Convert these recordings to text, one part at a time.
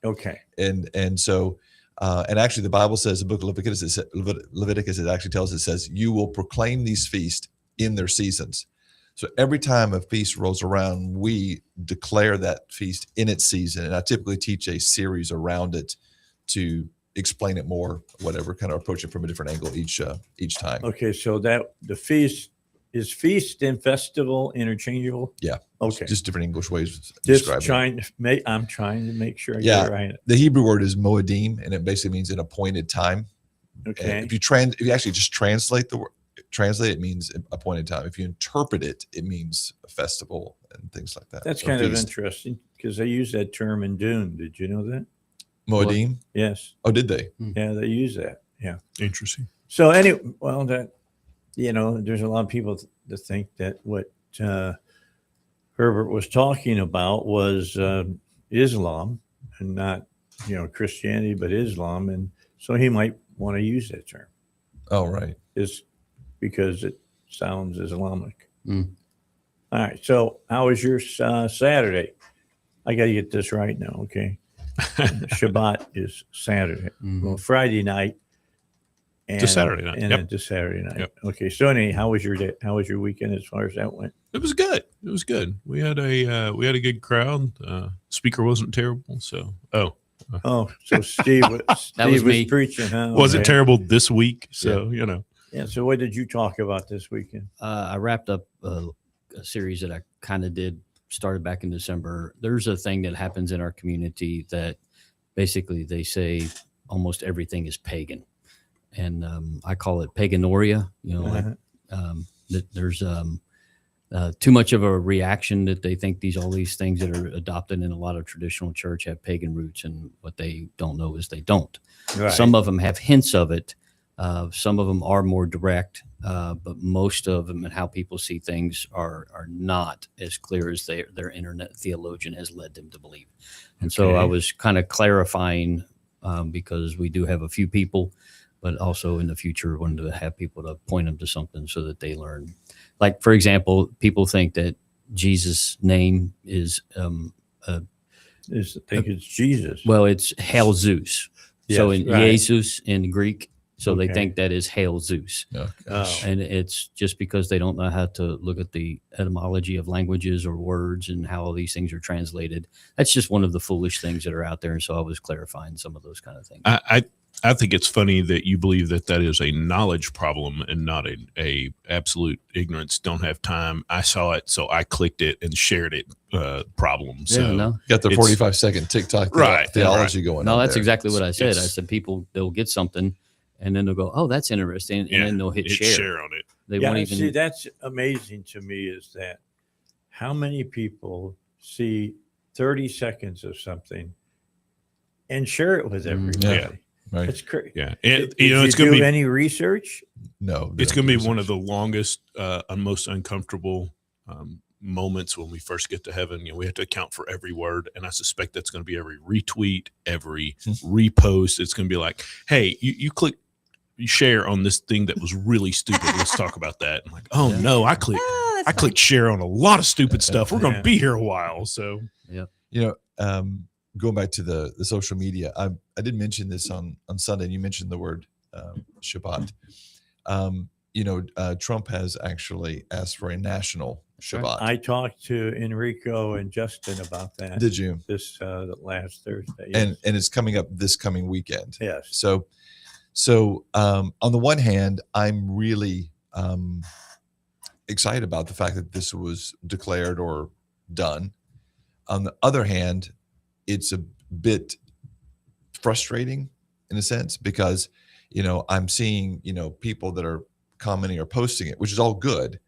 Okay. And so and actually the Bible says, the book of Leviticus, it actually tells, it says, you will proclaim these feasts in their seasons. So every time a feast rolls around, we declare that feast in its season. And I typically teach a series around it to explain it more, whatever, kind of approach it from a different angle each time. Okay. So that the feast is feast and festival interchangeable? Yeah. Okay. Just different English ways of Just describing it. I'm trying to make sure I Yeah. get it right. The Hebrew word is moedim, and it basically means an appointed time. Okay. And if you actually just translate the word, it means appointed time. If you interpret it, it means a festival and things like that. That's Or kind of feast. interesting because they use that term in Dune. Did you know that? Moedim? Yes. Oh, did they? Yeah, they use that. Yeah. Interesting. So anyway, well, that, there's a lot of people that think that what Herbert was talking about was Islam and not, Christianity, but Islam. And so he might want to use that term. Oh, right. Is because it sounds Islamic. Mm. All right. So how was your Saturday? I got to get this right now. Okay. Shabbat is Saturday. Mhm. Well, Friday night. And, To Saturday night. And Yep. then to Saturday night. Yep. Okay. So anyway, how was your day? How was your weekend as far as that went? It was good. It was good. We had a good crowd. Speaker wasn't terrible. So, Oh, so Steve, Steve was me. preaching, huh? wasn't Okay. terrible this week. So, Yeah. So what did you talk about this weekend? I wrapped up a series that I kind of started back in December. There's a thing that happens in our community that basically they say almost everything is pagan. And I call it paganoria, there's too much of a reaction that they think all these things that are adopted in a lot of traditional church have pagan roots. And what they don't know is they don't. Right. Some of them have hints of it. Some of them are more direct, but most of them and how people see things are not as clear as their internet theologian has led them to believe. And so I was kind of clarifying because we do have a few people, but also in the future wanted to have people to point them to something so that they learn. Like, for example, people think that Jesus' name is it's Jesus. well, it's Hail Zeus. So Yes, in right. Jesus in Greek, so they Okay. think that is Hail Zeus. Oh, Oh. gosh. And it's just because they don't know how to look at the etymology of languages or words and how all these things are translated. That's just one of the foolish things that are out there. And so I was clarifying some of those kind of things. I think it's funny that you believe that is a knowledge problem and not a absolute ignorance. Don't have time. I saw it, so I clicked it and shared it. Problem. So no, Got the It's- 45-second TikTok Right, theology going on. that's there. exactly what I said. I it's- said people, they'll get something and then they'll go, oh, that's interesting. And then they'll hit share. on it. They Yeah, won't even. see, that's amazing to me is that how many people see 30 seconds of something and share it with everybody. Yeah. Right. It's crazy. Yeah, and Did it's you going to do be any research? No. it's going to be one of the longest and most uncomfortable moments when we first get to heaven. We have to account for every word, and I suspect that's going to be every retweet, every repost. It's going to be like, hey, you click share on this thing that was really stupid. Let's talk about that. I'm like, oh Yeah. no, I clicked share on a lot of stupid stuff. We're going Yeah. to be here a while. So Going back to the social media, I did mention this on Sunday, and you mentioned the word Shabbat. Trump has actually asked for a national Shabbat. I talked to Enrico and Justin about that. Did you? This last Thursday? Yes. And it's coming up this coming weekend. Yes. So on the one hand, I'm really excited about the fact that this was declared or done. On the other hand, it's a bit frustrating in a sense because, I'm seeing, people that are commenting or posting it, which is all good.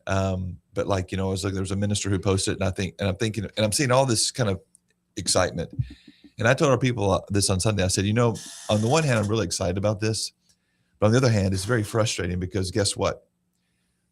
But like, I was like, there was a minister who posted it and I'm seeing all this kind of excitement. And I told our people this on Sunday. I said, on the one hand, I'm really excited about this, but on the other hand, it's very frustrating because guess what?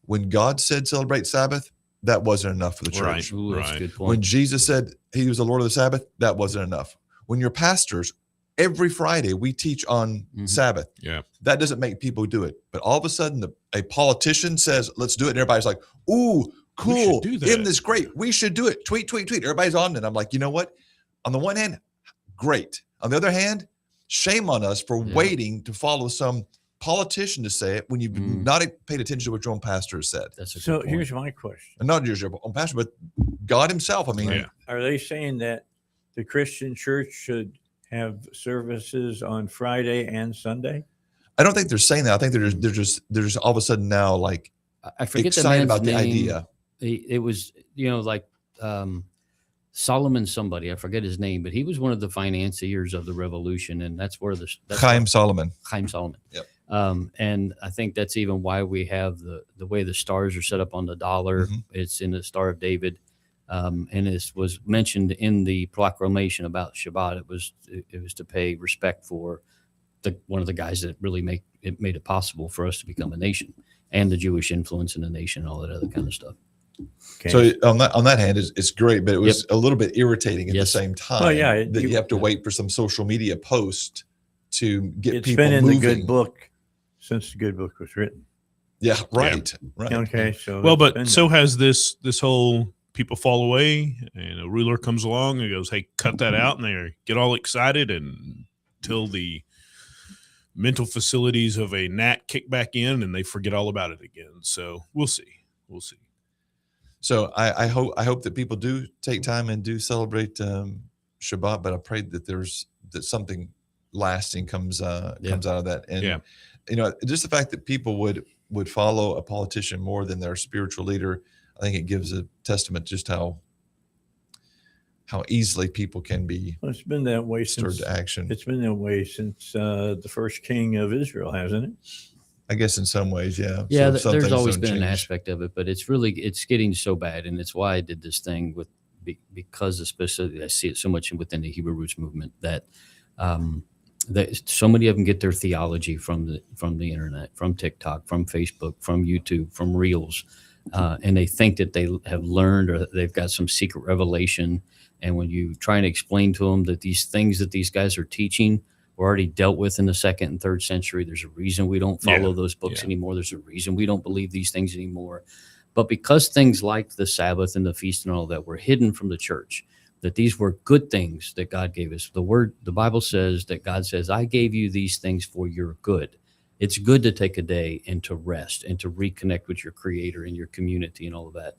When God said celebrate Sabbath, that wasn't enough for the church. Right. Ooh, that's a good When point. Jesus said he was the Lord of the Sabbath, that wasn't enough. When you're pastors, every Friday we teach on Sabbath. Yeah. That doesn't make people do it. But all of a sudden, a politician says, let's do it. And everybody's like, ooh, cool. do that. Isn't this great? We should do it. Tweet, tweet, tweet. Everybody's on it. And I'm like, you know what? On the one hand, Great. On the other hand, shame on us for Yeah. waiting to follow some politician to say it when you've not paid attention to what your own pastor has said. That's a So good point. here's my question. And not just your own pastor, but God himself. I mean, Yeah. Are they saying that the Christian church should have services on Friday and Sunday? I don't think they're saying that. I think they're just all of a sudden now like I forget the excited man's about the name. idea. It was, like Solomon somebody, I forget his name, but he was one of the financiers of the revolution. And that's where that's Chaim Solomon. Chaim Solomon. Yep. And I think that's even why we have the way the stars are set up on the dollar. Mhm. It's in the Star of David. And this was mentioned in the proclamation about Shabbat. It was to pay respect for one of the guys that really made it possible for us to become a nation, and the Jewish influence in the nation, and all that other kind of stuff. Okay. So on that hand, it's great, but it was a little bit irritating at the Yes. same time. Well, yeah, that you have to wait for some social media post to get it's people been in moving. the good book since the good book was written. Yeah, right. Okay, so Well, it's but been so there. has this whole people fall away, and a ruler comes along and goes, "Hey, cut that out," and they get all excited until the mental facilities of a gnat kick back in, and they forget all about it again. So we'll see. We'll see. So I hope that people do take time and do celebrate Shabbat, but I pray that something lasting comes out of that. And just the fact that people would follow a politician more than their spiritual leader, I think it gives a testament just how easily people can be Well, it's been that way stirred since to action. it's been that way since the first king of Israel, hasn't it? I guess in some ways, yeah. Yeah, So some there's things always don't been an change. aspect of it, but it's getting so bad, and it's why I did this thing because especially I see it so much within the Hebrew Roots movement that that so many of them get their theology from the internet, from TikTok, from Facebook, from YouTube, from Reels, and they think that they have learned or they've got some secret revelation. And when you try and explain to them that these things that these guys are teaching were already dealt with in the 2nd and 3rd century, there's a reason we don't follow those books anymore. There's a reason we don't believe these things anymore. But because things like the Sabbath and the feast and all that were hidden from the church, that these were good things that God gave us. The Bible says that God says, I gave you these things for your good. It's good to take a day and to rest and to reconnect with your creator and your community and all of that,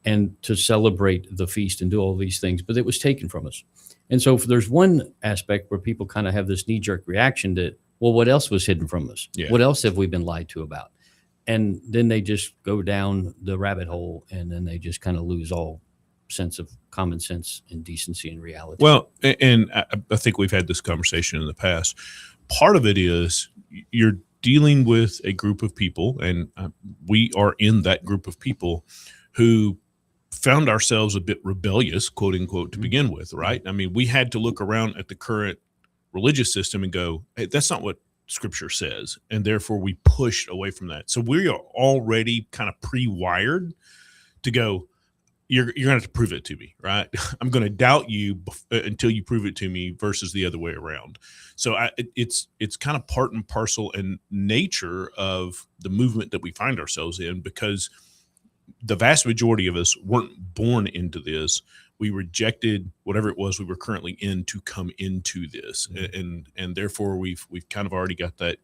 and to celebrate the feast and do all these things, but it was taken from us. And so there's one aspect where people kind of have this knee-jerk reaction to, well, what else was hidden from us? Yeah. What else have we been lied to about? And then they just go down the rabbit hole, and then they just kind of lose all sense of common sense and decency and reality. Well, and I think we've had this conversation in the past. Part of it is you're dealing with a group of people, and we are in that group of people who found ourselves a bit rebellious, quote unquote, to begin with, right? I mean, we had to look around at the current religious system and go, hey, that's not what Scripture says. And therefore we pushed away from that. So we are already kind of pre-wired to go, you're going to have to prove it to me, right? I'm going to doubt you until you prove it to me versus the other way around. So it's kind of part and parcel and nature of the movement that we find ourselves in, because the vast majority of us weren't born into this. We rejected whatever it was we were currently in to come into this. And therefore we've kind of already got that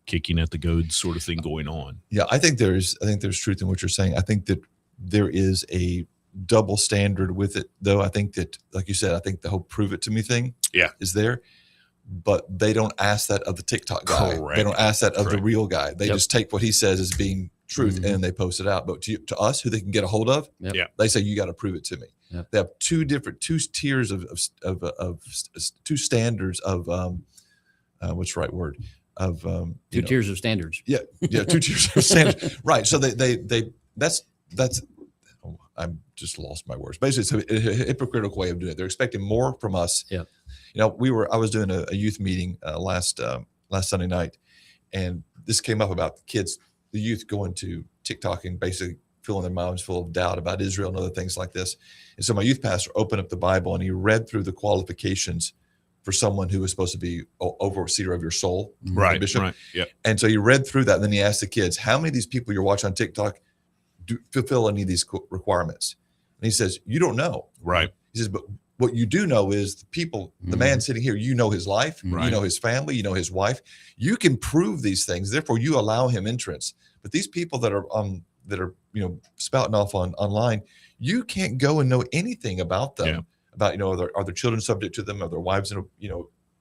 kicking at the goads sort of thing going on. Yeah, I think there's truth in what you're saying. I think that there is a double standard with it, though. I think that, like you said, I think the whole prove it to me thing is there, but they don't ask that of the TikTok guy. Correct. They don't ask that of the real guy. They Yep. just take what he says as being truth and they post it out. But to us, who they can get a hold of, they say, you got to prove it to me. Yep. They have two tiers of two standards of what's the right word? Of Two tiers of standards. Yeah, 2 tiers of standards. Right. So that's I just lost my words. Basically, it's a hypocritical way of doing it. They're expecting more from us. Yeah. I was doing a youth meeting last Sunday night, and this came up about the youth going to TikTok and basically filling their minds full of doubt about Israel and other things like this. And so my youth pastor opened up the Bible and he read through the qualifications for someone who was supposed to be overseer of your soul, Right. bishop. Right. Yeah. And so he read through that, and then he asked the kids, how many of these people you're watching on TikTok do fulfill any of these requirements? And he says, you don't know. Right. He says, but what you do know is the people, the man sitting here, you know his life, you know his family, you know his wife. You can prove these things. Therefore, you allow him entrance. But these people that are spouting off online, you can't go and know anything about them. Yeah. About are their children subject to them? Are their wives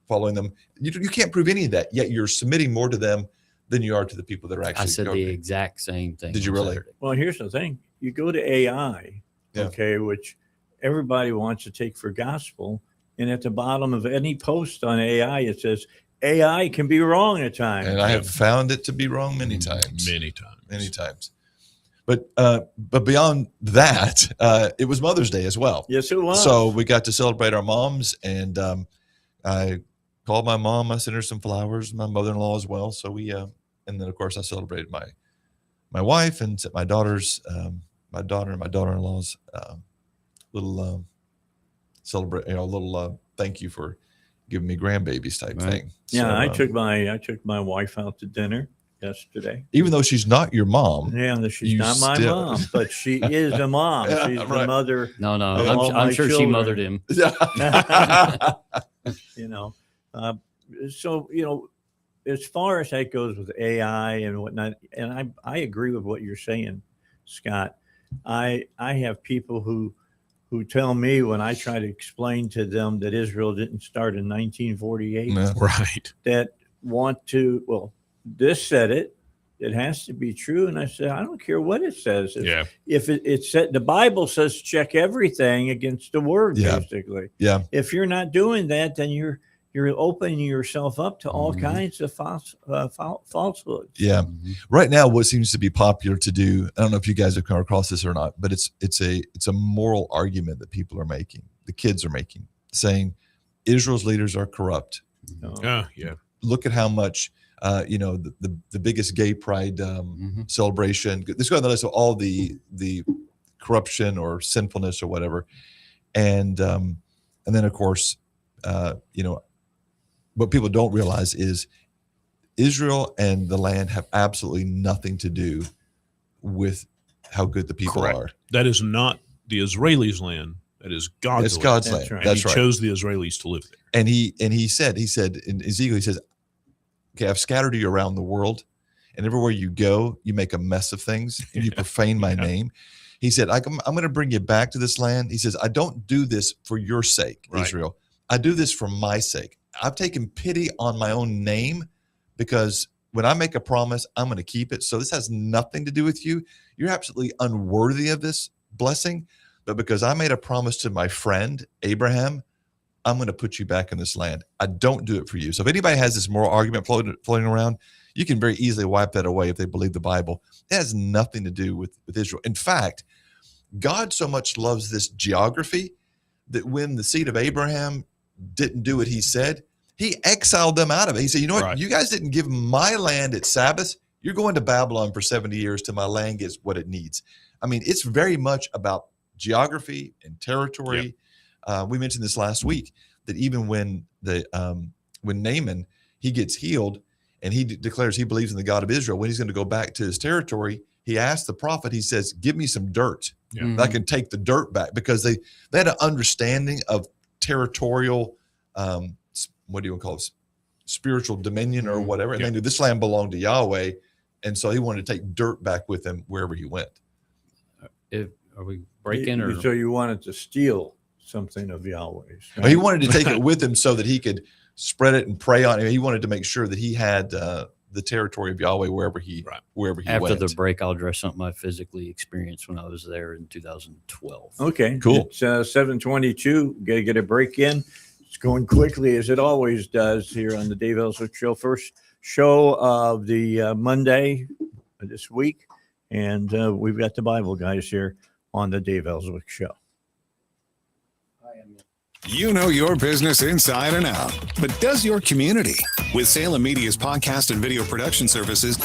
following them? You can't prove any of that. Yet you're submitting more to them than you are to the people that are actually. I said the exact same thing. Did you really? Saturday. Well, here's the thing. You go to AI, Yeah. okay, which everybody wants to take for gospel. And at the bottom of any post on AI, it says AI can be wrong at times. And I have found it to be wrong many times. Many times. But beyond that, it was Mother's Day as well. Yes, it was. So we got to celebrate our moms, and I called my mom. I sent her some flowers. My mother-in-law as well. So we, and then of course I celebrated my wife and my daughter's, my daughter and my daughter-in-law's little celebrate. Little thank you for giving me grandbabies type thing. Yeah, So, I took my wife out to dinner yesterday. even though she's not your mom. Yeah, she's You not my still- mom, but she is a mom. Yeah, She's the right. mother. No, all I'm my sure she children. mothered him. You know, so as far as that goes with AI and whatnot, and I agree with what you're saying, Scott. I have people who tell me when I try to explain to them that Israel didn't start in 1948 Yeah. Right. that want to, well, this said it has to be true. And I said, I don't care what it says. If it said, the Bible says check everything against the word, Yeah. basically. Yeah. If you're not doing that, then you're opening yourself up to all kinds of falsehoods. Yeah. Right now, what seems to be popular to do, I don't know if you guys have come across this or not, but it's a moral argument that people are making, the kids are making, saying Israel's leaders are corrupt. Yeah. Look at how much, the biggest gay pride celebration. Let's go on the list of all the corruption or sinfulness or whatever, and then of course, what people don't realize is Israel and the land have absolutely nothing to do with how good the people Correct. are. That is not the Israelis' land. That is God's It's land. God's That's land. right. And That's he right. chose the Israelis to live there. And he said in Ezekiel, he says, okay, I've scattered you around the world, and everywhere you go, you make a mess of things and you profane my name. He said, I'm going to bring you back to this land. He says, I don't do this for your sake, Right. Israel. I do this for my sake. I've taken pity on my own name because when I make a promise, I'm going to keep it. So this has nothing to do with you. You're absolutely unworthy of this blessing. But because I made a promise to my friend, Abraham, I'm going to put you back in this land. I don't do it for you. So if anybody has this moral argument floating around, you can very easily wipe that away if they believe the Bible. It has nothing to do with Israel. In fact, God so much loves this geography that when the seed of Abraham didn't do what he said, he exiled them out of it. He said, you know what? Right. You guys didn't give my land its Sabbath. You're going to Babylon for 70 years till my land gets what it needs. I mean, it's very much about geography and territory. We mentioned this last week, that even when Naaman, he gets healed and he declares he believes in the God of Israel, when he's going to go back to his territory, he asks the prophet, he says, give me some dirt. Yeah. I can take the dirt back, because they had an understanding of territorial, what do you want to call it? Spiritual dominion or whatever. And they knew this land belonged to Yahweh. And so he wanted to take dirt back with him wherever he went. Are we breaking or? So you wanted to steal something of Yahweh's. But he wanted to take it with him so that he could spread it and pray on it. He wanted to make sure that he had the territory of Yahweh wherever he went. After the break, I'll address something I physically experienced when I was there in 2012. Okay, Cool. It's 7:22. Got to get a break in. It's going quickly as it always does here on the Dave Elswick Show. First show of the Monday this week, and we've got the Bible guys here on the Dave Elswick Show. You know your business inside and out, but does your community? With Salem Media's podcast and video production services,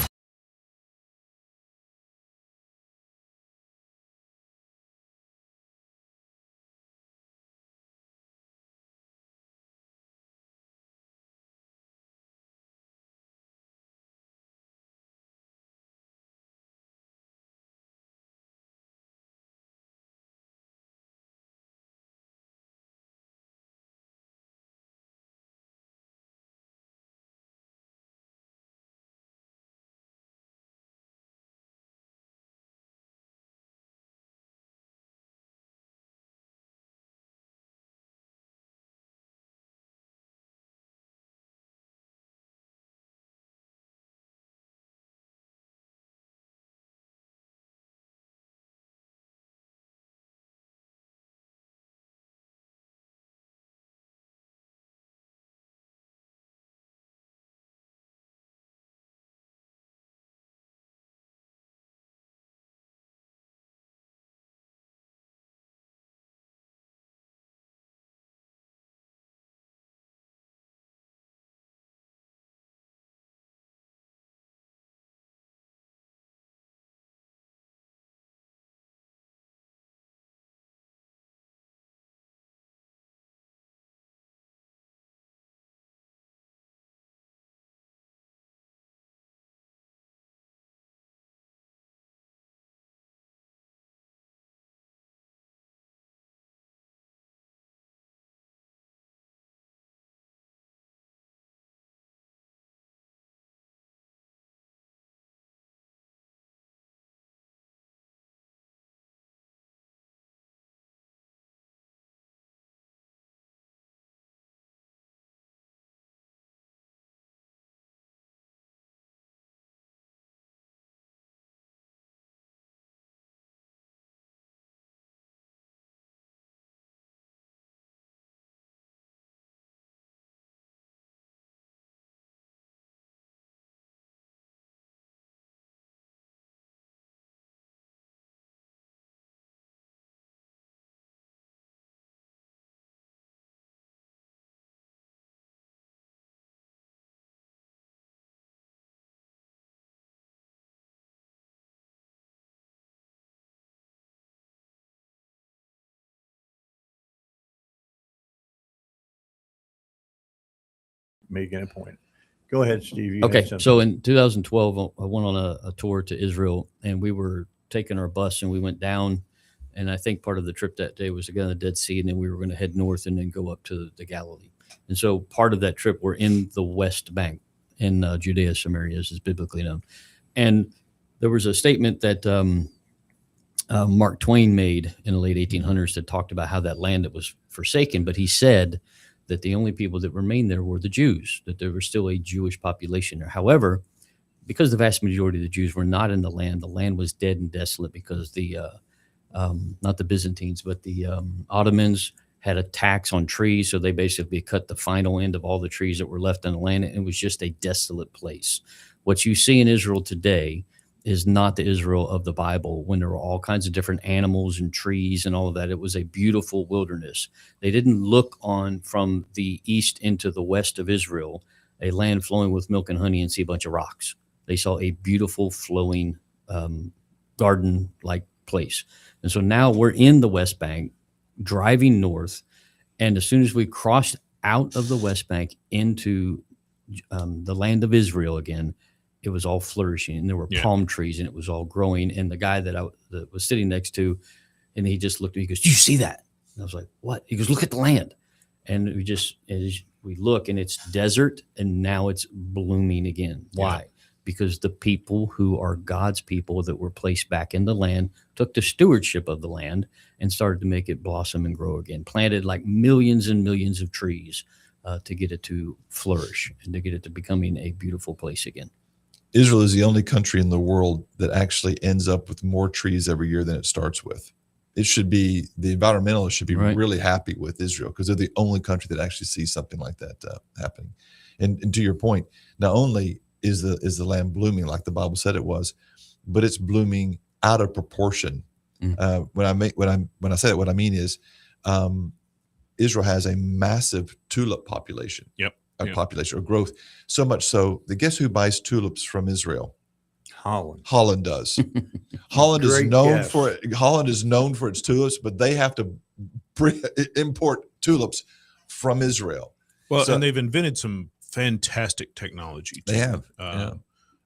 making a point. Go ahead, Steve. You had Okay, something. so in 2012, I went on a tour to Israel, and we were taking our bus, and we went down. And I think part of the trip that day was to go to the Dead Sea, and then we were going to head north and then go up to the Galilee. And so part of that trip, we're in the West Bank in Judea, Samaria, as is biblically known. And there was a statement that Mark Twain made in the late 1800s that talked about how that land that was forsaken, but he said that the only people that remained there were the Jews, that there was still a Jewish population there. However, because the vast majority of the Jews were not in the land was dead and desolate because the not the Byzantines, but the Ottomans had a tax on trees. So they basically cut the final end of all the trees that were left in the land. And it was just a desolate place. What you see in Israel today is not the Israel of the Bible, when there were all kinds of different animals and trees and all of that. It was a beautiful wilderness. They didn't look on from the east into the west of Israel, a land flowing with milk and honey, and see a bunch of rocks. They saw a beautiful flowing garden-like place. And so now we're in the West Bank, driving north. And as soon as we crossed out of the West Bank into the land of Israel again, it was all flourishing, and there were palm trees, and it was all growing. And the guy that was sitting next to, and he just looked at me, he goes, "Do you see that?" And I was like, "What?" He goes, "Look at the land." And we look, and it's desert, and now it's blooming again. Why? Yeah. Because the people who are God's people that were placed back in the land took the stewardship of the land and started to make it blossom and grow again, planted like millions and millions of trees to get it to flourish and to get it to becoming a beautiful place again. Israel is the only country in the world that actually ends up with more trees every year than it starts with. It should be, the environmentalists should be really happy with Israel, because they're the only country that actually sees something like that happening. And to your point, not only is the land blooming like the Bible said it was, but it's blooming out of proportion. When I say that, what I mean is Israel has a massive tulip population. Population or growth, so much so that guess who buys tulips from Israel? Holland does. Holland is known for it. Holland is known for its tulips, but they have to import tulips from Israel. Well, and they've invented some fantastic technology too. They have.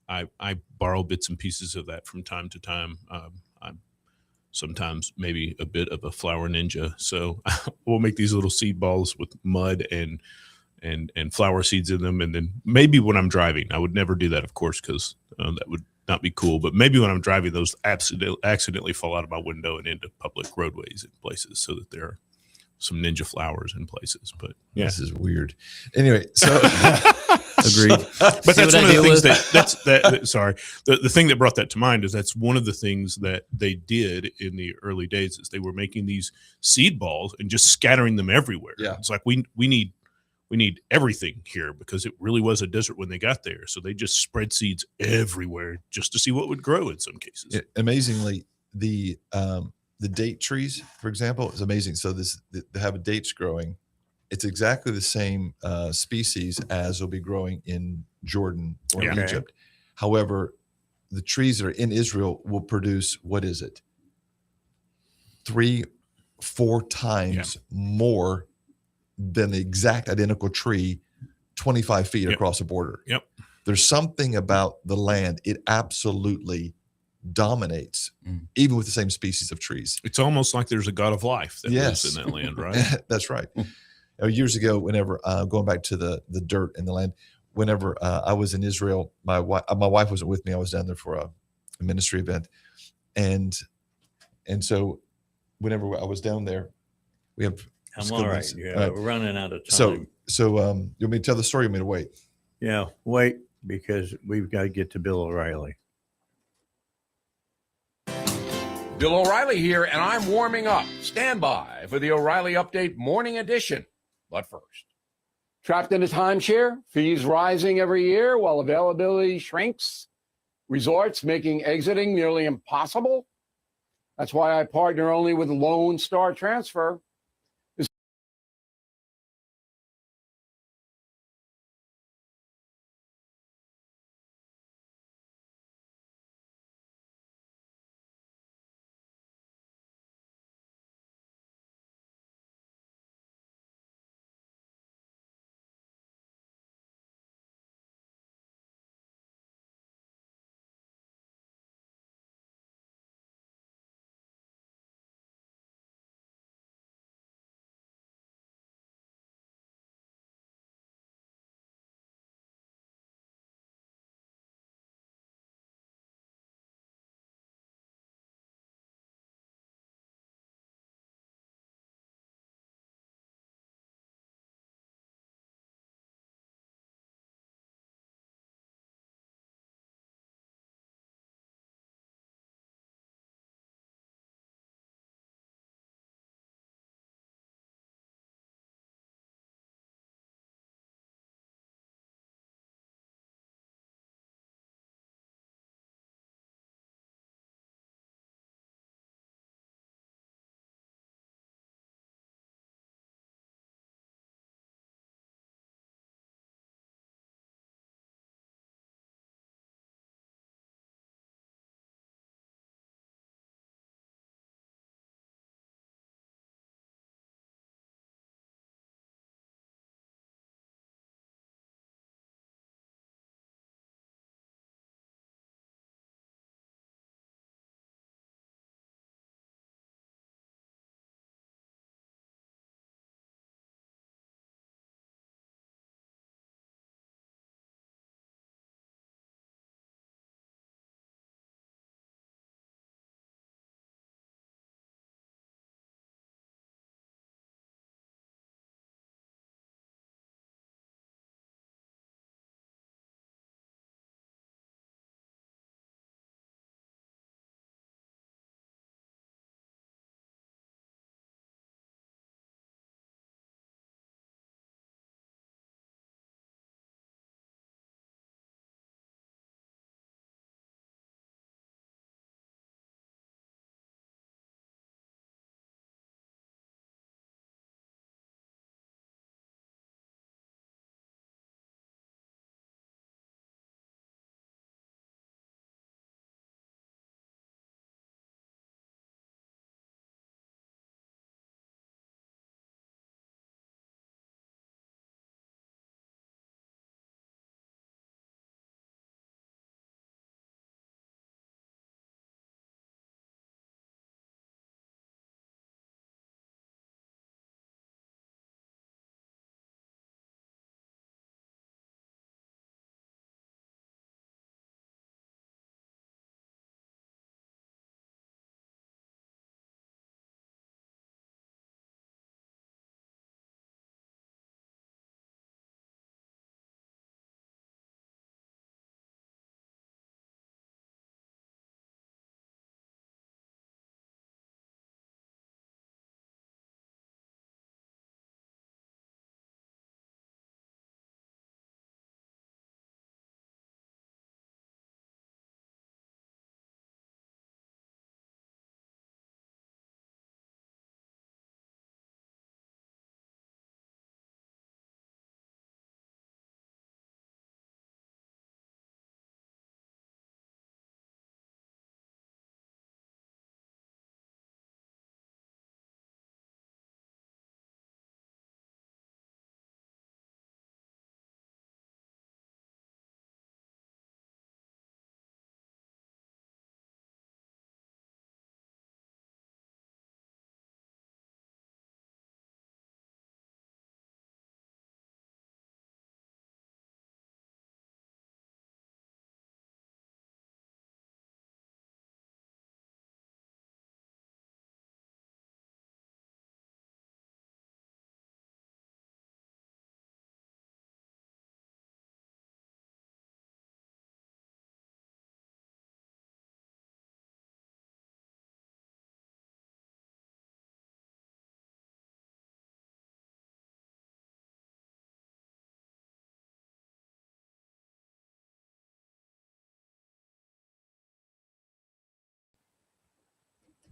I borrow bits and pieces of that from time to time. I'm sometimes maybe a bit of a flower ninja, so we'll make these little seed balls with mud and flower seeds in them. And then maybe when I'm driving, I would never do that, of course, because that would not be cool. But maybe when I'm driving, those accidentally fall out of my window and into public roadways and places, so that there are some ninja flowers in places. But yeah, this is weird. Anyway, so agreed. But that's one of the things the thing that brought that to mind is that's one of the things that they did in the early days is they were making these seed balls and just scattering them everywhere. Yeah. It's like we need everything here, because it really was a desert when they got there. So they just spread seeds everywhere just to see what would grow in some cases. Amazingly, the date trees, for example, is amazing. So they have dates growing. It's exactly the same species as will be growing in Jordan or Egypt. However, the trees that are in Israel will produce, what is it? 3-4 times more than the exact identical tree 25 feet across the border. There's something about the land. It absolutely dominates, even with the same species of trees. It's almost like there's a god of life that lives in that land, right? That's right. Years ago, whenever going back to the dirt in the land, whenever I was in Israel, my wife wasn't with me. I was down there for a ministry event, and so whenever I was down there, we have. I'm all right. Yeah, we're running out of time. So you want me to tell the story? You want me to wait? Yeah, wait, because we've got to get to Bill O'Reilly. Bill O'Reilly here, and I'm warming up. Stand by for the O'Reilly Update Morning Edition. But first, trapped in a timeshare, fees rising every year while availability shrinks, resorts making exiting nearly impossible. That's why I partner only with Lone Star Transfer.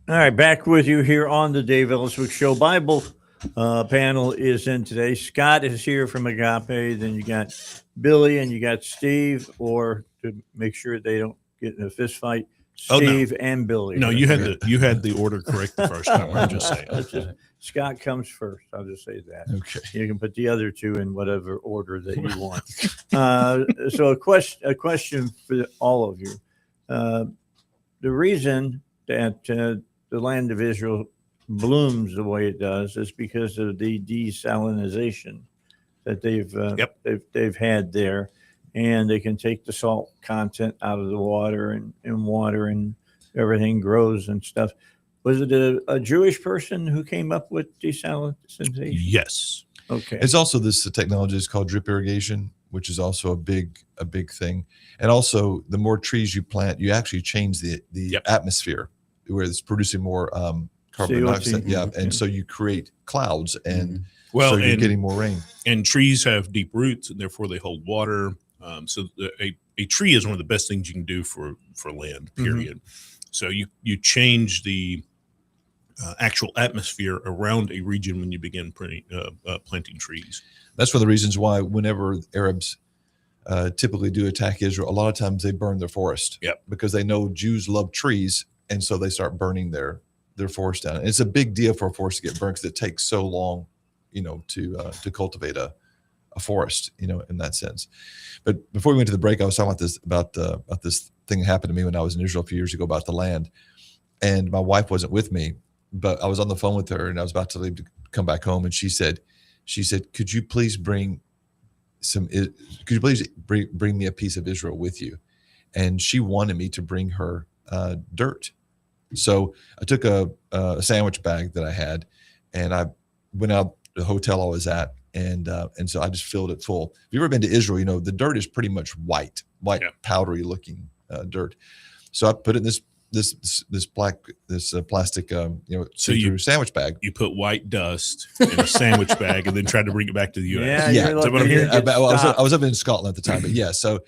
All right, back with you here on the Dave Elswick Show. Bible panel is in today. Scott is here from Agape. Then you got Billy and you got Steve, or to make sure they don't get in a fist fight, Steve and Billy. No, you had the order correct the first time. I'm just saying. Scott comes first. I'll just say that. Okay. You can put the other two in whatever order that you want. So a question for all of you. The reason that the land of Israel blooms the way it does is because of the desalinization that they've had there, and they can take the salt content out of the water, and water and everything grows and stuff. Was it a Jewish person who came up with desalinization? Yes. Okay. It's also this technology is called drip irrigation, which is also a big thing. And also, the more trees you plant, you actually change the atmosphere, where it's producing more carbon dioxide. Yeah, and so you create clouds, and so you're getting more rain. And trees have deep roots, and therefore they hold water. So a tree is one of the best things you can do for land. Period. So you change the actual atmosphere around a region when you begin planting trees. That's one of the reasons why whenever Arabs typically do attack Israel, a lot of times they burn their forest. Yep. Because they know Jews love trees, and so they start burning their forest down. And it's a big deal for a forest to get burned because it takes so long, to cultivate a forest, in that sense. But before we went to the break, I was talking about this thing that happened to me when I was in Israel a few years ago about the land, and my wife wasn't with me, but I was on the phone with her, and I was about to leave to come back home, and she said, "Could you please bring me a piece of Israel with you?" And she wanted me to bring her dirt. So I took a sandwich bag that I had, and I went out to the hotel I was at, and so I just filled it full. If you've ever been to Israel, the dirt is pretty much white, powdery looking dirt. So I put it in this plastic see-through sandwich bag. You put white dust in a sandwich bag and then tried to bring it back to the U.S. Yeah. I was up in Scotland at the time, but yeah. So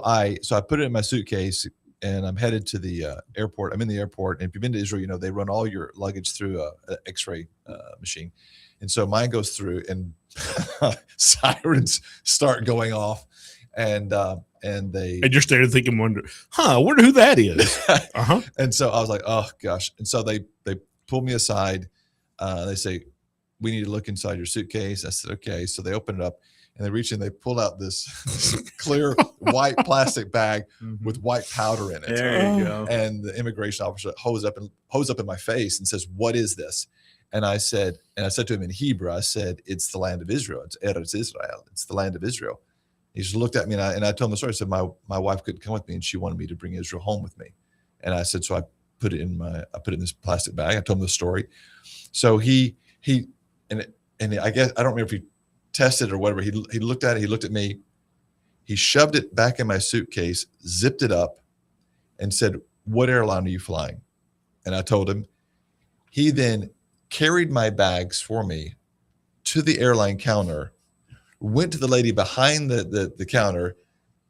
I put it in my suitcase, and I'm headed to the airport. I'm in the airport, and if you've been to Israel, they run all your luggage through an X-ray machine, and so mine goes through, and sirens start going off, and you're standing there thinking, I wonder who that is. And so I was like, oh gosh. And so they pull me aside. They say, we need to look inside your suitcase. I said, okay. So they open it up, and they reach in, they pull out this clear white plastic bag with white powder in it. There you go. And the immigration officer hose up in my face and says, what is this? And I said to him in Hebrew, I said, it's the land of Israel. It's Eretz Israel. It's the land of Israel. He just looked at me, and I told him the story. I said, my wife couldn't come with me, and she wanted me to bring Israel home with me. And I said, so I put it in this plastic bag. I told him the story. So he I guess, I don't remember if he tested it or whatever. He looked at it. He looked at me. He shoved it back in my suitcase, zipped it up, and said, what airline are you flying? And I told him. He then carried my bags for me to the airline counter, went to the lady behind the counter,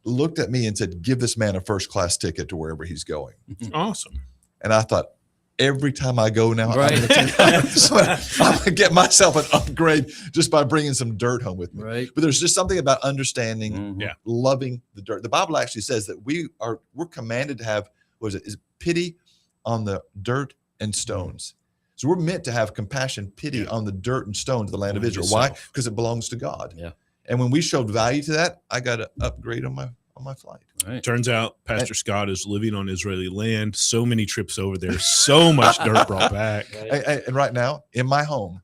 looked at me and said, give this man a first class ticket to wherever he's going. Awesome. And I thought, every time I go now, I'm going to get myself an upgrade just by bringing some dirt home with me. Right. But there's just something about understanding, loving the dirt. The Bible actually says that we're commanded to have, is pity on the dirt and stones. So we're meant to have compassion, pity on the dirt and stones of the land of Israel. Why? Because it belongs to God. Yeah. And when we showed value to that, I got an upgrade on my flight. Right. Turns out Pastor Scott is living on Israeli land. So many trips over there, so much dirt brought back. And right now, in my home,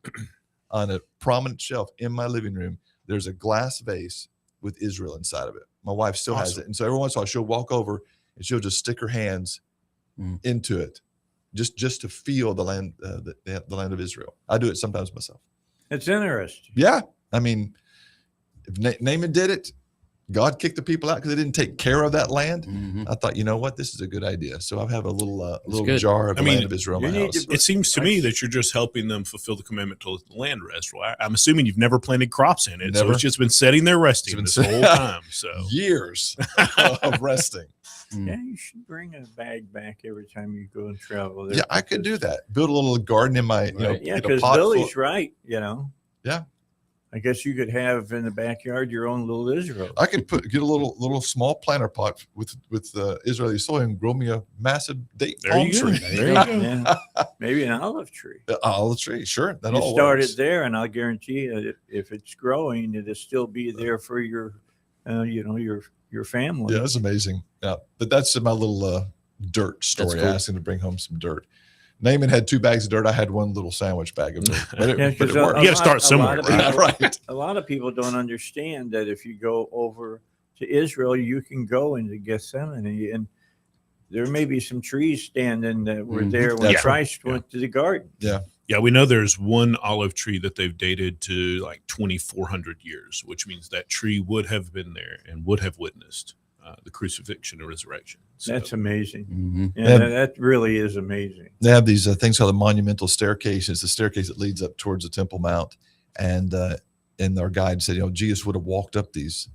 on a prominent shelf in my living room, there's a glass vase with Israel inside of it. My wife still has it. And so every once in a while, she'll walk over and she'll just stick her hands into it. Just to feel the land, the land of Israel. I do it sometimes myself. It's interesting. Yeah, I mean, if Naaman did it, God kicked the people out because they didn't take care of that land. Mhm. I thought, you know what, this is a good idea. So I have a little good. jar of I the mean, land of Israel in you my need house. to- It seems to me that you're just helping them fulfill the commandment to let the land rest. Well, I'm assuming you've never planted crops in it, so Never. it's just been sitting there resting It's this been whole sit- time. So Years of resting. Yeah, you should bring a bag back every time you go and travel there. Yeah, I could do because- that. Build a little garden in my, Right. Yeah, get a because pot Billy's full- right, you know. Yeah. I guess you could have in the backyard your own little Israel. I could get a little small planter pot with Israeli soil and grow me a massive date there palm you go. tree. There you go. Yeah, maybe an olive tree. Olive tree, sure. That You all start works. it there, and I'll guarantee you, if it's growing, it'll still be there for your, your family. Yeah, that's amazing. Yeah, but that's my little dirt story. cool. I asked him to bring home some dirt. Naaman had 2 bags of dirt. I had one little sandwich bag of dirt, but it, Yeah, but 'cause it worked. You gotta start somewhere, Right. A lot of people don't understand that if you go over to Israel, you can go into Gethsemane, and there may be some trees standing that were Mhm. there when Yeah. Christ Yeah. went to the garden. Yeah, we know there's one olive tree that they've dated to like 2,400 years, which means that tree would have been there and would have witnessed the crucifixion and resurrection. So, That's amazing. Mhm. Yeah, Yeah. that really is amazing. They have these things called the monumental staircase. It's the staircase that leads up towards the Temple Mount, and our guide said, Jesus would have walked up these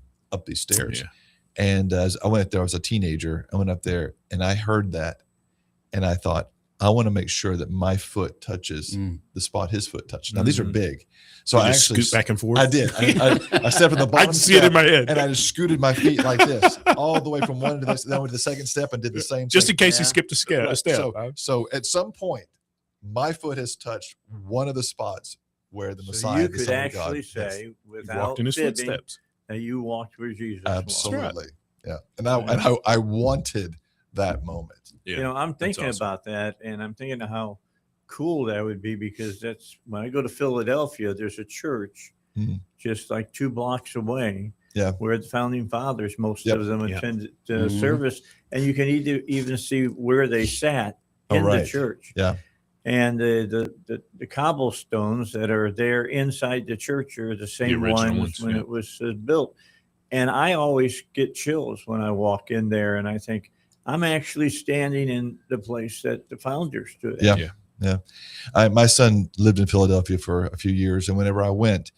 stairs. yeah. And as I went up there, I was a teenager. I went up there and I heard that, and I thought, I want to make sure that my foot touches Mm. the spot his foot touched. Now these are Mhm. big, so You I just actually scoot back and forth. I did. I stepped at the I bottom can see it in step, my head. and I just scooted my feet like this all the way from one to the then went to the second step and did the same. Just thing. in case he Yeah. skipped a step. Right. A step. So at some point, my foot has touched one of the spots where the So Messiah, you the could Son of actually God, yes. say, He without walked in his fibbing, footsteps. that you walked where Jesus walked. Absolutely, yeah. And Yeah. I wanted that moment. Yeah. I'm that's thinking awesome. about that, and I'm thinking of how cool that would be, because that's when I go to Philadelphia, there's a church Mhm. just like 2 blocks away. Yeah. Where the founding fathers, most Yep. of them Yep. attended the Mhm. service, and you can even see where they sat Oh, in the right. church. Yeah. And the cobblestones that are there inside the church are the same original ones ones, when yeah. it was built. And I always get chills when I walk in there, and I think I'm actually standing in the place that the founders stood. Yeah. My son lived in Philadelphia for a few years, and whenever I went,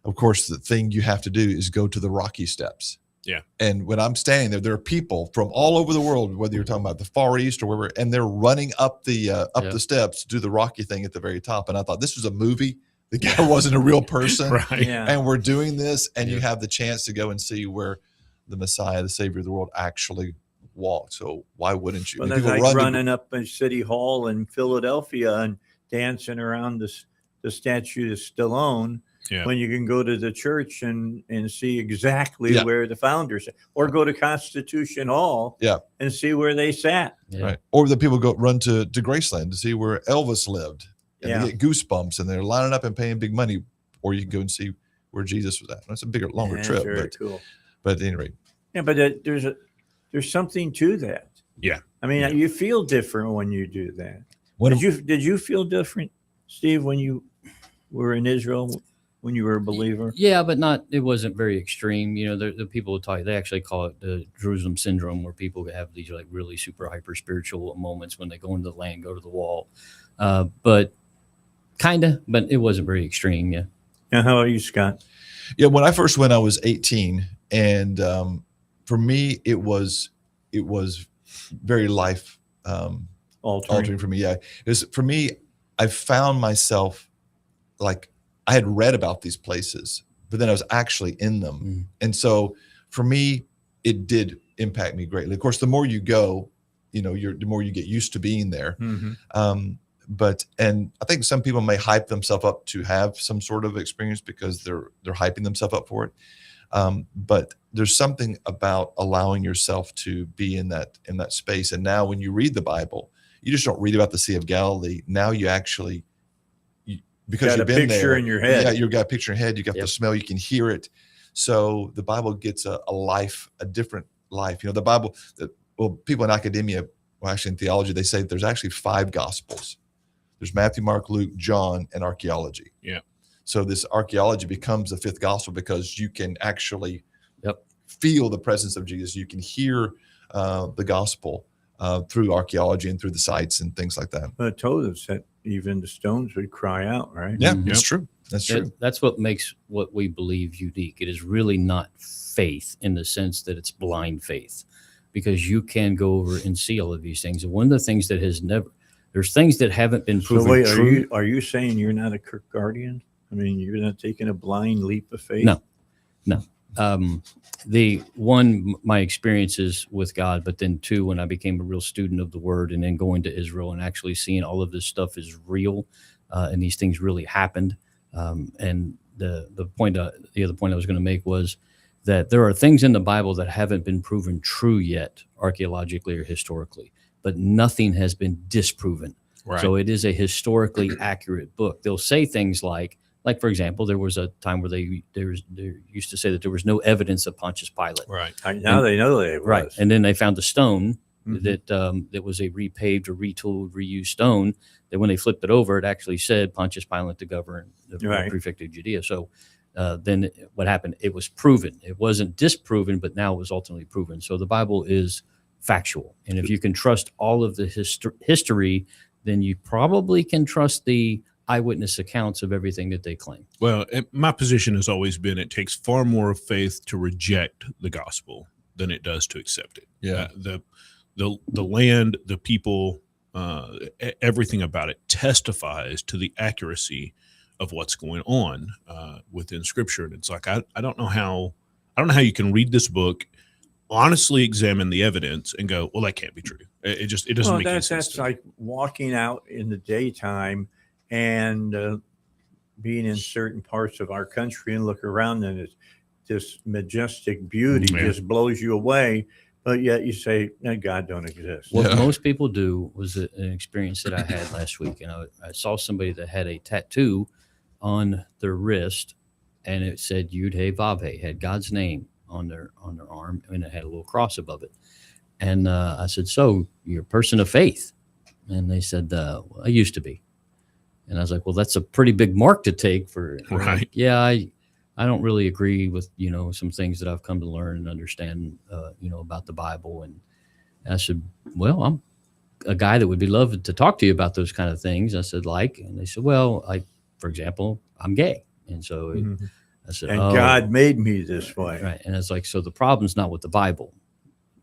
of course, the thing you have to do is go to the Rocky Steps. Yeah. And when I'm standing there are people from all over the world, whether you're talking about the Far East or wherever, and they're running up the Yeah. the steps to do the Rocky thing at the very top. And I thought this was a movie. The guy wasn't a real person. Right. Yeah. And we're doing this, and you Yeah. have the chance to go and see where the Messiah, the Savior of the world, actually walked. So why wouldn't you? Well, I mean, that's people like run to- running up in City Hall in Philadelphia and dancing around the statue of Stallone, Yeah. when you can go to the church and see exactly Yeah. where the founders, or go to Constitution Hall, Yeah. and see where they sat. Yeah. Right. Or the people run to Graceland to see where Elvis lived, and Yeah. they get goosebumps, and they're lining up and paying big money. Or you can go and see where Jesus was at. It's a bigger, longer Yeah, trip, very but cool. at any rate, Yeah, but there's something to that. Yeah. I mean, Yeah. you feel different when you do that. when Did you feel different, Steve, when you were in Israel, when you were a believer? Yeah, but not. It wasn't very extreme. The people will tell you, they actually call it the Jerusalem syndrome, where people have these like really super hyper spiritual moments when they go into the land, go to the wall. But kind of, but it wasn't very extreme. Yeah. Now, how are you, Scott? yeah, when I first went, I was 18, and for me, it was very life altering for me. Yeah, because for me, I found myself like I had read about these places, but then I was actually in them. Mm. And so for me, it did impact me greatly. Of course, the more you go, the more you get used to being there. Mhm. And I think some people may hype themselves up to have some sort of experience because they're hyping themselves up for it. But there's something about allowing yourself to be in that space. And now when you read the Bible, you just don't read about the Sea of Galilee. Now you actually, because Got you've a been picture there, in your head. Yeah, you've got a picture in your head. You got Yep. the smell. You can hear it. So the Bible gets a life, a different life. The Bible. People in academia, well, actually in theology, they say there's actually 5 gospels. There's Matthew, Mark, Luke, John, and archaeology. Yeah. So this archaeology becomes the 5th gospel because you can actually Yep. feel the presence of Jesus. You can hear the gospel through archaeology and through the sites and things like that. But it told us that even the stones would cry out, right? Yeah, Mhm. it's true. That's true. That's what makes what we believe unique. It is really not faith in the sense that it's blind faith, because you can go over and see all of these things. And one of the things that there's things that haven't been So proven wait, true. are you saying you're not a Kirkgardian? I mean, you're not taking a blind leap of faith? No. The one, my experiences with God, but then two, when I became a real student of the Word, and then going to Israel and actually seeing all of this stuff is real, and these things really happened. And the other point I was going to make was that there are things in the Bible that haven't been proven true yet, archaeologically or historically, but nothing has been disproven. Right. So it is a historically accurate book. They'll say things like, for example, there was a time where they used to say that there was no evidence of Pontius Pilate. Right. Now they know they was. Right. And then they found a stone Mhm. that was a repaved or retooled, reused stone that when they flipped it over, it actually said Pontius Pilate to govern the Right. prefect of Judea. So then what happened? It was proven. It wasn't disproven, but now it was ultimately proven. So the Bible is factual. And if you can trust all of the history, then you probably can trust the eyewitness accounts of everything that they claim. Well, my position has always been it takes far more faith to reject the gospel than it does to accept it. Yeah. The land, the people, everything about it testifies to the accuracy of what's going on within Scripture. And it's like I don't know how you can read this book, honestly examine the evidence, and go, well, that can't be true. It doesn't make any sense. That's to me. like walking out in the daytime and being in certain parts of our country and look around and it's this majestic beauty Yeah. just blows you away, but yet you say, no, God don't exist. What Yeah. most people do was an experience that I had last week. And I saw somebody that had a tattoo on their wrist, and it said Yud He Vav He, had God's name on their arm, and it had a little cross above it. And I said, so you're a person of faith? And they said, well, I used to be. And I was like, well, that's a pretty big mark to take for, Right. like, yeah, I don't really agree with, some things that I've come to learn and understand, about the Bible. And I said, well, I'm a guy that would be loved to talk to you about those kind of things. I said, and they said, well, for example, I'm gay. And so Mhm. I said, And oh, God made me this way. right. And it's like, so the problem's not with the Bible.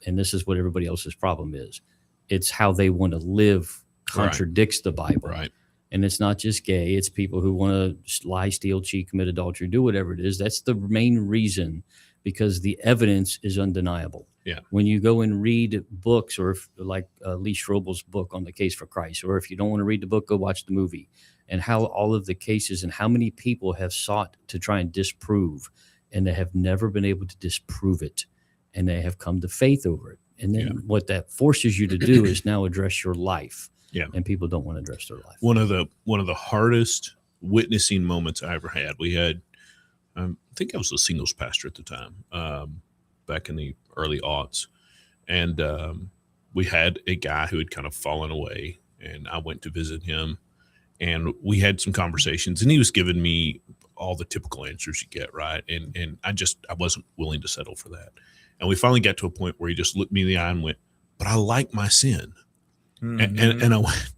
And this is what everybody else's problem is. It's how they want to live contradicts the Bible. Right. And it's not just gay. It's people who want to lie, steal, cheat, commit adultery, do whatever it is. That's the main reason, because the evidence is undeniable. Yeah. When you go and read books, or like Lee Strobel's book on the Case for Christ, or if you don't want to read the book, go watch the movie, and how all of the cases and how many people have sought to try and disprove, and they have never been able to disprove it, and they have come to faith over it. And then what that forces you to do is now address your life. Yeah. And people don't want to address their life. One of the hardest witnessing moments I ever had. We had, I think I was a singles pastor at the time, back in the early aughts, and we had a guy who had kind of fallen away, and I went to visit him, and we had some conversations, and he was giving me all the typical answers you get, right, and I wasn't willing to settle for that, and we finally got to a point where he just looked me in the eye and went, "But I like my sin." Mhm. And I went,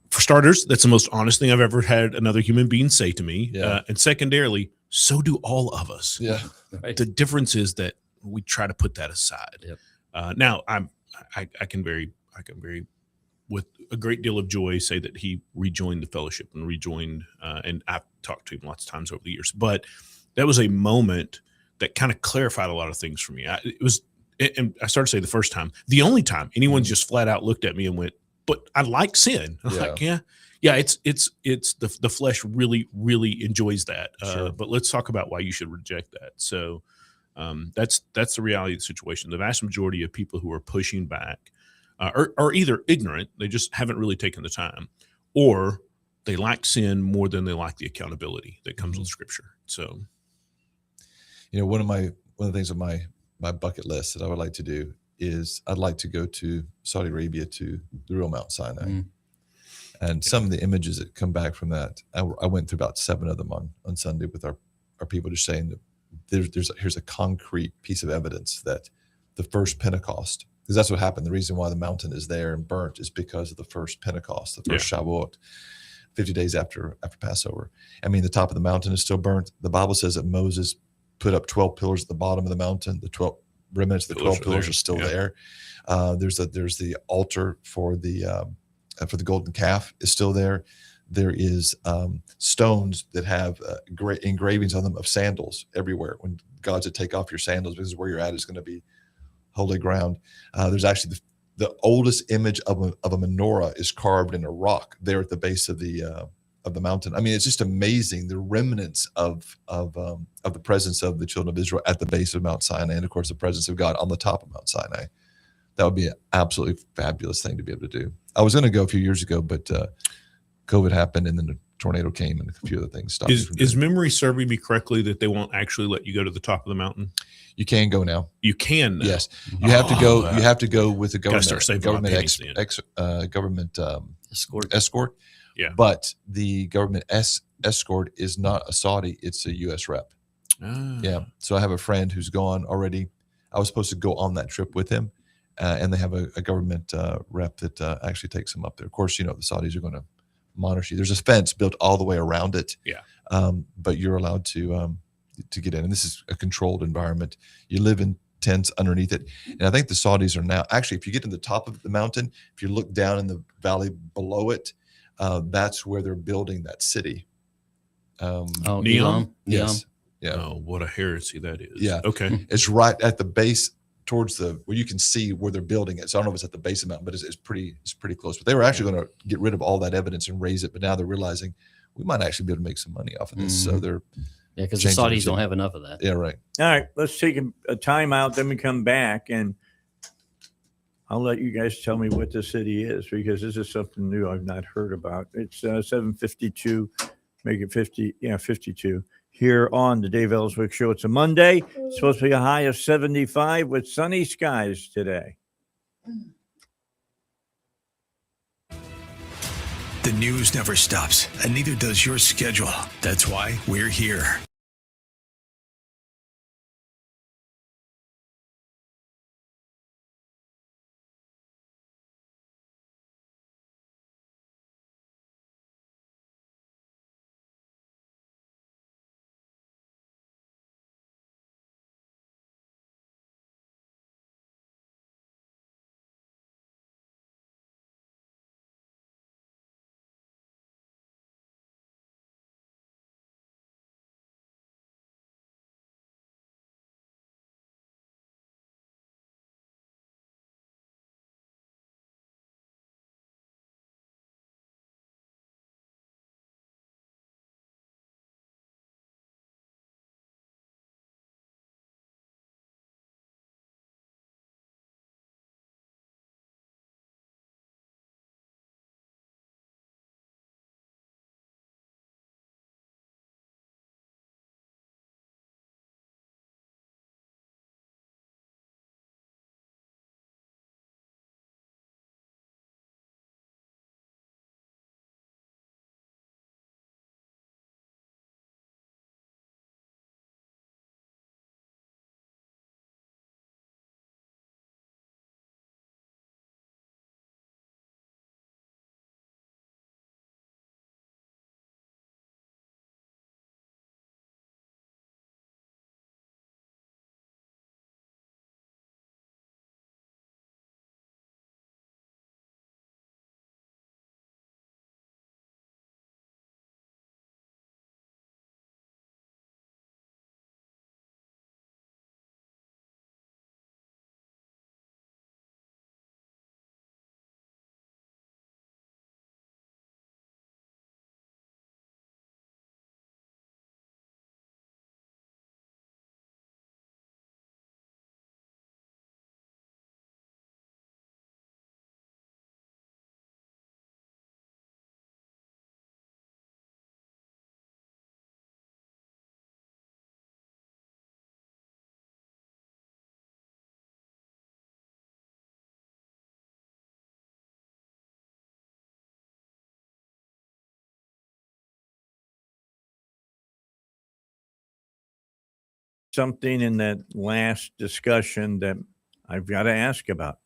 for starters, that's the most honest thing I've ever had another human being say to me. Yeah. And secondarily, so do all of us. Yeah. Right. The difference is that we try to put that aside. Yep. Now I can very with a great deal of joy say that he rejoined the fellowship and rejoined, and I've talked to him lots of times over the years, but that was a moment that kind of clarified a lot of things for me. And I started to say the first time, the only time anyone just flat out looked at me and went, "But I like sin." I'm like, yeah, it's the flesh really, really enjoys that. Sure. But let's talk about why you should reject that. So that's the reality of the situation. The vast majority of people who are pushing back are either ignorant, they just haven't really taken the time, or they like sin more than they like the accountability that comes with Scripture. So, one of the things on my bucket list that I would like to do is I'd like to go to Saudi Arabia, to the real Mount Sinai. Mm. And some of the images that come back from that, I went through about 7 of them on Sunday with our people, just saying the here's a concrete piece of evidence that the first Pentecost, because that's what happened. The reason why the mountain is there and burnt is because of the first Pentecost, the first Shavuot, 50 days after Passover. I mean, the top of the mountain is still burnt. The Bible says that Moses put up 12 pillars at the bottom of the mountain. The 12 remnants of the 12 pillars are still there. There's the altar for the golden calf is still there. There is stones that have great engravings on them of sandals everywhere. When God said, "Take off your sandals, because where you're at is going to be holy ground." There's actually the oldest image of a menorah is carved in a rock there at the base of the mountain. I mean, it's just amazing, the remnants of the presence of the children of Israel at the base of Mount Sinai, and of course the presence of God on the top of Mount Sinai. That would be an absolutely fabulous thing to be able to do. I was going to go a few years ago, but COVID happened, and then the tornado came, and a few other things stopped. Is memory serving me correctly that they won't actually let you go to the top of the mountain? You can go now. You can now. Yes, you have to go. You have to go with a Gotta start saving my pennies then. government Escort. escort. Yeah. But the government escort is not a Saudi; it's a U.S. rep. Yeah. So I have a friend who's gone already. I was supposed to go on that trip with him, and they have a government rep that actually takes him up there. Of course, the Saudis are going to monitor you. There's a fence built all the way around it. Yeah. But you're allowed to get in, and this is a controlled environment. You live in tents underneath it, and I think the Saudis are now actually. If you get to the top of the mountain, if you look down in the valley below it, that's where they're building that city. Neom? Yes. Yeah. Oh, what a heresy that is. Yeah. Okay. It's right at the base towards where you can see where they're building it. So I don't know if it's at the base of the mountain, but it's pretty close. But they were actually going to get rid of all that evidence and raise it, but now they're realizing we might actually be able to make some money off of this. So they're because the Saudis don't have enough of that. Yeah, right. All right, let's take a time out, then we come back, and I'll let you guys tell me what the city is, because this is something new I've not heard about. It's 7:52, make it 52. Here on the Dave Elswick Show. It's a Monday. It's supposed to be a high of 75 with sunny skies today. The news never stops, and neither does your schedule. That's why we're here. something in that last discussion that I've got to ask about.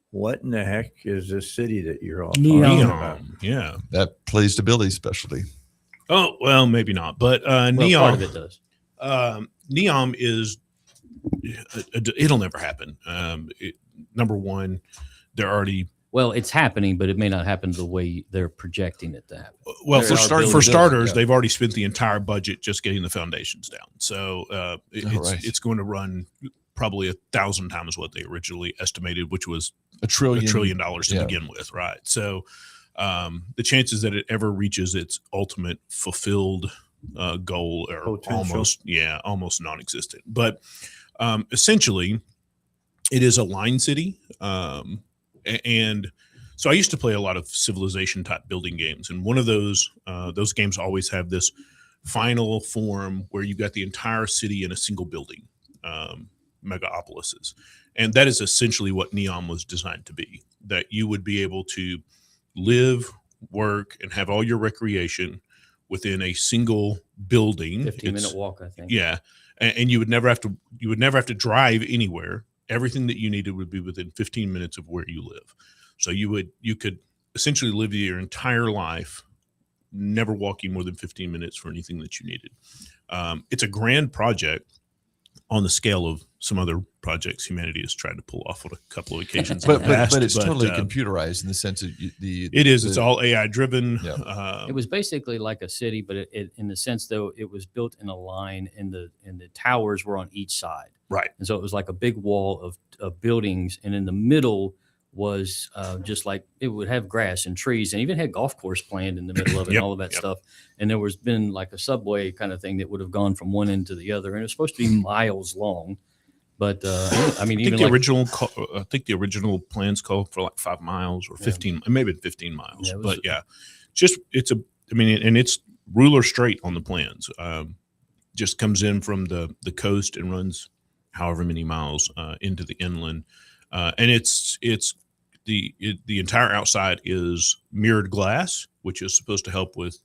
What in the heck is this city that you're all talking about? Yeah. That plays to Billy's specialty. Oh, well, maybe not. But Well, Neom, part of it does. Neom is, it'll never happen. Number one, they're already, Well, it's happening, but it may not happen the way they're projecting it to happen. well, They're for building starters, yeah. they've already spent the entire budget just getting the foundations down. So right. it's going to run probably 1,000 times what they originally estimated, which was $1 trillion to yeah. begin with, right? So the chances that it ever reaches its ultimate fulfilled goal are Potential. almost non-existent. But essentially, it is a line city, and so I used to play a lot of civilization type building games, and one of those games always have this final form where you got the entire city in a single building, megapolises, and that is essentially what Neom was designed to be. That you would be able to live, work, and have all your recreation within a single building. 15-minute walk, I think. Yeah, and you would never have to drive anywhere. Everything that you needed would be within 15 minutes of where you live. So you could essentially live your entire life never walking more than 15 minutes for anything that you needed. It's a grand project on the scale of some other projects humanity has tried to pull off on a couple of occasions. But in the past, it's totally computerized in the sense of it is. It's all AI driven. Yeah. It was basically like a city, but it in the sense though it was built in a line, and the towers were on each side, Right. and so it was like a big wall of buildings, and in the middle was just like it would have grass and trees, and even had golf course planned in the middle of it, Yep, and all of that yep. stuff. And there was been like a subway kind of thing that would have gone from one end to the other, and it was supposed to be miles long. But I mean, I even think the original plans called for like 5 miles or 15, maybe 15 miles. Yeah, it was- but yeah, and it's ruler straight on the plans. Just comes in from the coast and runs however many miles into the inland, and it's the entire outside is mirrored glass, which is supposed to help with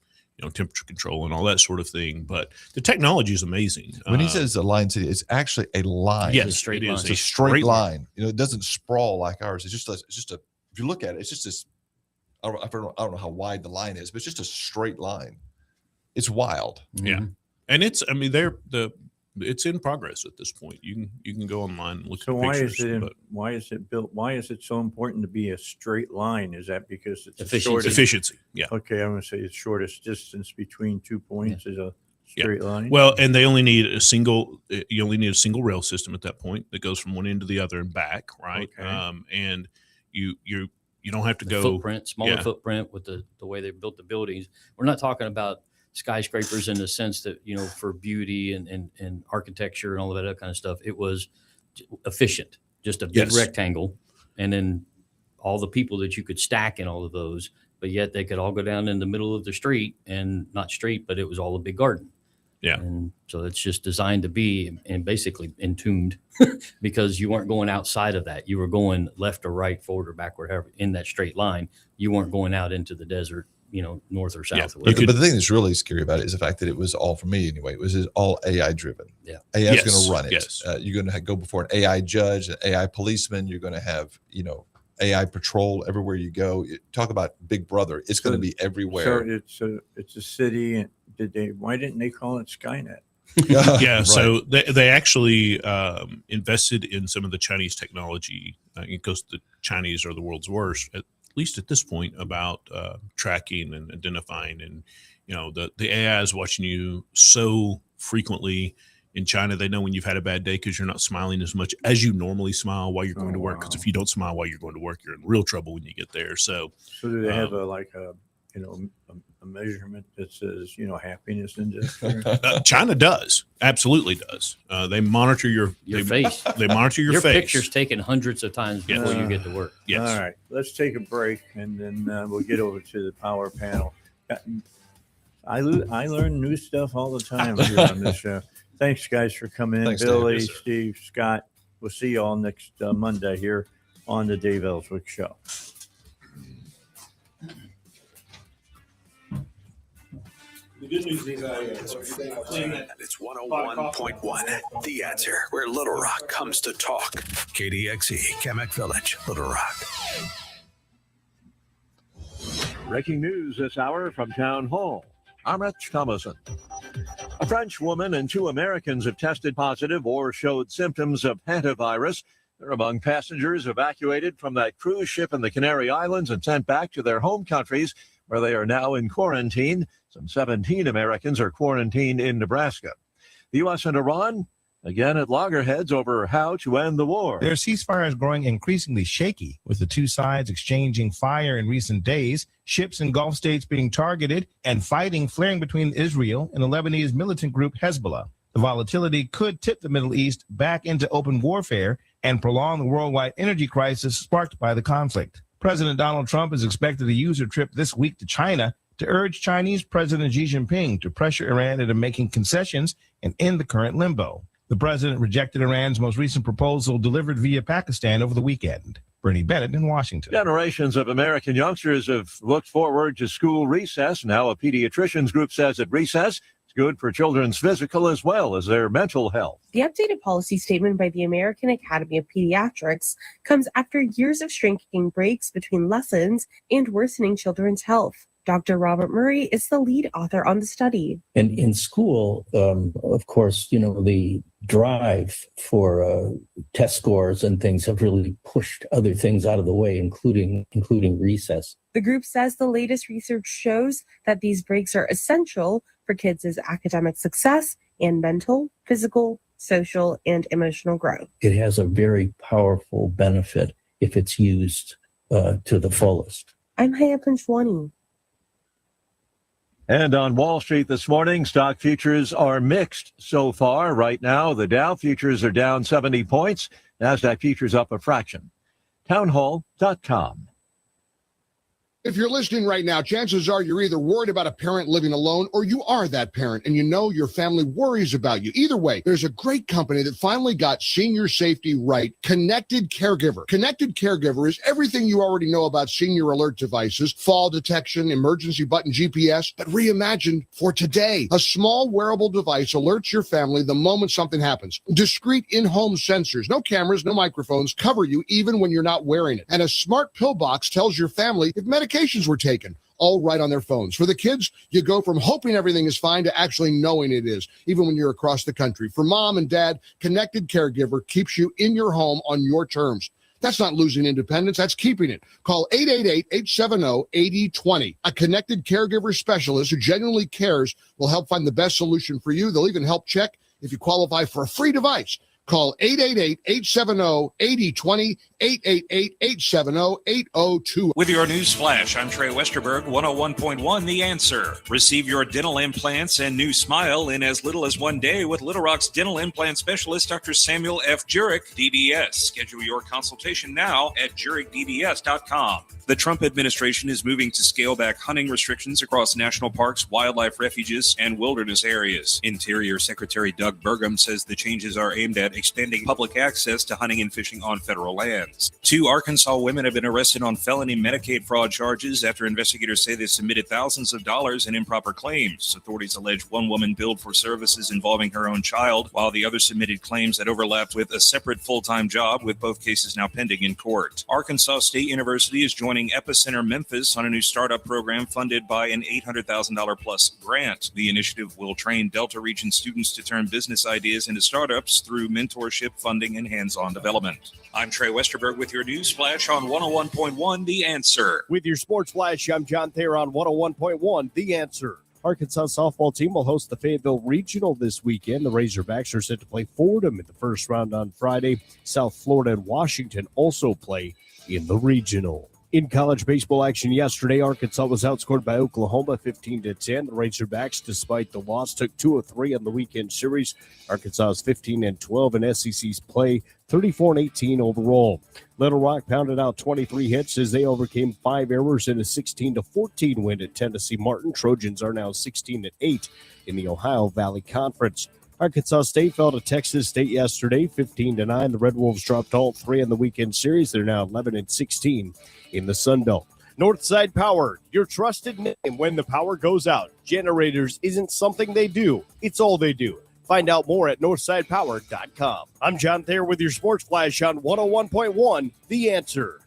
temperature control and all that sort of thing. But the technology is amazing. When he says a line city, it's actually a line. Yes, It's a straight it line. is It's a straight line. It doesn't sprawl like ours. It's just a. If you look at it, it's just this. I don't know how wide the line is, but it's just a straight line. It's wild. Yeah. And it's it's in progress at this point. You can go online and look So at why pictures. is it built? Why is it so important to be a straight line? Is that because it's the Efficiency. shortest? Efficiency. Yeah. Okay, I'm going to say the shortest distance between 2 points is a straight line. Well, and they only need a single. You only need a single rail system at that point that goes from one end to the other and back, right? Okay. And you don't have to the go smaller yeah. footprint with the way they built the buildings. We're not talking about skyscrapers in the sense that for beauty and architecture and all of that other kind of stuff. It was efficient, just a big Yes. rectangle, and then all the people that you could stack in all of those, but yet they could all go down in the middle of the street, and not street, but it was all a big garden. Yeah. And so it's just designed to be and basically entombed because you weren't going outside of that. You were going left or right, forward or backward, however, in that straight line. You weren't going out into the desert, north or south. Yeah. Or But, whatever. but the thing that's really scary about it is the fact that it was all, for me anyway, it was all AI driven. Yeah. AI is Yes, going to run it. yes. You're going to go before an AI judge, an AI policeman. You're going to have, AI patrol everywhere you go. Talk about Big Brother. It's going to be everywhere. So it's a city. And why didn't they call it Skynet? Yeah, Right. so they actually invested in some of the Chinese technology because the Chinese are the world's worst, at least at this point, about tracking and identifying. And the AI is watching you so frequently. In China, they know when you've had a bad day because you're not smiling as much as you normally smile while you're going to work. Because wow. if you don't smile while you're going to work, you're in real trouble when you get there. So So do they have a measurement that says happiness index? China does, absolutely does. They monitor your face. They monitor your face. picture's taken hundreds of times Yes. before you get to work. Yes. All right, let's take a break and then we'll get over to the power panel. I learn new stuff all the time here on this show. Thanks, guys, for coming in. Thanks, Dave. Billy, Yes, sir. Steve, Scott. We'll see you all next Monday here on the Dave Elswick Show. We good news is It's 101.1, The Answer, where Little Rock comes to talk. KDXE, Kamek Village, Little Rock. Breaking news this hour from Town Hall. I'm Rich Thomason. A French woman and 2 Americans have tested positive or showed symptoms of hantavirus. They're among passengers evacuated from that cruise ship in the Canary Islands and sent back to their home countries, where they are now in quarantine. Some 17 Americans are quarantined in Nebraska. The U.S. and Iran, again at loggerheads over how to end the war. Their ceasefire is growing increasingly shaky, with the two sides exchanging fire in recent days, ships in Gulf states being targeted, and fighting flaring between Israel and the Lebanese militant group Hezbollah. The volatility could tip the Middle East back into open warfare and prolong the worldwide energy crisis sparked by the conflict. President Donald Trump is expected to use a trip this week to China to urge Chinese President Xi Jinping to pressure Iran into making concessions and end the current limbo. The president rejected Iran's most recent proposal delivered via Pakistan over the weekend. Bernie Bennett in Washington. Generations of American youngsters have looked forward to school recess. Now a pediatricians group says that recess is good for children's physical as well as their mental health. The updated policy statement by the American Academy of Pediatrics comes after years of shrinking breaks between lessons and worsening children's health. Dr. Robert Murray is the lead author on the study. And in school, of course, the drive for test scores and things have really pushed other things out of the way, including recess. The group says the latest research shows that these breaks are essential for kids' academic success and mental, physical, social, and emotional growth. It has a very powerful benefit if it's used to the fullest. I'm Haya Panchwani. And on Wall Street this morning, stock futures are mixed so far. Right now, the Dow futures are down 70 points. NASDAQ futures up a fraction. Townhall.com. If you're listening right now, chances are you're either worried about a parent living alone or you are that parent and you know your family worries about you. Either way, there's a great company that finally got senior safety right, Connected Caregiver. Connected Caregiver is everything you already know about senior alert devices, fall detection, emergency button GPS, but reimagined for today. A small wearable device alerts your family the moment something happens. Discrete in-home sensors, no cameras, no microphones, cover you even when you're not wearing it. And a smart pill box tells your family if medications were taken, all right on their phones. For the kids, you go from hoping everything is fine to actually knowing it is, even when you're across the country. For mom and dad, Connected Caregiver keeps you in your home on your terms. That's not losing independence, that's keeping it. Call 888-870-8020. A Connected Caregiver specialist who genuinely cares will help find the best solution for you. They'll even help check if you qualify for a free device. Call 888-870-8020, 888-870-8020. With your news flash, I'm Trey Westerberg, 101.1 The Answer. Receive your dental implants and new smile in as little as 1 day with Little Rock's dental implant specialist, Dr. Samuel F. Jurek, DDS. Schedule your consultation now at jurekdds.com. The Trump administration is moving to scale back hunting restrictions across national parks, wildlife refuges, and wilderness areas. Interior Secretary Doug Burgum says the changes are aimed at extending public access to hunting and fishing on federal lands. 2 Arkansas women have been arrested on felony Medicaid fraud charges after investigators say they submitted thousands of dollars in improper claims. Authorities allege one woman billed for services involving her own child, while the other submitted claims that overlapped with a separate full-time job, with both cases now pending in court. Arkansas State University is joining Epicenter Memphis on a new startup program funded by an $800,000 plus grant. The initiative will train Delta region students to turn business ideas into startups through mentorship, funding, and hands-on development. I'm Trey Westerberg with your news flash on 101.1 The Answer. With your sports flash, I'm John Thayer on 101.1 The Answer. Arkansas softball team will host the Fayetteville Regional this weekend. The Razorbacks are set to play Fordham in the first round on Friday. South Florida and Washington also play in the Regional. In college baseball action yesterday, Arkansas was outscored by Oklahoma 15-10. The Razorbacks, despite the loss, took 2 of 3 on the weekend series. Arkansas is 15-12 in SEC's play, 34-18 overall. Little Rock pounded out 23 hits as they overcame 5 errors in a 16-14 win at Tennessee Martin. Trojans are now 16-8 in the Ohio Valley Conference. Arkansas State fell to Texas State yesterday, 15-9. The Red Wolves dropped all 3 in the weekend series. They're now 11-16 in the Sun Belt. Northside Power, your trusted name when the power goes out. Generators isn't something they do, it's all they do. Find out more at northsidepower.com. I'm John Thayer with your Sports Flash on 101.1 The Answer.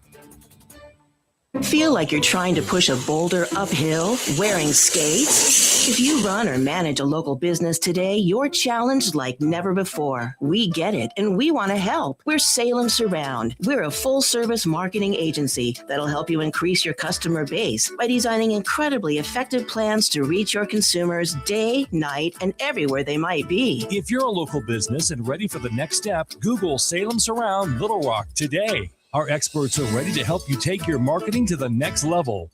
Feel like you're trying to push a boulder uphill wearing skates? If you run or manage a local business today, you're challenged like never before. We get it, and we want to help. We're Salem Surround. We're a full-service marketing agency that'll help you increase your customer base by designing incredibly effective plans to reach your consumers day, night, and everywhere they might be. If you're a local business and ready for the next step, Google Salem Surround Little Rock today. Our experts are ready to help you take your marketing to the next level.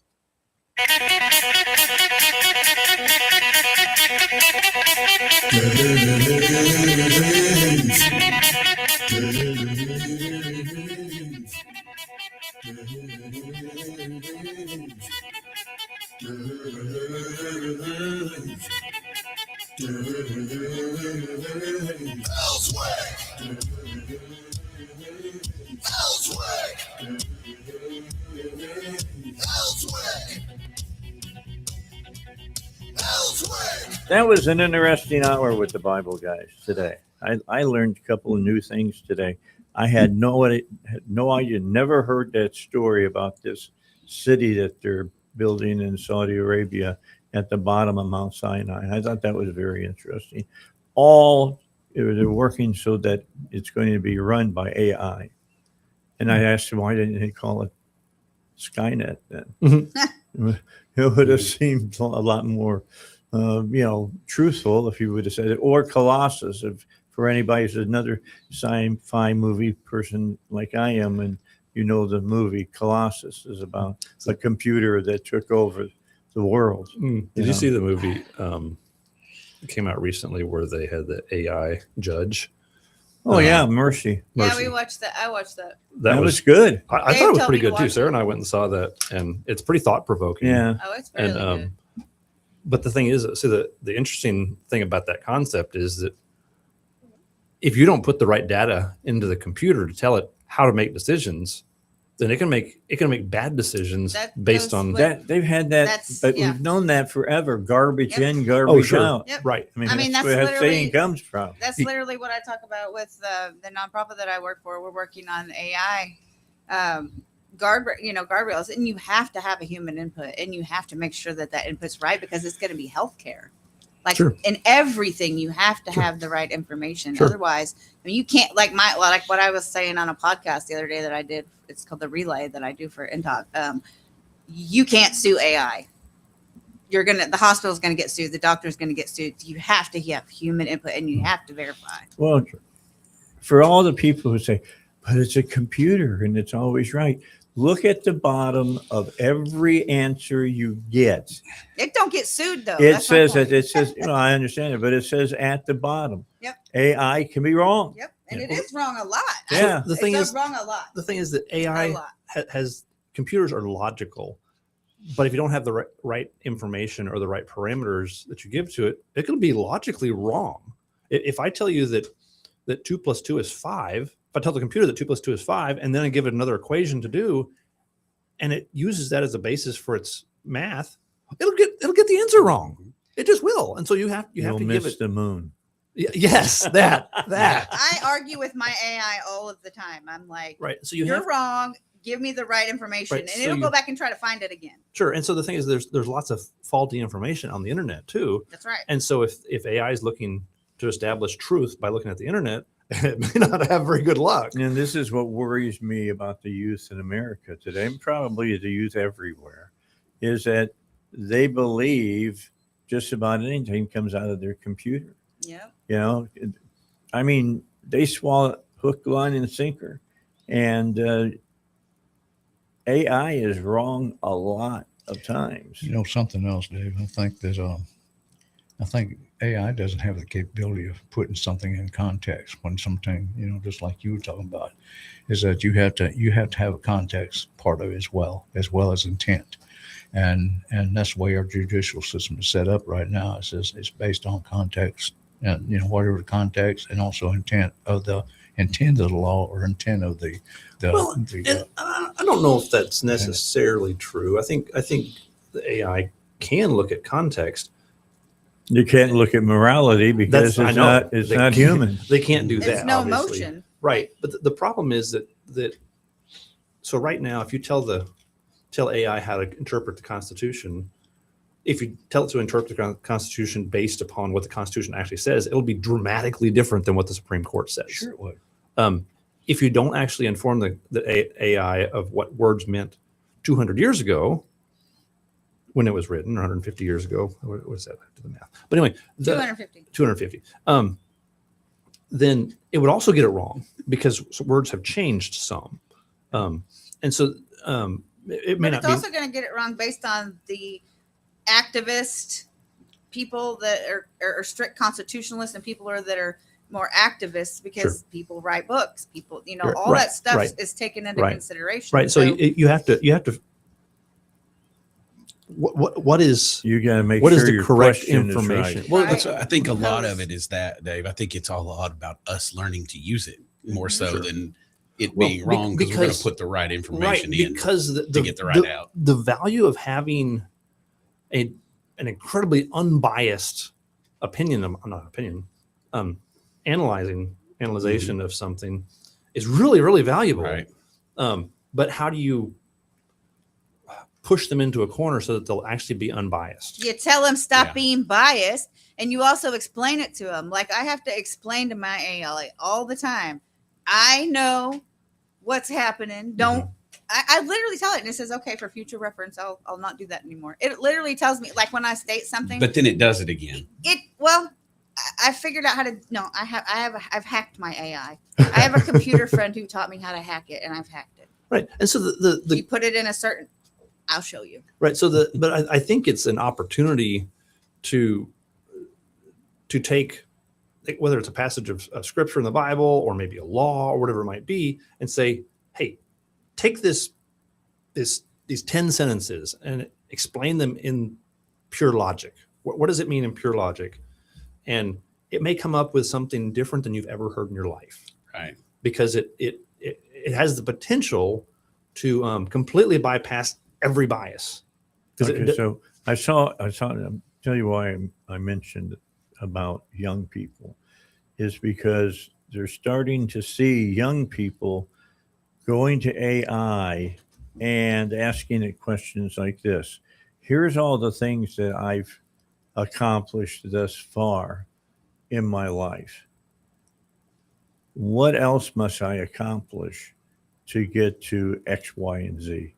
That was an interesting hour with the Bible guys today. I learned a couple of new things today. I had no idea, never heard that story about this city that they're building in Saudi Arabia at the bottom of Mount Sinai. I thought that was very interesting. They're working so that it's going to be run by AI. And I asked him, why didn't they call it Skynet then? Mm-hmm. It would have seemed a lot more truthful if you would have said it, or Colossus. For anybody who's another sci-fi movie person like I am, and the movie Colossus is about a computer that took over the world. Did you see the movie? It came out recently where they had the AI judge. Oh yeah, Mercy. Yeah, we watched that. I watched that. That was good. I thought it was pretty good too. Sarah and I went and saw that, and it's pretty thought provoking. Yeah. Oh, it's really good. But the thing is, so the interesting thing about that concept is that if you don't put the right data into the computer to tell it how to make decisions, then it can make bad decisions based on that. They've had that, but we've known that forever. Garbage in, garbage out. Yep. Right. I mean, that's where that literally saying comes from. That's literally what I talk about with the nonprofit that I work for. We're working on AI guardrails, and you have to have a human input, and you have to make sure that input's right, because it's going to be healthcare. Like in everything, you have to have the right information. Otherwise, I mean, you can't like what I was saying on a podcast the other day that I did. It's called the Relay that I do for InTalk. You can't sue AI. The hospital's gonna get sued. The doctor's gonna get sued. You have to have human input, and you have to verify. Well, for all the people who say, but it's a computer and it's always right. Look at the bottom of every answer you get. It don't get sued though. It says, I understand it, but it says at the bottom. Yep. AI can be wrong. Yep. And it is wrong a lot. Yeah. The thing is wrong a lot. The thing is that AI has computers are logical, but if you don't have the right information or the right parameters that you give to it, it can be logically wrong. If I tell you that 2 + 2 is 5, if I tell the computer that 2 + 2 is 5, and then I give it another equation to do, and it uses that as a basis for its math, it'll get the answer wrong. It just will. And so you have to give it the moon. Yes, that. I argue with my AI all of the time. I'm like, right. So you're wrong. Give me the right information, right, and it'll go back and try to find it again. Sure. And so the thing is, there's lots of faulty information on the internet too. That's right. And so if AI is looking to establish truth by looking at the internet, it may not have very good luck. And this is what worries me about the youth in America today, and probably the youth everywhere, is that they believe just about anything comes out of their computer. Yeah. I mean, they swallow hook, line, and sinker. And AI is wrong a lot of times. Something else, Dave. I think AI doesn't have the capability of putting something in context when something, just like you were talking about, is that you have to have a context part of it as well as intent. And that's the way our judicial system is set up right now. It's based on context, and whatever the context, and also intent of the law, or intent of the. I I don't know if that's necessarily true. I think the AI can look at context. You can't look at morality because I it's know. not it's They not can't- human. They can't do that. It's no obviously. emotion. Right. But the problem is that so right now, if you tell AI how to interpret the Constitution, if you tell it to interpret the Constitution based upon what the Constitution actually says, it'll be dramatically different than what the Supreme Court says. Sure it would. If you don't actually inform the AI of what words meant 200 years ago, when it was written, or 150 years ago, what was that? Do the math. But anyway, 250. Then it would also get it wrong because words have changed some, and so it may But not it's be. also going to get it wrong based on the activist people that are strict constitutionalists and people that are more activists because people write books, people, all that stuff is taken into consideration. Right. So you have to. What is you got to make what sure is the your correct question is information? right. Well, that's, I think a lot of it is that, Dave. I think it's all a lot about us learning to use it more so than it being wrong because we're going to put the right information in because to get the right out. The value of having an incredibly unbiased opinion, analyzation of something is really, really valuable. Right. But how do you push them into a corner so that they'll actually be unbiased? You tell them stop being biased, and you also explain it to them. Like I have to explain to my AI all the time. I know what's happening. Don't. I literally tell it, and it says, "Okay, for future reference, I'll not do that anymore." It literally tells me, like when I state something. But then it does it again. I figured out how to. No, I've hacked my AI. I have a computer friend who taught me how to hack it, and I've hacked it. Right, and so you put it in a certain. I'll show you. Right. So but I think it's an opportunity to take, whether it's a passage of scripture in the Bible or maybe a law or whatever it might be, and say, hey, take these 10 sentences and explain them in pure logic. What does it mean in pure logic? And it may come up with something different than you've ever heard in your life. Right. Because it has the potential to completely bypass every bias. Okay, so I saw. I'll tell you why I mentioned about young people is because they're starting to see young people going to AI and asking it questions like this. Here's all the things that I've accomplished thus far in my life. What else must I accomplish to get to X, Y, and Z?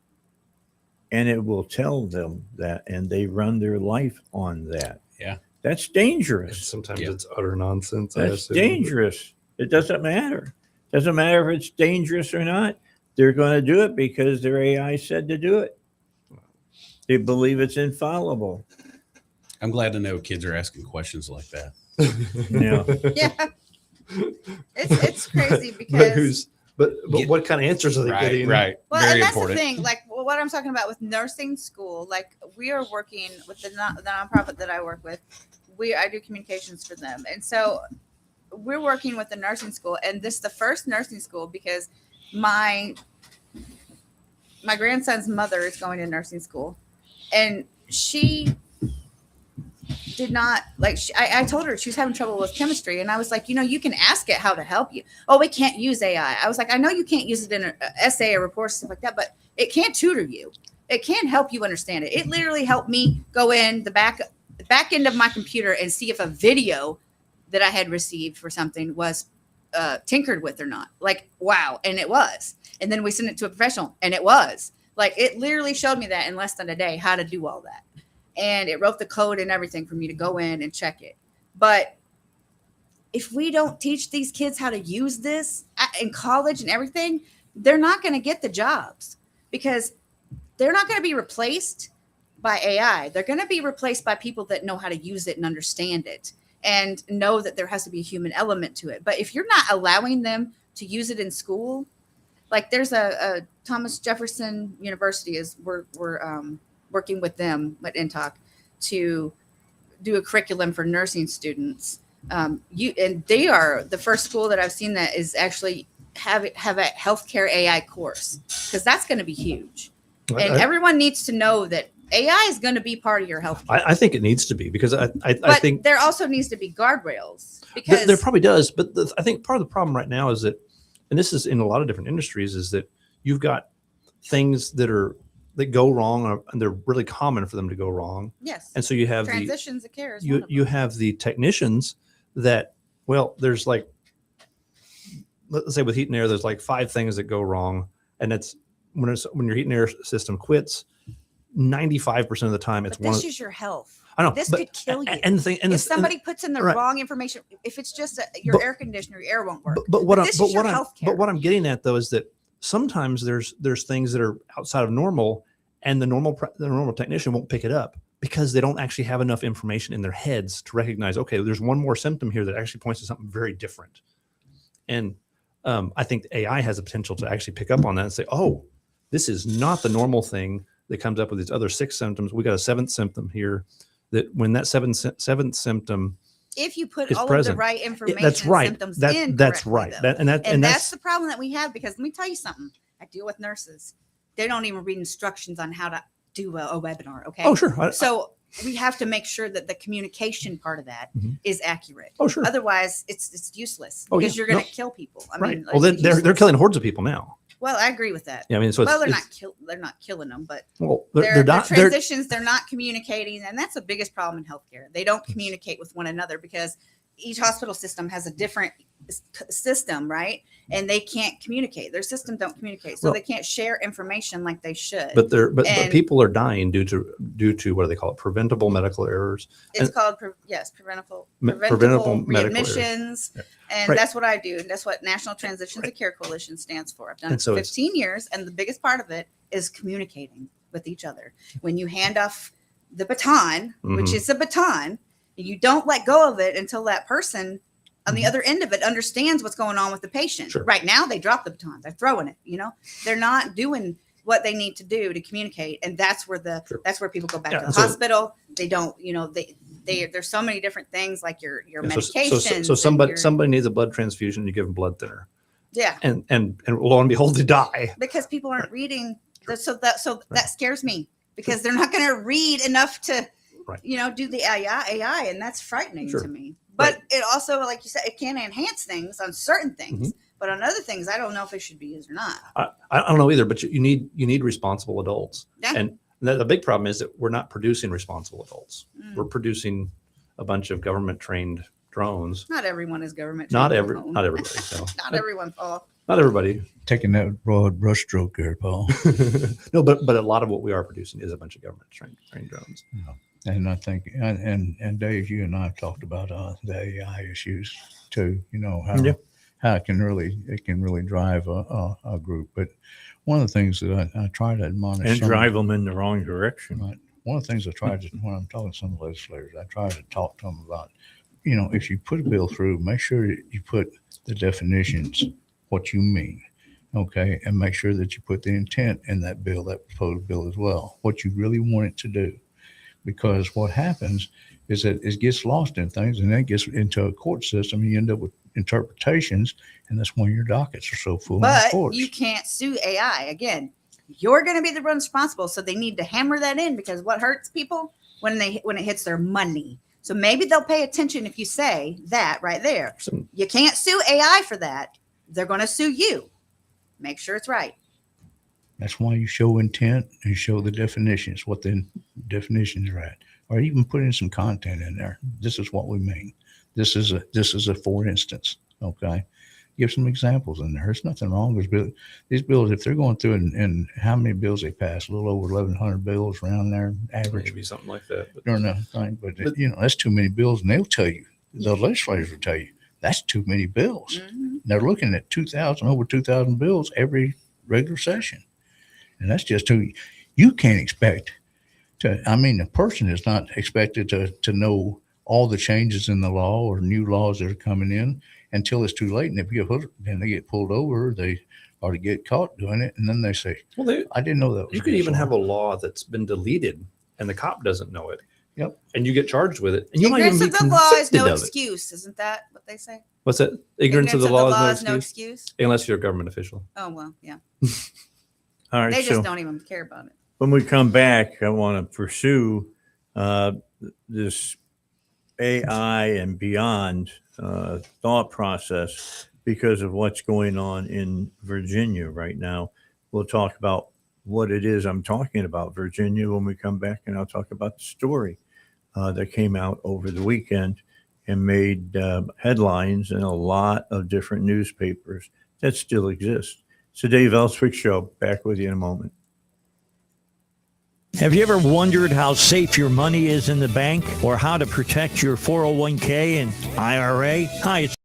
And it will tell them that, and they run their life on that. Yeah. That's dangerous. Sometimes it's utter nonsense. That's dangerous. It doesn't matter. Doesn't matter if it's dangerous or not. They're going to do it because their AI said to do it. They believe it's infallible. I'm glad to know kids are asking questions like that. Yeah. It's crazy because. But what kind of answers are they getting? Right. Well, Very and that's important. the thing. Like what I'm talking about with nursing school. Like we are working with the nonprofit that I work with. I do communications for them, and so we're working with the nursing school. And this is the first nursing school because my grandson's mother is going to nursing school, and she did not like I told her she was having trouble with chemistry, and I was like, you can ask it how to help you. Oh, we can't use AI. I was like, I know you can't use it in an essay or report, stuff like that, but it can't tutor you. It can help you understand it. It literally helped me go in the back end of my computer and see if a video that I had received for something was tinkered with or not. Like, wow. And it was. And then we sent it to a professional, and it was. Like, it literally showed me that in less than a day, how to do all that. And it wrote the code and everything for me to go in and check it. But if we don't teach these kids how to use this in college and everything, they're not going to get the jobs because they're not going to be replaced by AI. They're going to be replaced by people that know how to use it and understand it and know that there has to be a human element to it. But if you're not allowing them to use it in school, like there's a Thomas Jefferson University we're working with them at InTalk to do a curriculum for nursing students. And they are the first school that I've seen that is actually have a healthcare AI course, because that's going to be huge. And I- everyone needs to know that AI is going to be part of your healthcare. I think it needs to be, because I But think there also needs to be guardrails, because there probably does. But I think part of the problem right now is that, and this is in a lot of different industries, is that you've got things that go wrong, and they're really common for them to go wrong. yes. And so you have transitions of care. Is one you of you have the technicians that, well, there's like, let's say with heat and air, there's like 5 things that go wrong, and it's when your heat and air system quits, 95% of the time it's But one. this is your health. I know, This but- could kill you. and the thing, and if the- somebody puts in the right. wrong information, if it's just your But- air conditioner, your air won't work. But what this is your I'm healthcare. what I'm getting at though is that sometimes there's things that are outside of normal, and the normal technician won't pick it up because they don't actually have enough information in their heads to recognize, okay, there's one more symptom here that actually points to something very different. And I think AI has the potential to actually pick up on that and say, oh, this is not the normal thing that comes up with these other 6 symptoms. We got a 7th symptom here, that when that seventh symptom if you put is all present, of the right information, that's right. symptoms That's in right. correctly, though. And that's that's the problem that we have, because let me tell you something. I deal with nurses. They don't even read instructions on how to do a webinar. Okay. Oh, sure. So we have to make sure that the communication part of that is accurate. Oh, sure. Otherwise, it's useless, Oh, because yeah. you're going to No. kill people. I right. mean, Well, like, they're killing hordes of people now. well, I agree with that. Yeah, I mean, so well, it's- they're not killing them, but Well, they're not. They're, transitions. They're not communicating, and that's the biggest problem in healthcare. They don't communicate with one another, because each hospital system has a different system, right? And they can't communicate. Their systems don't communicate, so Well- they can't share information like they should. but but And people are dying due to what do they call it? Preventable medical errors. it's And- called preventable preventable medical errors. readmissions, and Right. that's what I do. And that's what National Transitions of Care Coalition stands for. I've done And it so for it's- 15 years, and the biggest part of it is communicating with each other. When you hand off the baton, which Mhm. is a baton, you don't let go of it until that person on the other end of it understands what's going on with the patient. Sure. Right now, they drop the baton, they're throwing it. They're not doing what they need to do to communicate, and that's where that's where people go back Yeah, to the so- hospital. They don't, there's so many different things, like your Yeah, medication. so somebody needs a blood transfusion. You give them blood thinner, yeah, and lo and behold, they die. because people aren't reading. So that scares me, because they're not going to read enough to, Right. do the AI, and that's frightening Sure. to me. But it also, like you said, it can enhance things on certain things, Mm-hmm. but on other things, I don't know if it should be used or not. I don't know either, but you need responsible adults. Yeah. And the big problem is that we're not producing responsible adults. Mm. We're producing a bunch of government trained drones. Not everyone is government. Not trained, every, Paul. not everybody. So. Not everyone, Paul. Not everybody. Taking that broad brushstroke there, Paul. No, but a lot of what we are producing is a bunch of government trained drones. And I think, and Dave, you and I have talked about the AI issues too. How it can really drive a group. But one of the things that I try to admonish And some- drive them in the wrong direction. Right. One of the things I try to, when I'm talking to some legislators, I try to talk to them about, if you put a bill through, make sure that you put the definitions, what you mean, okay, and make sure that you put the intent in that bill, that proposed bill as well, what you really want it to do. Because what happens is that it gets lost in things, and then it gets into a court system, and you end up with interpretations, and that's when your dockets are so full in the But courts. you can't sue AI. Again, you're going to be the one responsible, so they need to hammer that in, because what hurts people when it hits their money. So maybe they'll pay attention if you say that right there. You can't sue AI for that. They're going to sue you. Make sure it's right. That's why you show intent and you show the definitions, what the definitions are at, or even put in some content in there. This is what we mean. This is a for instance. Okay. Give some examples in there. There's nothing wrong with these bills. If they're going through and how many bills they pass, a little over 1,100 bills around there, average. Maybe something like that. During the thing, but that's too many bills, and they'll tell you. The legislators will tell you that's too many bills. Mm-hmm. They're looking at over 2,000 bills every regular session. And that's just you can't expect to, a person is not expected to know all the changes in the law or new laws that are coming in until it's too late. And if they get pulled over, they or to get caught doing it. And then they say, I didn't know that. You could even have a law that's been deleted and the cop doesn't know it. Yep. And you get charged with it. And you might Ignorance even be of the law is no convicted of it. excuse. Isn't that what they say? What's that? Ignorance of the law is no excuse. excuse. Unless you're a government official. Oh, well, yeah. All right. They just so don't even care about it. when we come back, I want to pursue this AI and beyond thought process because of what's going on in Virginia right now. We'll talk about what it is I'm talking about, Virginia, when we come back, and I'll talk about the story that came out over the weekend and made headlines in a lot of different newspapers that still exist. It's the Dave Elswick Show. Back with you in a moment. Have you ever wondered how safe your money is in the bank or how to protect your 401k and IRA? Hi, it's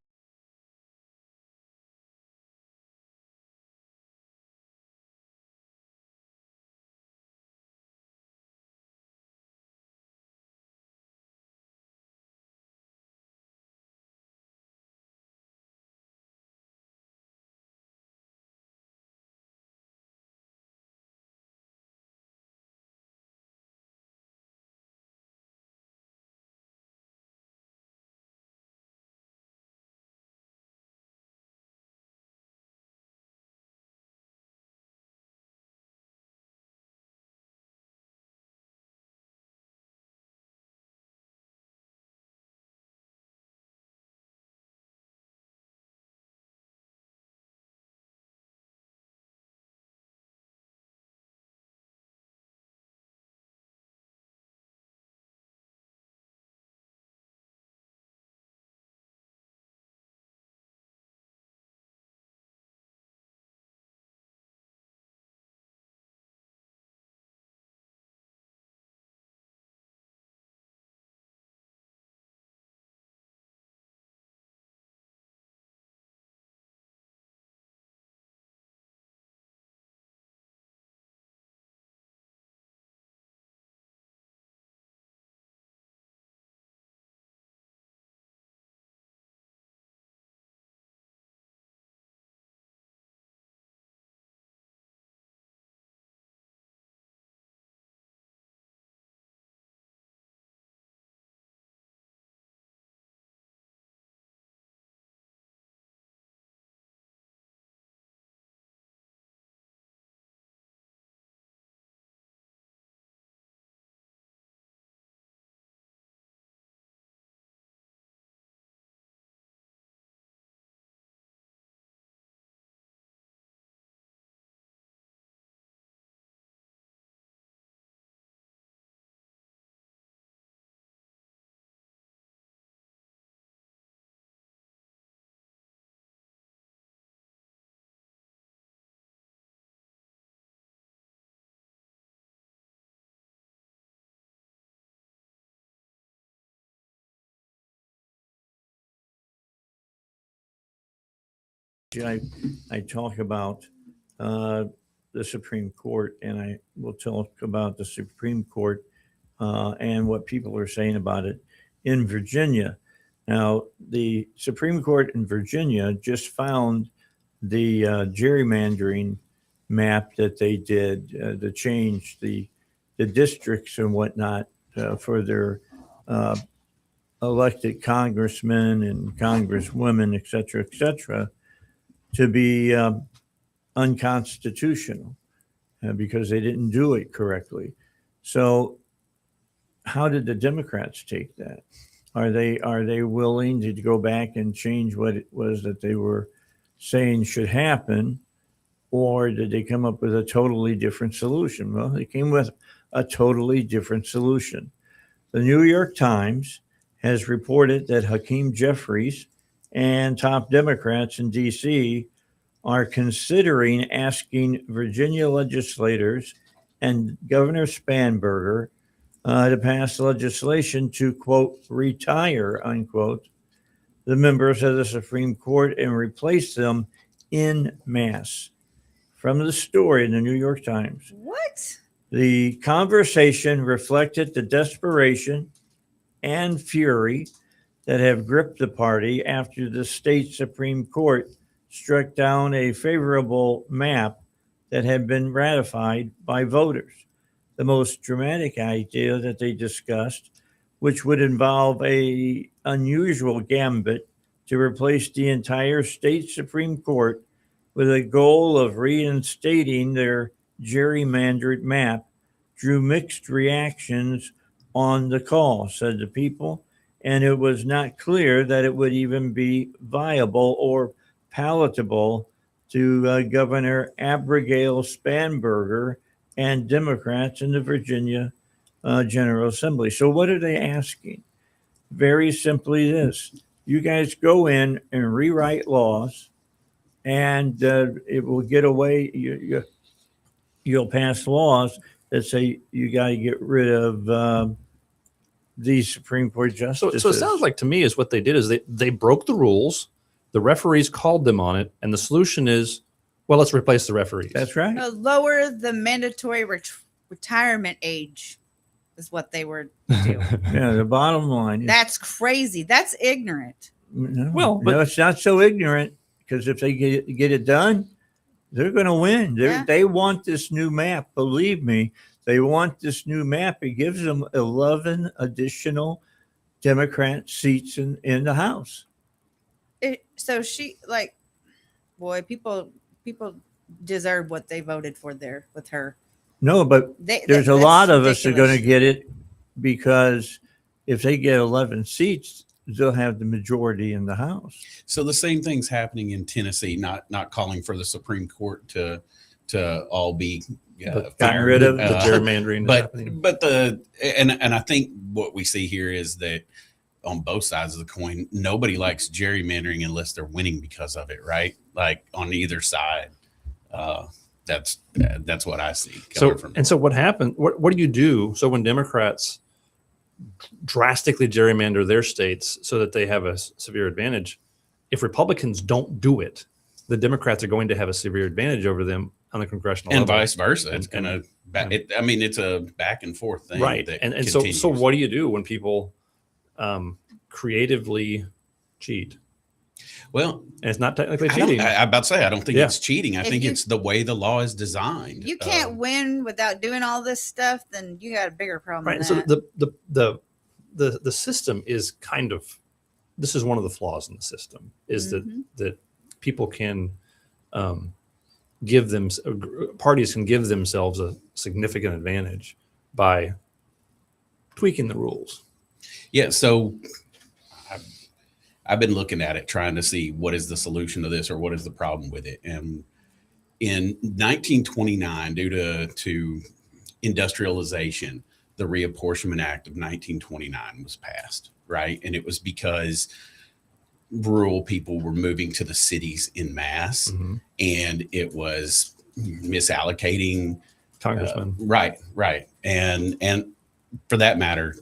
I talk about the Supreme Court, and I will talk about the Supreme Court and what people are saying about it in Virginia. Now, the Supreme Court in Virginia just found the gerrymandering map that they did to change the districts and whatnot for their elected congressmen and congresswomen, et cetera, to be unconstitutional because they didn't do it correctly. So how did the Democrats take that? Are they willing to go back and change what it was that they were saying should happen? Or did they come up with a totally different solution? Well, they came with a totally different solution. The New York Times has reported that Hakeem Jeffries and top Democrats in D.C. are considering asking Virginia legislators and Governor Spanberger to pass legislation to, quote, retire, unquote, the members of the Supreme Court and replace them en masse. From the story in the New York Times. What? The conversation reflected the desperation and fury that have gripped the party after the state Supreme Court struck down a favorable map that had been ratified by voters. The most dramatic idea that they discussed which would involve a unusual gambit to replace the entire state Supreme Court with a goal of reinstating their gerrymandered map, drew mixed reactions on the call, said the people, and it was not clear that it would even be viable or palatable to Governor Abigail Spanberger and Democrats in the Virginia General Assembly. So what are they asking? Very simply this. You guys go in and rewrite laws, and it will get away. You'll pass laws that say you got to get rid of these Supreme Court justices. So it sounds like to me is what they did is they broke the rules. The referees called them on it, and the solution is, well, let's replace the referees. That's right. Lower the mandatory retirement age is what they were doing. Yeah, the bottom line. That's crazy. That's ignorant. No, it's not so ignorant, because if they get it done, they're going to win. They want this new map. Believe me, they want this new map. It gives them 11 additional Democrat seats in the House. So she people deserve what they voted for there with her. No, but there's a lot of us are going to get it, because if they get 11 seats, they'll have the majority in the House. So the same thing's happening in Tennessee. Not calling for the Supreme Court to all be gotten rid of the gerrymandering, but I think what we see here is that on both sides of the coin, nobody likes gerrymandering unless they're winning because of it, right? Like on either side. That's what I see. So what happened? What do you do? So when Democrats drastically gerrymander their states so that they have a severe advantage, if Republicans don't do it, the Democrats are going to have a severe advantage over them on the congressional and level. vice versa. It's gonna. It's a back and forth thing, right? And so what do you do when people creatively cheat? Well, and it's not technically cheating. I'm about to say, I don't think it's cheating. I think it's the way the law is designed. You can't win without doing all this stuff, then you got a bigger problem. Right. Than And so the system is kind of, this is one of the flaws in the system, is that people can parties can give themselves a significant advantage by tweaking the rules. Yeah. So I've been looking at it, trying to see what is the solution to this or what is the problem with it. And in 1929, due to industrialization, the Reapportionment Act of 1929 was passed, right? And it was because rural people were moving to the cities in mass, and it was misallocating congressmen. Right. And for that matter,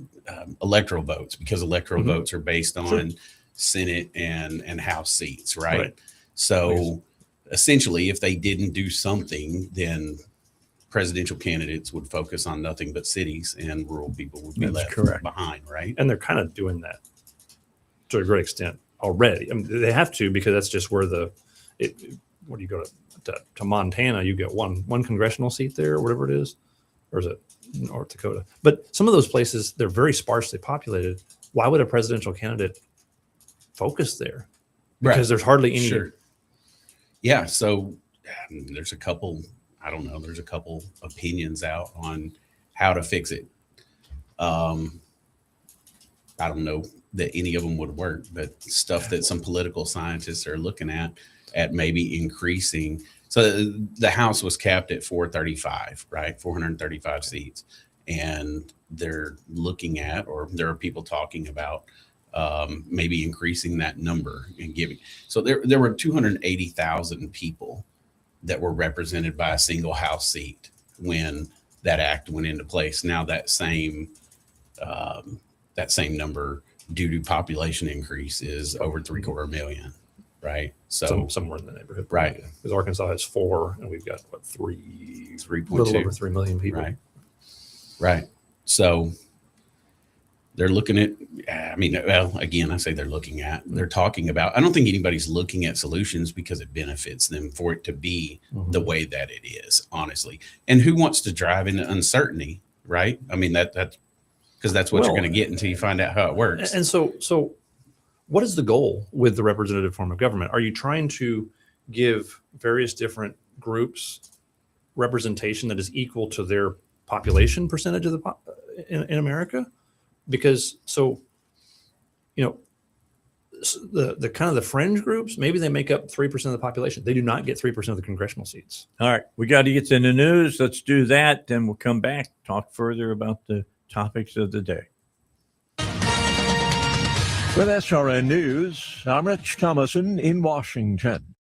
electoral votes, because electoral votes are based on Senate and House seats, right? So essentially, if they didn't do something, then presidential candidates would focus on nothing but cities, and rural people would be left behind, right? And they're kind of doing that to a great extent already. I mean, they have to, because that's just where when you go to Montana, you get one congressional seat there, or whatever it is, or is it North Dakota? But some of those places, they're very sparsely populated. Why would a presidential candidate focus there? Because there's hardly any. Yeah. So there's a couple opinions out on how to fix it. I don't know that any of them would work, but stuff that some political scientists are looking at maybe increasing. So the House was capped at 435, right? 435 seats. And they're looking at, or there are people talking about maybe increasing that number and giving. So there were 280,000 people that were represented by a single House seat when that act went into place. Now that same number, due to population increase, is over 750,000, right? So somewhere in the neighborhood, right? Because Arkansas has 4, and we've got 3.2, little over 3 million people, right? So they're looking at. Again, I say they're looking at. They're talking about. I don't think anybody's looking at solutions because it benefits them for it to be the way that it is, honestly. And who wants to drive into uncertainty, right? I mean, because that's what you're Well, going to get until you find out how it works. And so what is the goal with the representative form of government? Are you trying to give various different groups representation that is equal to their population percentage of the in America? Because the kind of the fringe groups, maybe they make up 3% of the population. They do not get 3% of the congressional seats. All right, we got to get to the news. Let's do that. Then we'll come back, talk further about the topics of the day. With SRN News, I'm Rich Thomason in Washington.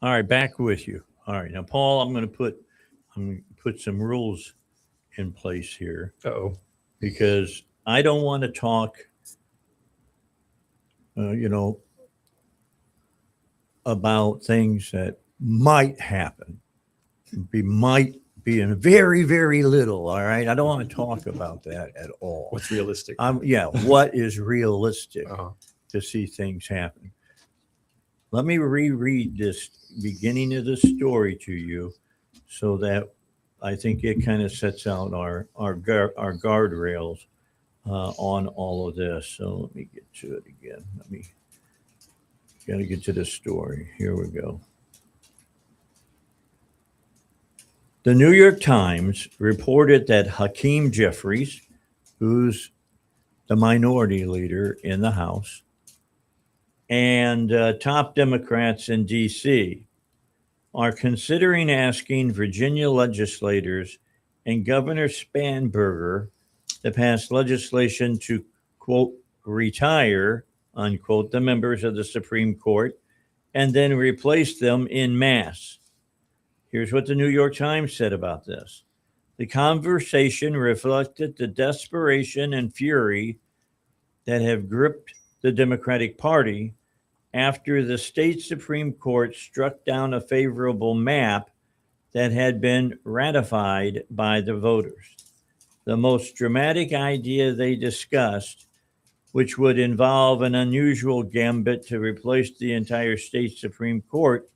All right, back with you. All right, now, Paul, I'm going to put some rules in place here. Uh-oh. Because I don't want to talk, about things that might happen. Might be in very, very little. All right. I don't want to talk about that at all. What's realistic? What is realistic to see things happen? Let me reread this beginning of the story to you so that I think it kind of sets out our guardrails on all of this. So let me get to it again. Got to get to the story. Here we go. The New York Times reported that Hakeem Jeffries, who's the minority leader in the House, and top Democrats in D.C. are considering asking Virginia legislators and Governor Spanberger to pass legislation to, quote, retire, unquote, the members of the Supreme Court and then replace them en masse. Here's what the New York Times said about this. The conversation reflected the desperation and fury that have gripped the Democratic Party after the state Supreme Court struck down a favorable map that had been ratified by the voters. The most dramatic idea they discussed, which would involve an unusual gambit to replace the entire state Supreme Court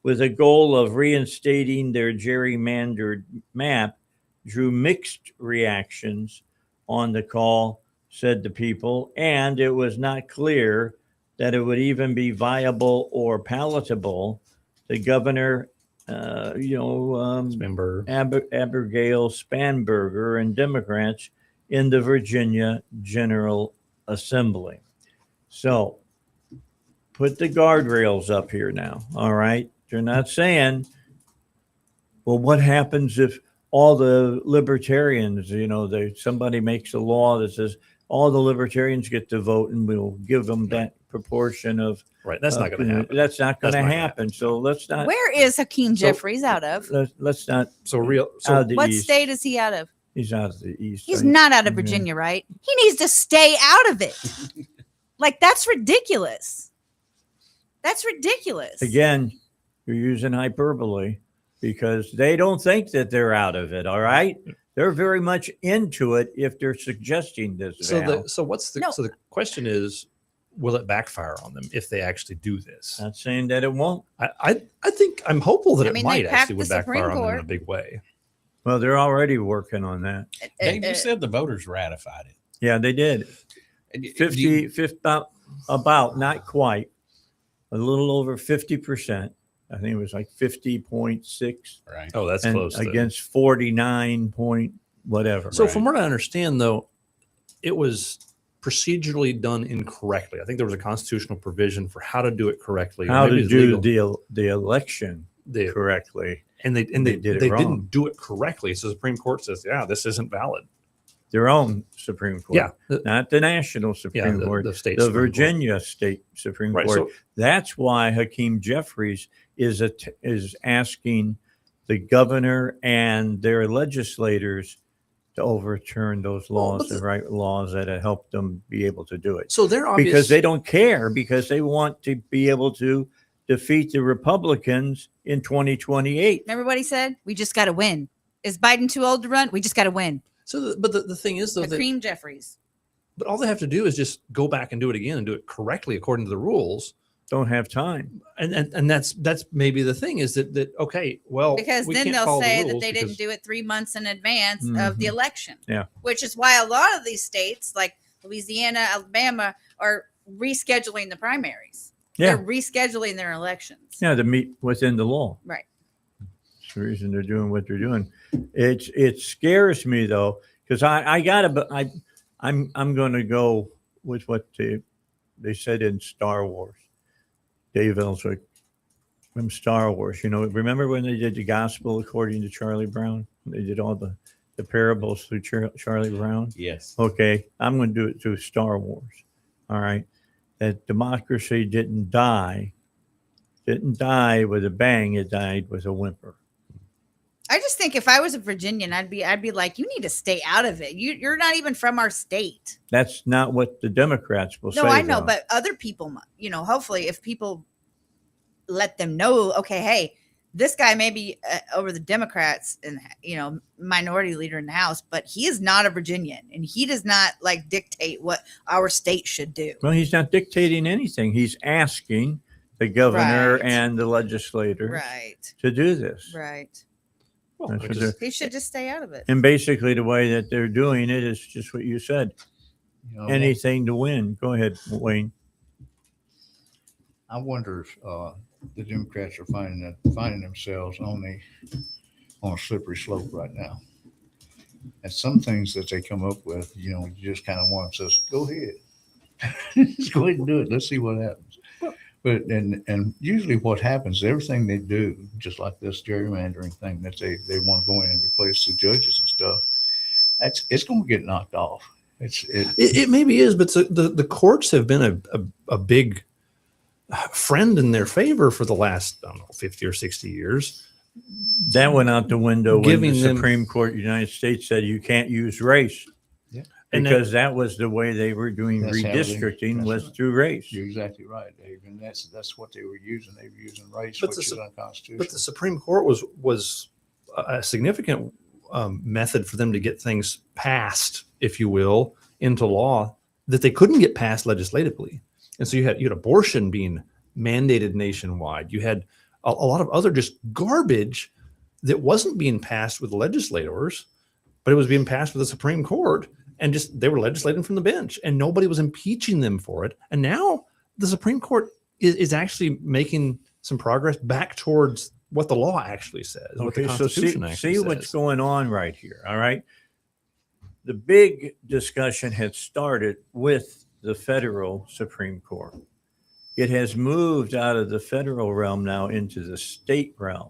with a goal of reinstating their gerrymandered map, drew mixed reactions on the call, said the people, and it was not clear that it would even be viable or palatable. The governor, Spanberger. Abigail Spanberger and Democrats in the Virginia General Assembly. So put the guardrails up here now, all right? They're not saying, well, what happens if all the libertarians, somebody makes a law that says all the libertarians get to vote and we'll give them that proportion of. Right. That's not going to happen. That's not going to happen. So let's not. Where is Hakeem Jeffries out of? Let's not. What East. State is he out of? He's out of the East. He's not out of Virginia, right? He needs to stay out of it. That's ridiculous. That's ridiculous. Again, you're using hyperbole because they don't think that they're out of it. All right. They're very much into it if they're suggesting this. So the question is, will it backfire on them if they actually do this? Not saying that it won't. I think I'm hopeful that I it mean, might they actually packed would the Supreme backfire on them in Court. a big way. Well, they're already working on that. Dave, you said the voters ratified it. Yeah, they did. 50, about not quite, a little over 50%. I think it was like 50.6. Right. Oh, that's close. Against 49 point whatever. So from what I understand, though, it was procedurally done incorrectly. I think there was a constitutional provision for how to do it correctly. How to do the election correctly. And they did it they wrong. didn't do it correctly. So the Supreme Court says, yeah, this isn't valid. Their own Supreme Court. Yeah. Not the national Supreme Court. The state the Supreme Virginia State Supreme Right, Court. so- That's why Hakeem Jeffries is asking the governor and their legislators to overturn those laws, the right laws that have helped them be able to do it. So they're obvious. Because they don't care, because they want to be able to defeat the Republicans in 2028. Remember what he said? We just got to win. Is Biden too old to run? We just got to win. So, but the thing is, though, Hakeem Jeffries. but all they have to do is just go back and do it again and do it correctly according to the rules. Don't have time. And that's maybe the thing is that okay, well, Because we then can't they'll follow the say that rules they didn't because- do it 3 months in advance of the Mhm. election. Yeah. Which is why a lot of these states, like Louisiana, Alabama, are rescheduling the primaries. Yeah. They're rescheduling their elections. Yeah, to meet within the law. Right. That's the reason they're doing what they're doing. It scares me though, because I'm going to go with what they said in Star Wars. Dave Elswick from Star Wars. Remember when they did the gospel according to Charlie Brown? They did all the parables through Charlie Brown. Yes. Okay, I'm going to do it through Star Wars. All right, that democracy didn't die with a bang. It died with a whimper. I just think if I was a Virginian, I'd be like, you need to stay out of it. You're not even from our state. That's not what the Democrats will say. No, I know, though. but other people, hopefully if people let them know, okay, hey, this guy may be over the Democrats and, minority leader in the House, but he is not a Virginian, and he does not like dictate what our state should do. Well, he's not dictating anything. He's asking the governor Right. and the legislators to do this. Right. Well, that's what they're- He should just stay out of it. and basically, the way that they're doing it is just what you said. Anything to win. Go ahead, Wayne. I wonder if the Democrats are finding themselves on a slippery slope right now. And some things that they come up with, you just kind of want to say, go ahead. Just go ahead and do it. Let's see what happens. But and usually what happens, everything they do, just like this gerrymandering thing that they want to go in and replace the judges and stuff, it's going to get knocked off. It maybe is, but the courts have been a big friend in their favor for the last, 50 or 60 years. That went out the window when Giving the them- Supreme Court of the United States said you can't use race. Yeah. And Because that was the way they were doing That's how they- redistricting that's was right. through race. You're exactly right, Dave. And that's what they were using. They were using race, But which the is Sup- unconstitutional. But the Supreme Court was a significant method for them to get things passed, if you will, into law that they couldn't get passed legislatively. And so you had abortion being mandated nationwide. You had a lot of other just garbage that wasn't being passed with legislators, but it was being passed with the Supreme Court, and just they were legislating from the bench, and nobody was impeaching them for it. And now the Supreme Court is actually making some progress back towards what the law actually says, what the Okay, so Constitution actually see says. what's going on right here. All right. The big discussion had started with the federal Supreme Court. It has moved out of the federal realm now into the state realm.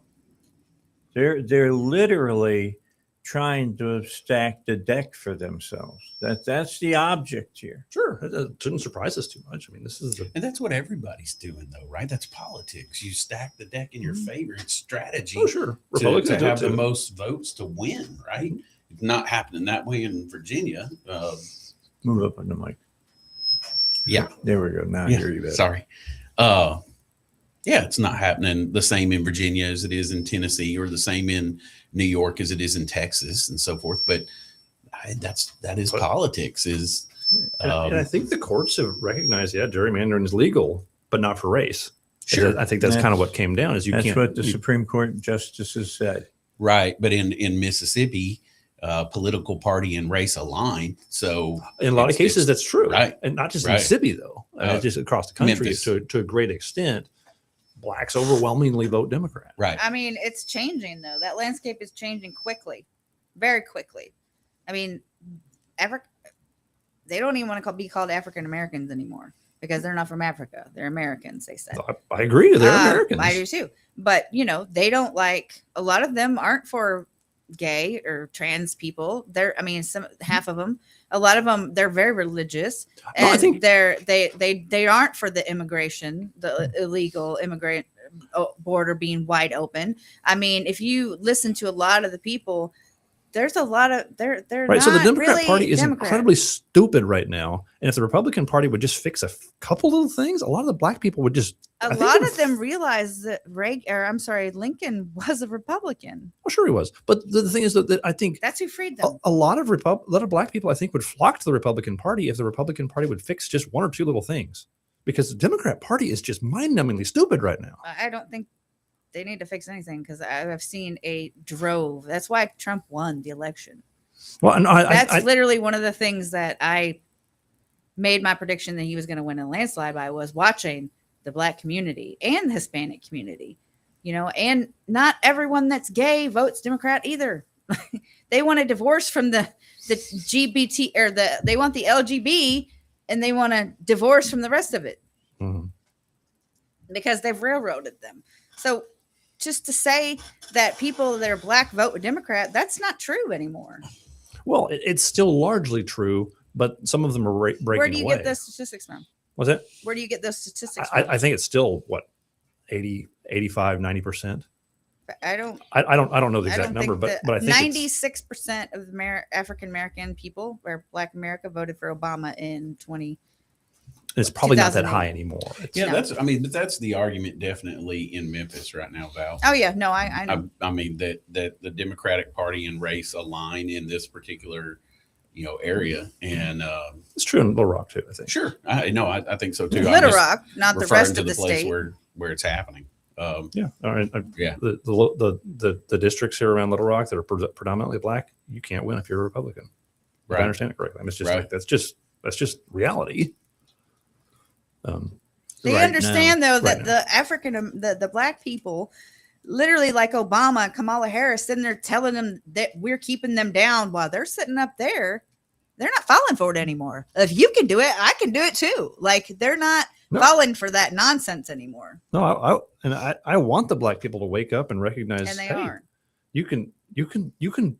They're literally trying to stack the deck for themselves. That's the object here. Sure, it shouldn't surprise us too much. I mean, this is And that's what everybody's doing, though, right? That's politics. You stack the deck in your favor. It's strategy. Oh, sure. To Republicans do it have the too. most votes to win, right? It's not happening that way in Virginia. Move up on the mic. Yeah. There we go. Now I Yeah, hear you better. sorry. Yeah, it's not happening the same in Virginia as it is in Tennessee, or the same in New York as it is in Texas, and so forth. But that is politics. Is And I think the courts have recognized, gerrymandering is legal, but not for race. Sure. I think that's kind of what came down. Is That's what the Supreme Court justices said. right, but in Mississippi, political party and race align. So in a lot of cases, that's true, right? And not just in Right. Mississippi, though. Just across the country, Memphis. to a great extent, blacks overwhelmingly vote Democrat. Right. I mean, it's changing though. That landscape is changing quickly, very quickly. I mean, they don't even want to be called African Americans anymore because they're not from Africa. They're Americans, they said. I agree. They're Americans. I do too. But, they don't like, a lot of them aren't for gay or trans people. Half of them, a lot of them, they're very religious, and I think- they aren't for the immigration, the illegal immigrant border being wide open. I mean, if you listen to a lot of the people, there's a lot of they're Right. not So the Democrat really Party is Democrat. incredibly stupid right now. And if the Republican Party would just fix a couple little things, a lot of the black people would just. A I think lot it of them realize that Lincoln was a Republican. Well, sure he was. But the thing is that I think That's who freed them. a lot of black people, I think, would flock to the Republican Party if the Republican Party would fix just one or two little things. Because the Democrat Party is just mind-numbingly stupid right now. I don't think they need to fix anything because I've seen a drove. That's why Trump won the election. Well, and That's literally one of the things that I made my prediction that he was going to win a landslide by, was watching the black community and the Hispanic community, and not everyone that's gay votes Democrat either. They want a divorce from the GBT, or they want the LGB, and they want a divorce from the rest of it because they've railroaded them. So just to say that people that are black vote Democrat, that's not true anymore. Well, it's still largely true, but some of them are breaking away. Where do you get those statistics from? What's that? Where do you get those statistics from? I think it's still 80, 85, 90%. I don't know the exact number, but I think 96% of African American people, or Black America, voted for Obama in It's probably not that 2008. high anymore. Yeah, No. that's the argument definitely in Memphis right now, Val. Oh yeah, no, I know. I mean that the Democratic Party and race align in this particular area, and it's true in Little Rock too, I think. Sure, I think so too. I'm Little just Rock, not the referring rest to of the the place state. where it's happening. Yeah, all right. Yeah. The districts here around Little Rock that are predominantly black, you can't win if you're a Republican. If I understand it correctly. I mean, it's just like that's just reality. They Right understand now. though that Right the the black people, literally like Obama and Kamala Harris, sitting there telling them that we're keeping them down while they're sitting up there. They're not falling for it anymore. If you can do it, I can do it too. Like they're not falling for that nonsense anymore. No, I want the black people to wake up and recognize, And they hey, are. you can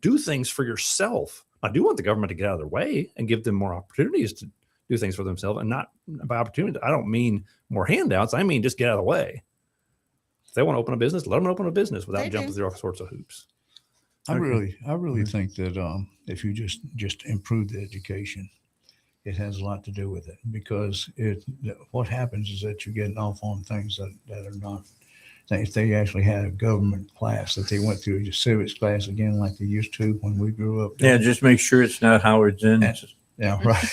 do things for yourself. I do want the government to get out of their way and give them more opportunities to do things for themselves, and not by opportunity. I don't mean more handouts. I mean just get out of the way. If they want to open a business, let them open a business without jumping through all sorts of hoops. I really think that if you just improve the education, it has a lot to do with it, because what happens is that you're getting off on things that are not. If they actually had a government class that they went through, just civics class again like they used to when we grew up. Yeah, just make sure it's not Howard Zinn. Yeah, right.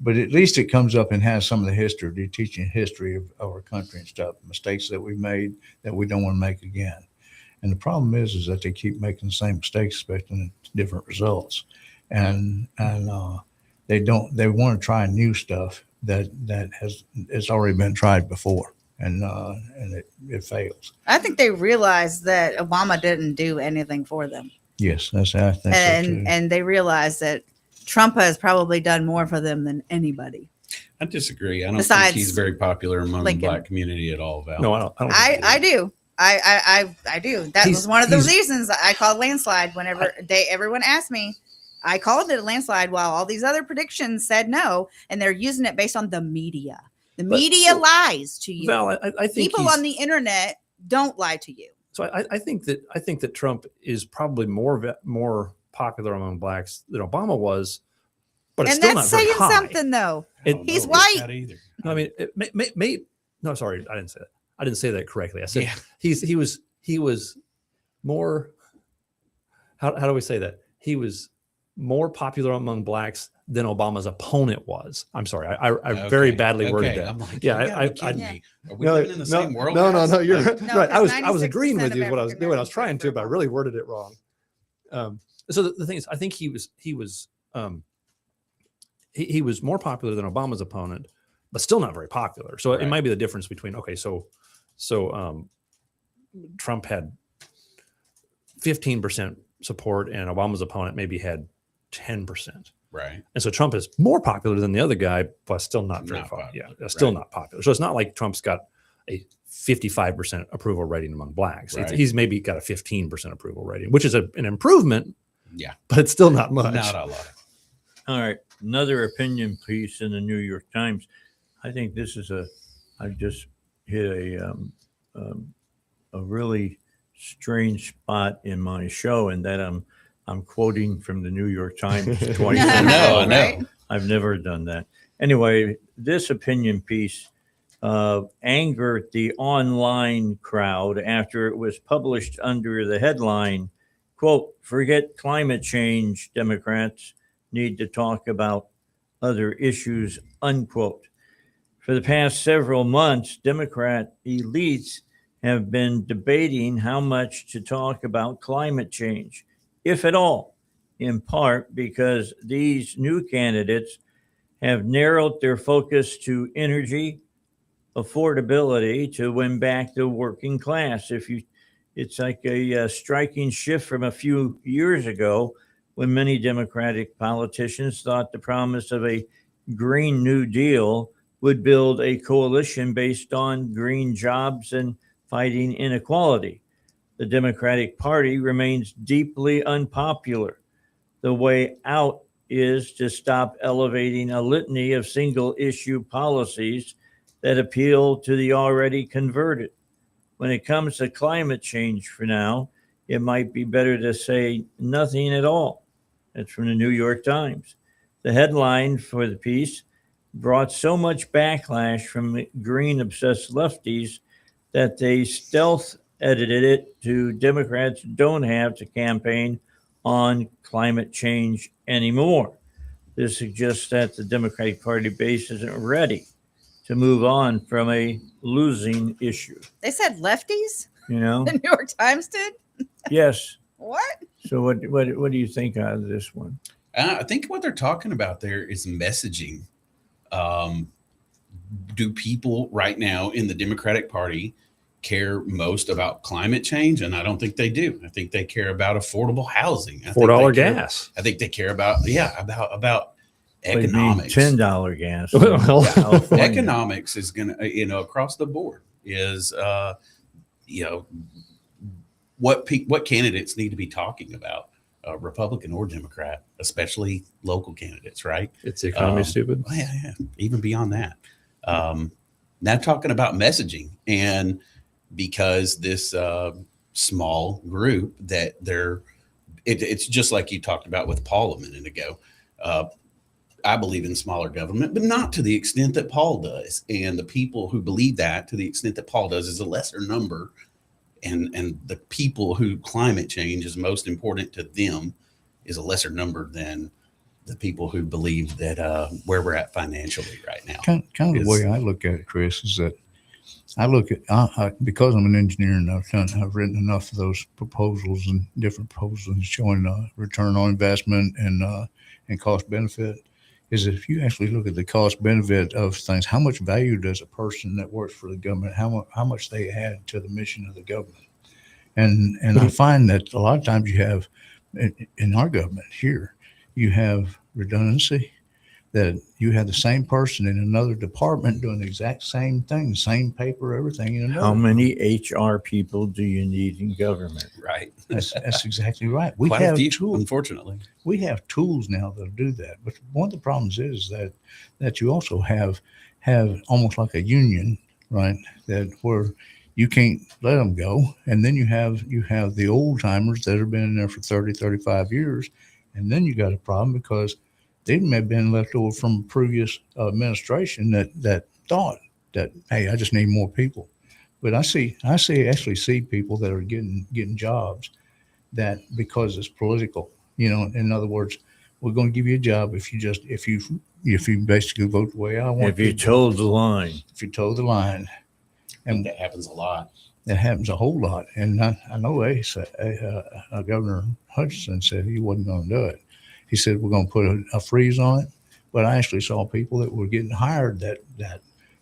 But at least it comes up and has some of the history, they're teaching history of our country and stuff, mistakes that we made that we don't want to make again. And the problem is that they keep making the same mistakes, expecting different results. And they want to try new stuff that it's already been tried before. And it fails. I think they realized that Obama didn't do anything for them. Yes, I think so too. And they realized that Trump has probably done more for them than anybody. I disagree. I don't Besides think he's very popular among Lincoln. the black community at all, Val. No, I don't. I do. I do. That was one of the reasons I called landslide whenever everyone asked me. I called it a landslide while all these other predictions said no, and they're using it based on the media. The media lies to you. Val, I think people on the internet don't lie to you. So I think that Trump is probably more popular among blacks than Obama was, but it's And still that's not very saying high. something though. He's Not white. either. I mean, no, sorry, I didn't say that. I didn't say that correctly. I said he was more. How do we say that? He was more popular among blacks than Obama's opponent was. I'm sorry, I very badly worded that. I'm like, yeah, you gotta be kidding me. Are we no, living in the same world? No, guys? you're Like- No, right. I was 96% agreeing with you of what I was doing. I was trying to, African but I really worded it wrong. So the thing is, I think he was more popular than Obama's opponent, but still not very popular. So it might be the difference between Trump had 15% support and Obama's opponent maybe had 10%. Right. And so Trump is more popular than the other guy, but still not very popular. Yeah, still not popular. So it's not like Trump's got a 55% approval rating among blacks. Right. He's maybe got a 15% approval rating, which is an improvement. Yeah. But it's still not much. Not a lot. All right. Another opinion piece in the New York Times. I think this is I just hit a really strange spot in my show, and that I'm quoting from the New York Times twice. I know. I've never done that. Anyway, this opinion piece angered the online crowd after it was published under the headline, quote, "Forget climate change, Democrats need to talk about other issues," unquote. For the past several months, Democrat elites have been debating how much to talk about climate change, if at all, in part because these new candidates have narrowed their focus to energy, affordability to win back the working class. It's like a striking shift from a few years ago when many Democratic politicians thought the promise of a Green New Deal would build a coalition based on green jobs and fighting inequality. The Democratic Party remains deeply unpopular. The way out is to stop elevating a litany of single issue policies that appeal to the already converted. When it comes to climate change for now, it might be better to say nothing at all. That's from the New York Times. The headline for the piece, brought so much backlash from green obsessed lefties that they stealth edited it to Democrats don't have to campaign on climate change anymore. This suggests that the Democratic Party base isn't ready to move on from a losing issue. They said lefties? You know? The New York Times did? Yes. What? So what do you think out of this one? I think what they're talking about there is messaging. Do people right now in the Democratic Party care most about climate change? And I don't think they do. I think they care about affordable housing. $4 gas. I think they care about about What do you mean, economics. $10 gas. Yeah, economics is going to, across the board is, what candidates need to be talking about, Republican or Democrat, especially local candidates, right? It's the economy stupid. Yeah. Even beyond that. Now talking about messaging, and because this small group that it's just like you talked about with Paul a minute ago. I believe in smaller government, but not to the extent that Paul does. And the people who believe that to the extent that Paul does is a lesser number. And the people who climate change is most important to them is a lesser number than the people who believe that where we're at financially right now. Kind of the way I look at it, Chris, is that I look at because I'm an engineer and I've written enough of those proposals and different proposals showing return on investment and cost benefit. Is that if you actually look at the cost benefit of things, how much value does a person that works for the government, how much they add to the mission of the government? And I find that a lot of times you have in our government here, you have redundancy, that you have the same person in another department doing the exact same thing, same paper, everything in another. How many HR people do you need in government? Right. That's exactly right. We Quite a have few, tools. unfortunately. We have tools now that'll do that. But one of the problems is that you also have almost like a union, right? That where you can't let them go. And then you have the old timers that have been in there for 30, 35 years. And then you got a problem because they may have been left over from previous administration that thought that, hey, I just need more people. But I actually see people that are getting jobs that because it's political, in other words, we're going to give you a job if you basically vote the way I want. If you told the line. If you told the line. And that happens a lot. That happens a whole lot. And I know Governor Hutchinson said he wasn't going to do it. He said, we're going to put a freeze on it. But I actually saw people that were getting hired that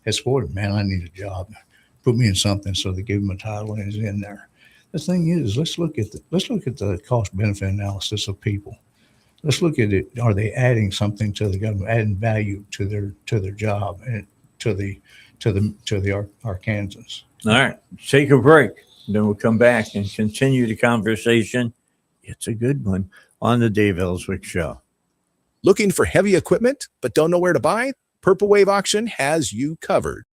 had supported, man, I need a job. Put me in something. So they gave him a title and he's in there. The thing is, let's look at the cost benefit analysis of people. Let's look at it. Are they adding something to the government, adding value to their job and to the Arkansans? All right, take a break. Then we'll come back and continue the conversation. It's a good one on the Dave Elswick Show. Looking for heavy equipment but don't know where to buy? Purple Wave Auction has you covered.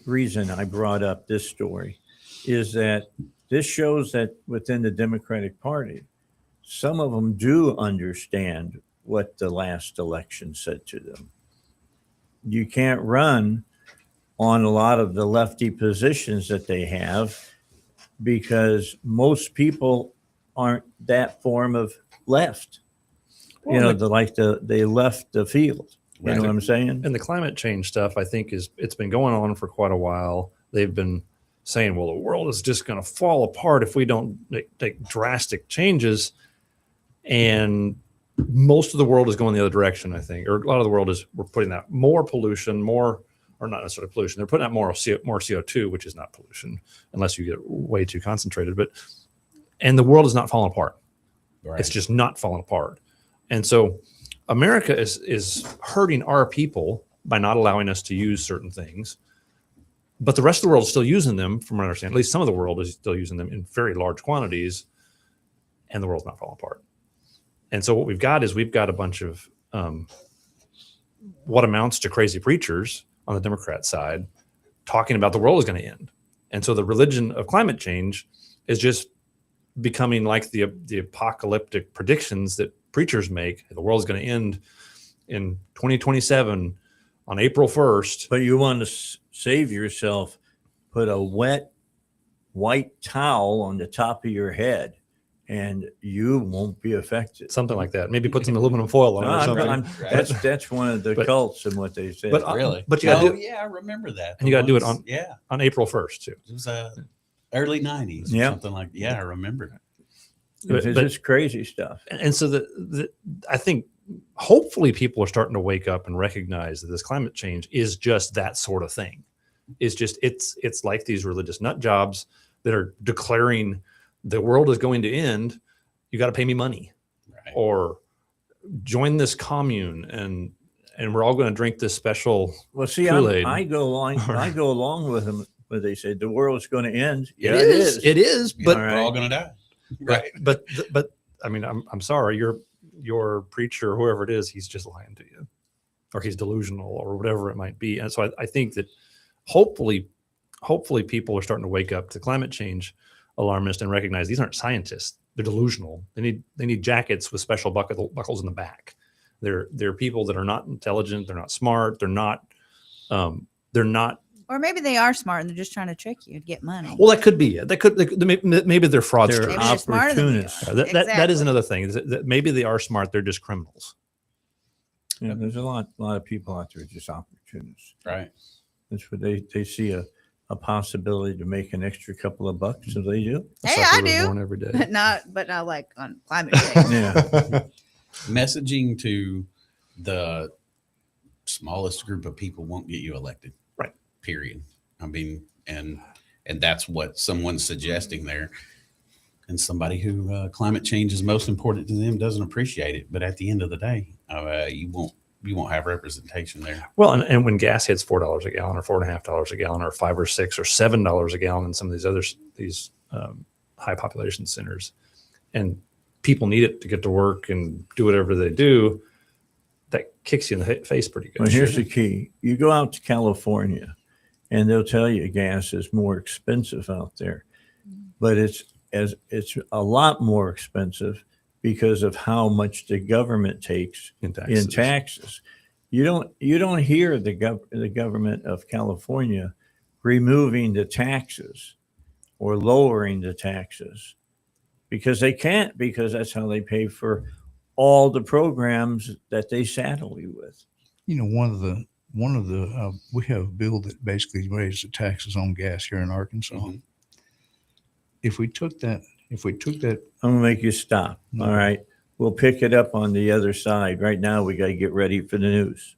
reason I brought up this story is that this shows that within the Democratic Party, some of them do understand what the last election said to them. You can't run on a lot of the lefty positions that they have because most people aren't that form of left. Well, You know, and they left the field. You know what I'm saying? And the climate change stuff, I think, it's been going on for quite a while. They've been saying, well, the world is just going to fall apart if we don't take drastic changes. And most of the world is going the other direction, I think, or a lot of the world is, we're putting out more pollution, or not necessarily pollution. They're putting out more CO2, which is not pollution unless you get way too concentrated. And the world is not falling apart. Right. It's just not falling apart. And so America is hurting our people by not allowing us to use certain things. But the rest of the world is still using them, from what I understand. At least some of the world is still using them in very large quantities, and the world's not falling apart. And so what we've got a bunch of what amounts to crazy preachers on the Democrat side talking about the world is going to end. And so the religion of climate change is just becoming like the apocalyptic predictions that preachers make. The world is going to end in 2027 on April 1st. But you want to save yourself, put a wet white towel on the top of your head and you won't be affected. Something like that. Maybe put some aluminum foil on it or something. That's one of the cults and what they say. But Really? But you got to do it. Yeah, I remember that. And you got to do it on April 1st too. It was early 90s or something like that. Yeah, I remember it. It's just crazy stuff. And so I think hopefully people are starting to wake up and recognize that this climate change is just that sort of thing. It's like these religious nut jobs that are declaring the world is going to end. You got to pay me money, right? Or join this commune and we're all going to drink this special Kool-Aid. I go along with them when they say the world's going to end. Yeah, it is. But we're all going to die. Right. But I mean, I'm sorry, your preacher, whoever it is, he's just lying to you, or he's delusional, or whatever it might be. And so I think that hopefully people are starting to wake up to climate change alarmists and recognize these aren't scientists. They're delusional. They need jackets with special buckles in the back. They're people that are not intelligent. They're not smart. They're not. Or maybe they are smart and they're just trying to trick you to get money. Well, that could be it. Maybe they're fraudsters. Maybe they're smarter than you are. That is another thing. Is that maybe they are smart. They're just criminals. Yeah, there's a lot of people out there just opportunists. Right. That's what they see a possibility to make an extra couple of bucks, so they do. Hey, I do. Born every day. But not like on climate change. Yeah. Messaging to the smallest group of people won't get you elected. Right. Period. I mean, and that's what someone's suggesting there. And somebody who climate change is most important to them doesn't appreciate it. But at the end of the day, you won't have representation there. Well, and when gas hits $4 a gallon, or $4.50 a gallon, or $5 or $6 or $7 a gallon in some of these high population centers, and people need it to get to work and do whatever they do, that kicks you in the face pretty good. Well, here's the key: you go out to California, and they'll tell you gas is more expensive out there, but it's a lot more expensive because of how much the government takes in taxes. You don't hear the government of California removing the taxes or lowering the taxes because they can't, because that's how they pay for all the programs that they saddle you with. You know, one of the we have a bill that basically raises the taxes on gas here in Arkansas. Mm-hmm. If we took that, I'm gonna make you stop. No. All right. We'll pick it up on the other side. Right now, we got to get ready for the news.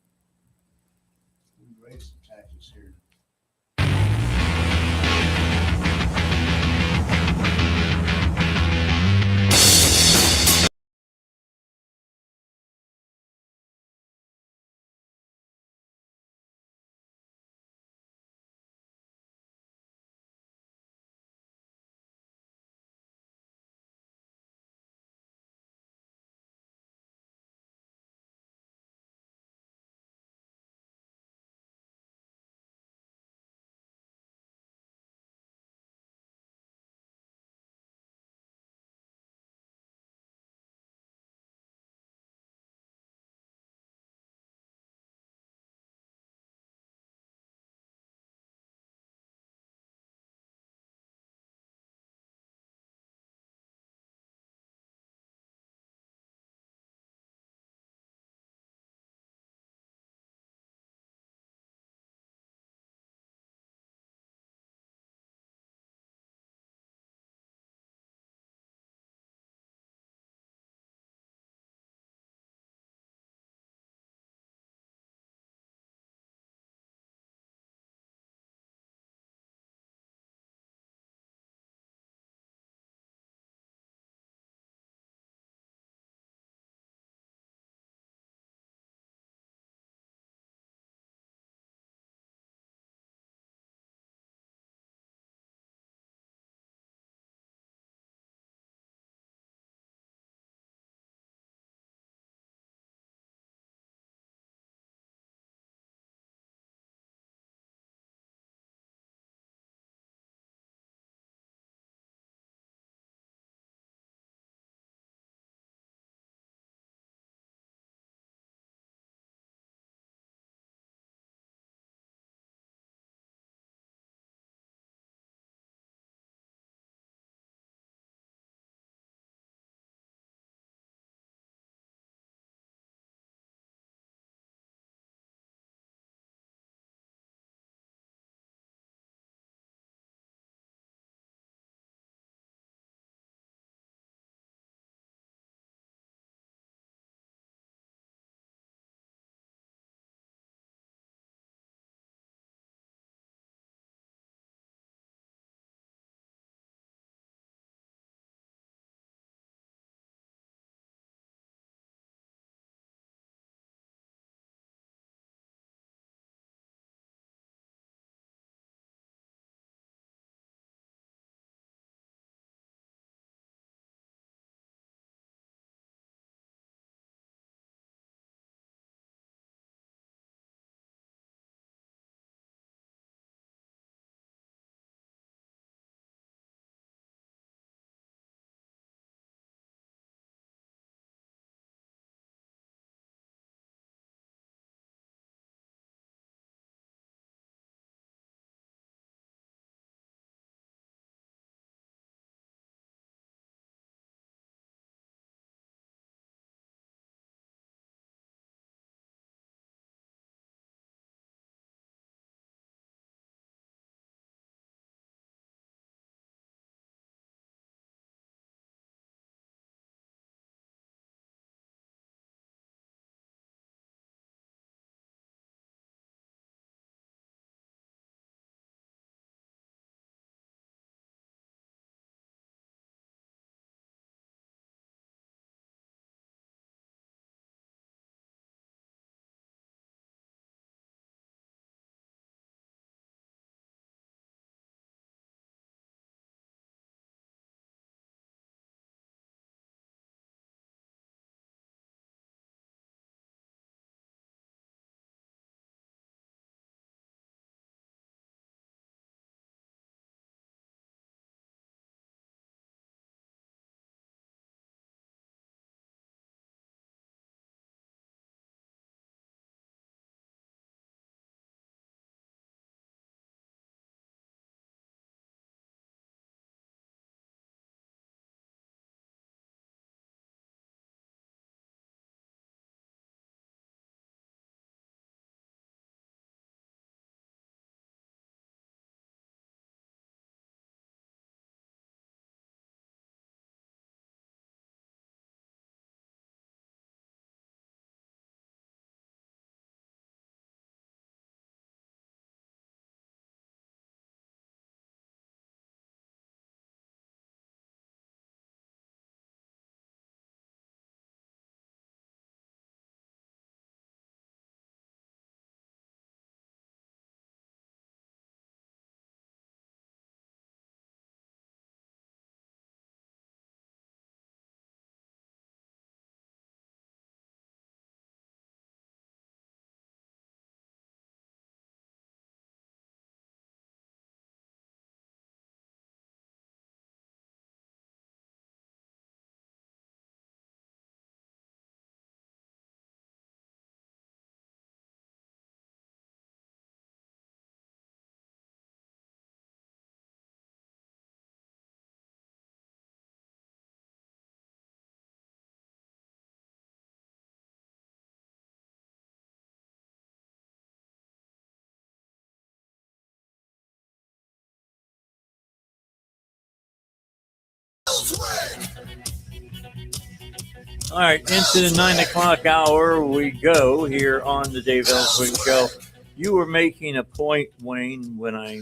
All right, into the 9 o'clock hour we go here on the Dave Elswick Show. You were making a point, Wayne, when I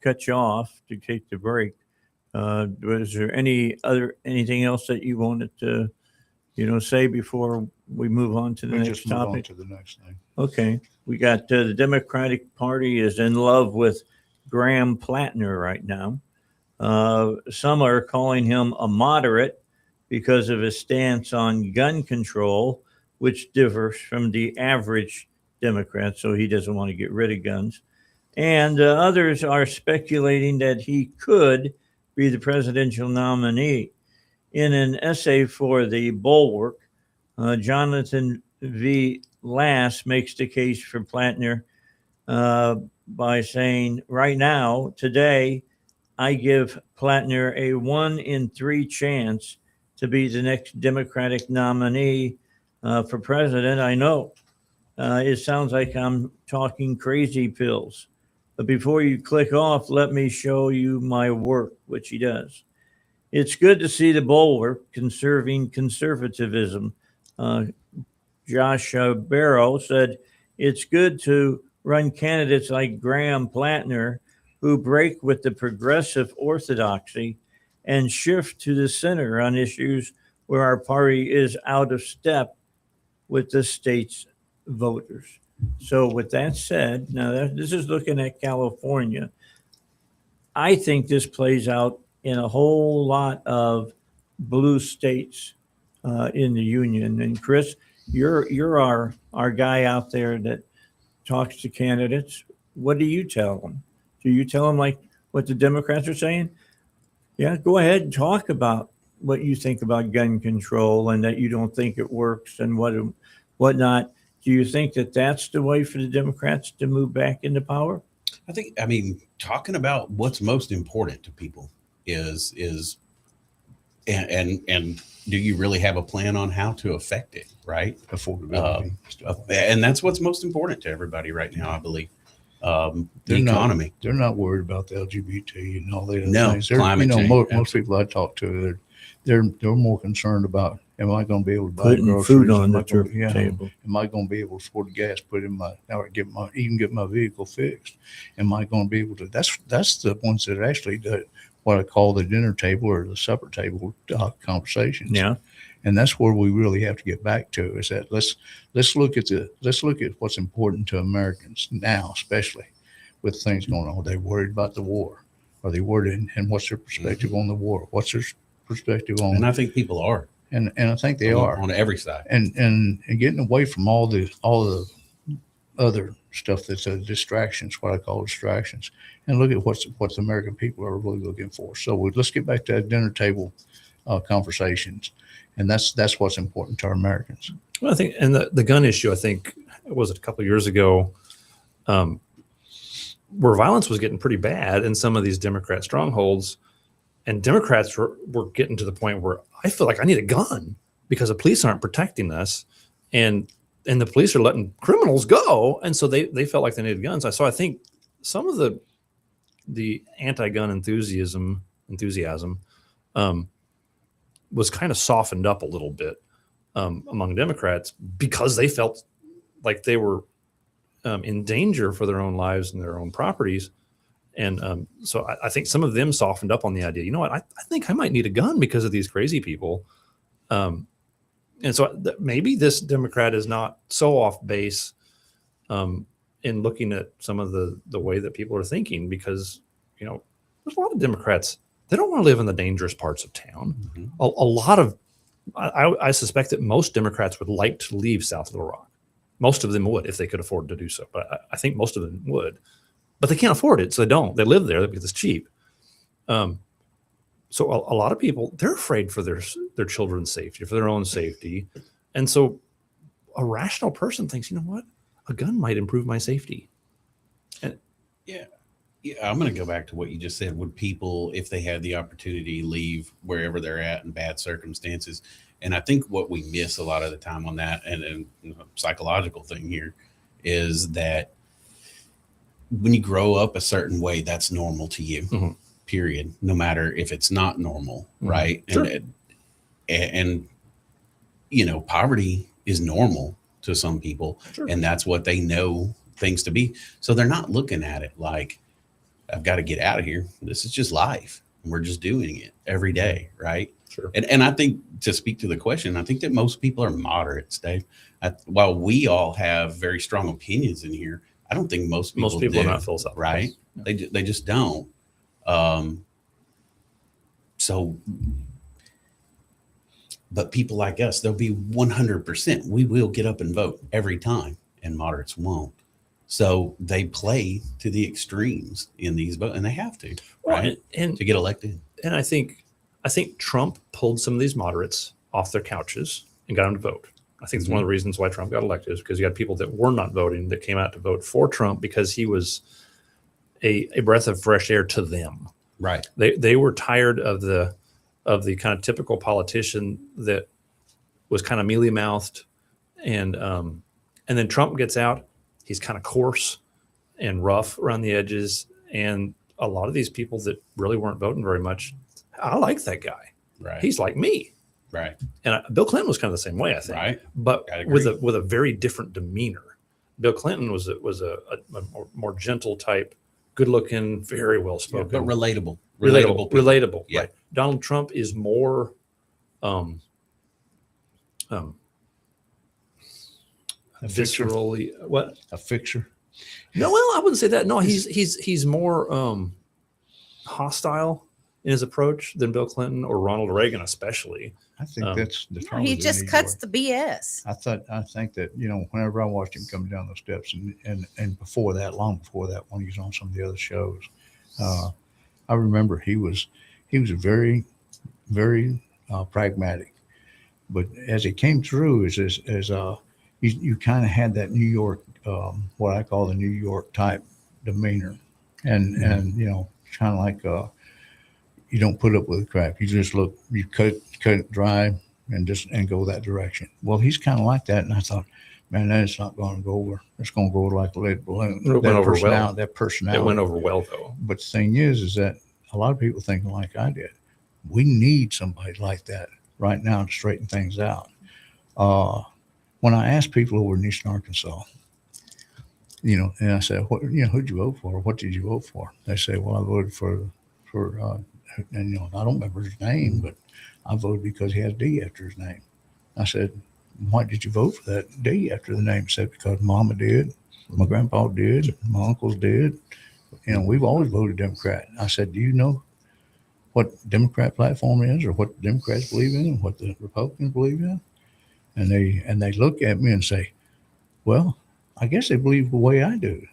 cut you off to take the break. Was there anything else that you wanted to, say before we move on to the next just move on topic? to the next thing. Okay, we got the Democratic Party is in love with Graham Plattner right now. Some are calling him a moderate because of his stance on gun control, which differs from the average Democrat. So he doesn't want to get rid of guns. And others are speculating that he could be the presidential nominee. In an essay for the Bulwark, Jonathan V. Lass makes the case for Plattner by saying, right now, today, I give Plattner a 1 in 3 chance to be the next Democratic nominee for president. I know it sounds like I'm talking crazy pills. But before you click off, let me show you my work, which he does. It's good to see the Bulwark conserving conservatism. Josh Barrow said, it's good to run candidates like Graham Plattner who break with the progressive orthodoxy and shift to the center on issues where our party is out of step with the state's voters. So with that said, now this is looking at California. I think this plays out in a whole lot of blue states in the union. And Chris, you're our guy out there that talks to candidates. What do you tell them? Do you tell them like what the Democrats are saying? Yeah, go ahead and talk about what you think about gun control and that you don't think it works and whatnot. Do you think that that's the way for the Democrats to move back into power? I mean, talking about what's most important to people is and do you really have a plan on how to affect it, right? Affordability. And that's what's most important to everybody right now, I believe. The economy. They're not worried about the LGBT and all the other No, things. They're, climate change. Most people I talk to, they're more concerned about, am I going to be able to buy Putting groceries? food on Am I the gonna- table. Am I going to be able to afford the gas put in my, or get my vehicle fixed? Am I going to be able to? That's the ones that actually do what I call the dinner table or the supper table conversations. Yeah. And that's where we really have to get back to, is that let's look at what's important to Americans now, especially with things going on. Are they worried about the war? Are they worried? And what's their perspective on the war? What's their perspective on? And I think people are. And I think they are on every side. And getting away from all the other stuff that's distractions, what I call distractions, and look at what the American people are really looking for. So let's get back to that dinner table conversations. And that's what's important to our Americans. Well, I think, and the gun issue, I think, was it a couple of years ago, where violence was getting pretty bad in some of these Democrat strongholds, and Democrats were getting to the point where I feel like I need a gun because the police aren't protecting us, and the police are letting criminals go, and so they felt like they needed guns. So I think some of the anti-gun enthusiasm was kind of softened up a little bit among Democrats because they felt like they were in danger for their own lives and their own properties. And so I think some of them softened up on the idea, you know what, I think I might need a gun because of these crazy people. And so maybe this Democrat is not so off base in looking at some of the way that people are thinking, because, you know, there's a lot of Democrats, they don't want to live in the dangerous parts of town. Mm-hmm. A lot of, I suspect that most Democrats would like to leave South Little Rock. Most of them would if they could afford to do so. But I think most of them would. But they can't afford it, so they don't. They live there because it's cheap. So a lot of people, they're afraid for their children's safety, for their own safety. And so a rational person thinks, you know what? A gun might improve my safety. And yeah, I'm going to go back to what you just said. Would people, if they had the opportunity, leave wherever they're at in bad circumstances? And I think what we miss a lot of the time on that, and psychological thing here, is that when you grow up a certain way, that's normal to you, mm-hmm. period. No matter if it's not normal, mm-hmm. right? Sure. And poverty is normal to some people, and that's what they know things to be. So they're not looking at it like, I've got to get out of here. This is just life. We're just doing it every day, right? Sure. And I think, to speak to the question, I think that most people are moderates, Dave. While we all have very strong opinions in here, I don't think most people do, are not philosophical, right? No. They just don't. But people like us, they'll be 100%. We will get up and vote every time, and moderates won't. So they play to the extremes in these votes, and they have to, right? And to get elected. And I think Trump pulled some of these moderates off their couches and got them to vote. I think it's one of the reasons why Trump got elected, is because you had people that were not voting that came out to vote for Trump because he was a breath of fresh air to them. Right. They were tired of the kind of typical politician that was kind of mealy mouthed, and then Trump gets out. He's kind of coarse and rough around the edges, and a lot of these people that really weren't voting very much, I like that guy. Right. He's like me. Right. And Bill Clinton was kind of the same way, I think. Right. But with a very different demeanor. Bill Clinton was a more gentle type, good looking, very well spoken, but relatable. Relatable. Yeah. Right. Donald Trump is more viscerally what? A fixer? No, well, I wouldn't say that. No, he's more hostile in his approach than Bill Clinton or Ronald Reagan, especially. I think that's the No, trouble. he just cuts the BS. I think that, whenever I watched him come down those steps and before that, long before that, when he was on some of the other shows, I remember he was very, very pragmatic. But as he came through, you kind of had that New York, what I call the New York type demeanor, and kind of like you don't put up with the crap. You just you cut it dry and go that direction. Well, he's kind of like that, and I thought, man, that's not going to go over. It's going to go like a lead balloon. It went over well. That personality. It went over well, though. But the thing is that a lot of people thinking like I did. We need somebody like that right now to straighten things out. When I asked people over in Eastern Arkansas, and I said, who'd you vote for? What did you vote for? They say, well, I voted for and I don't remember his name, but I voted because he has D after his name. I said, why did you vote for that D after the name? He said, because Mama did, my grandpa did, my uncles did. We've always voted Democrat. I said, do you know what Democrat platform is, or what the Democrats believe in, and what the Republicans believe in? And they look at me and say, well, I guess they believe the way I do.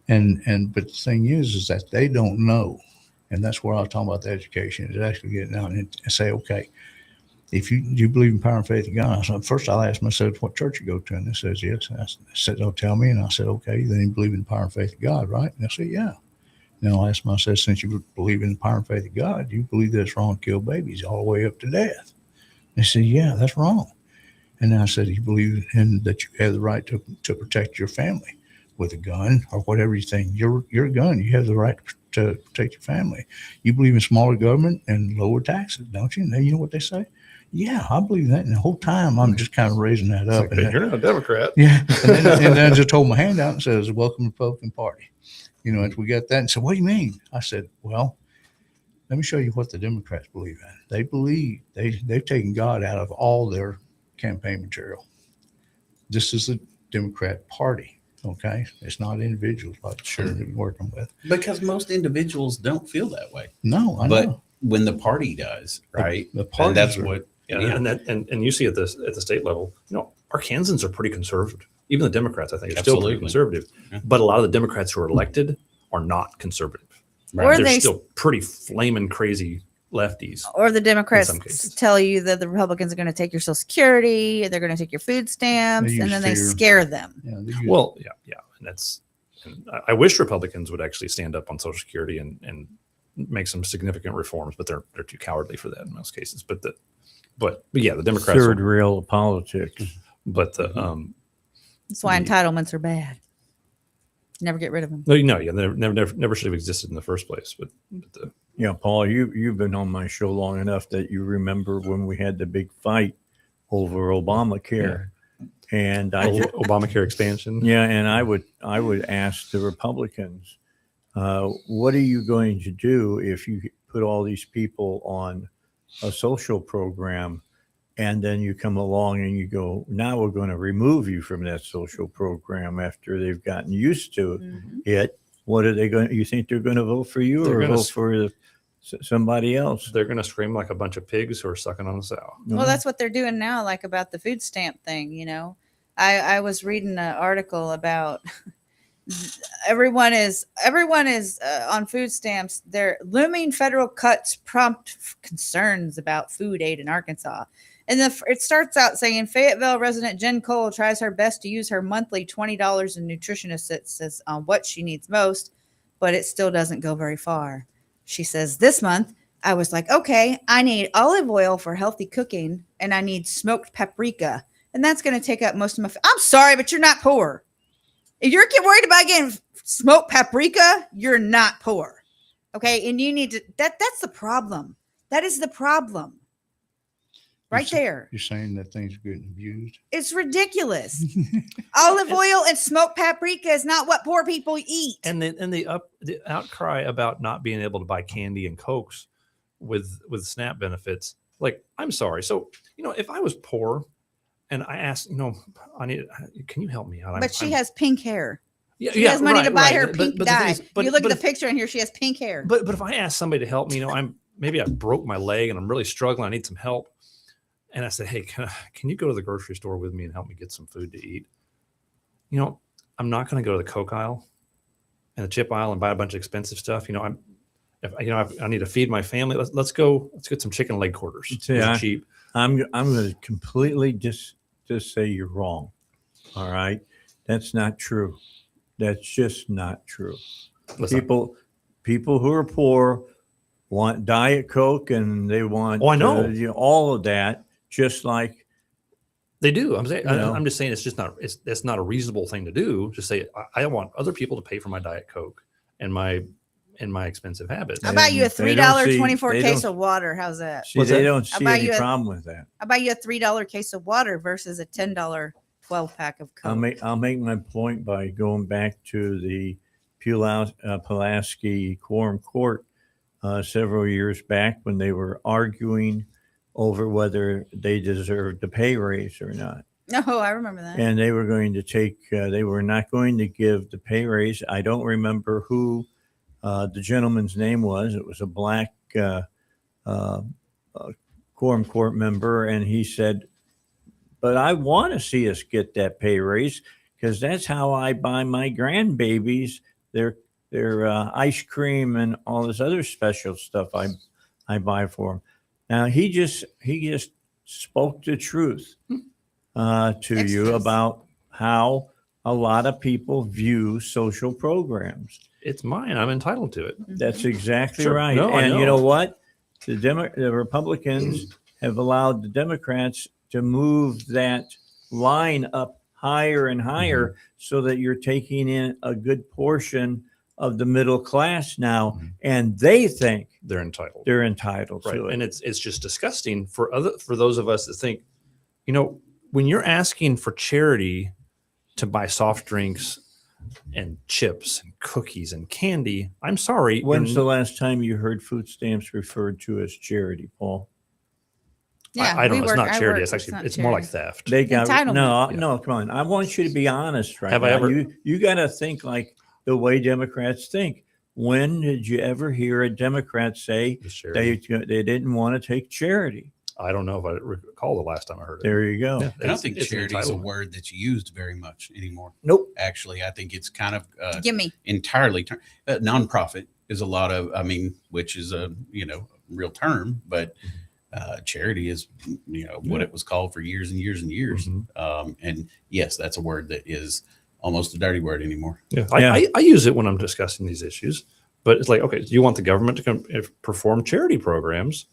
But the thing is that they don't know. And that's where I was talking about the education, is actually getting out and say, okay, if you believe in power and faith in God, I said, first I'll ask myself what church you go to. And they says, yes. And I said, they'll tell me. And I said, okay, then you believe in the power and faith of God, right? And they said, yeah. Then I'll ask myself, since you believe in the power and faith of God, you believe that it's wrong to kill babies all the way up to death? They said, yeah, that's wrong. And then I said, you believe in that you have the right to protect your family with a gun or whatever you think. Your gun, you have the right to protect your family. You believe in smaller government and lower taxes, don't you? And then you know what they say? Yeah, I believe that. And the whole time I'm just kind of raising that up. Like, you're not a Democrat. Yeah. And then I just hold my hand out and says, welcome to the Republican Party. And we got that. And said, what do you mean? I said, well, let me show you what the Democrats believe in. They believe they've taken God out of all their campaign material. This is the Democrat Party. Okay, it's not individuals like they're working with. Because most individuals don't feel that way. No, I but know. When the party does, right? The party. That's what. And you see at the state level, Arkansans are pretty conservative. Even the Democrats, I think, are still pretty conservative. Yeah. But a lot of the Democrats who are elected are not conservative. Right. Or They're they still pretty flaming crazy lefties. Or the Democrats in some cases. tell you that the Republicans are going to take your Social Security, they're going to take your food stamps, and then they scare them. Well, yeah. And I wish Republicans would actually stand up on Social Security and make some significant reforms, but they're too cowardly for that in most cases. But yeah, the Democrats Third rail of politics. But that's why entitlements are bad. Never get rid of them. No, yeah, they never should have existed in the first place. But Paul, you've been on my show long enough that you remember when we had the big fight over Obamacare. And Obamacare expansion. Yeah, and I would ask the Republicans, what are you going to do if you put all these people on a social program, and then you come along and you go, now we're going to remove you from that social program after they've gotten used to it? What are they going? You think they're going to vote for you or vote for somebody else? They're going to scream like a bunch of pigs who are sucking on a sow. Well, that's what they're doing now, like about the food stamp thing. I was reading an article about everyone is on food stamps. Their looming federal cuts prompt concerns about food aid in Arkansas. And it starts out saying Fayetteville resident Jen Cole tries her best to use her monthly $20 in nutrition assistance on what she needs most, but it still doesn't go very far. She says, this month, I was like, okay, I need olive oil for healthy cooking, and I need smoked paprika. And that's going to take up most of my I'm sorry, but you're not poor. If you're worried about getting smoked paprika, you're not poor. Okay? And you need to, that's the problem. That is the problem. Right there. You're saying that things are getting abused? It's ridiculous. Olive oil and smoked paprika is not what poor people eat. And the outcry about not being able to buy candy and Cokes with SNAP benefits. Like, I'm sorry. So, if I was poor and I asked, can you help me out? But she has pink hair. Yeah, she has money to buy her pink but dye. You look at the if, picture in here, she has pink hair. But if I ask somebody to help me, maybe I broke my leg and I'm really struggling. I need some help. And I said, hey, can you go to the grocery store with me and help me get some food to eat? I'm not going to go to the Coke aisle and the chip aisle and buy a bunch of expensive stuff. I need to feed my family. Let's get some chicken leg quarters. Cheap. I'm going to completely just say you're wrong. All right. That's not true. That's just not true. People who are poor want Diet Coke and they want all of that. Just like they do. I'm saying, I'm just saying it's not a reasonable thing to do. Just say, I want other people to pay for my Diet Coke and my expensive habits. I'll buy you a $3 case of water. How's that? They don't see any problem with that. I'll buy you a $3 case of water versus a $10 12-pack of Coke. I'll make my point by going back to the Pulaski Quorum Court several years back when they were arguing over whether they deserved the pay raise or not. No, I remember that. And they were going to they were not going to give the pay raise. I don't remember who the gentleman's name was. It was a black quorum court member. And he said, but I want to see us get that pay raise because that's how I buy my grandbabies their ice cream and all this other special stuff I buy for them. Now he just spoke the truth to you about how a lot of people view social programs. It's mine. I'm entitled to it. That's exactly Sure. right. No, and you know what? The Republicans have allowed the Democrats to move that line up higher and higher so that you're taking in a good portion of the middle class now, and they think they're entitled. They're entitled right. to it. And it's just disgusting for those of us that think, when you're asking for charity to buy soft drinks and chips and cookies and candy, I'm sorry. When's the last time you heard food stamps referred to as charity, Paul? Yeah, I don't know. It's not charity. It's more like theft. They got no. Come on. I want you to be honest right Have now. I ever? You got to think like the way Democrats think. When did you ever hear a Democrat say they didn't want to take charity? I don't know if I recall the last time I heard it. There you go. Yeah, I don't think charity is a word that's used very much anymore. Nope. Actually, I think it's kind of gimme entirely nonprofit is a lot of. Which is a real term, but charity is what it was called for years and years and years. And yes, that's a word that is almost a dirty word anymore. Yeah. I use it when I'm discussing these issues, but it's like, okay, do you want the government to come perform charity programs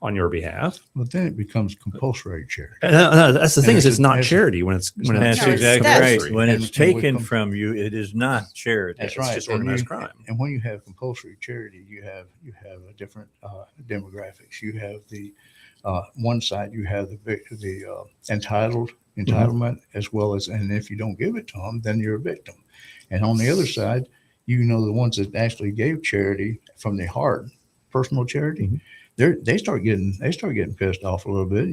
on your behalf? Well, then it becomes compulsory charity. That's the thing is it's not charity when it's that's exactly right. When it's taken from you, it is not charity. That's It's right. just organized crime. And when you have compulsory charity, you have a different demographics. You have the one side you have the entitlement as well as, and if you don't give it to them, then you're a victim. And on the other side, the ones that actually gave charity from the heart, personal charity, they start getting pissed off a little bit.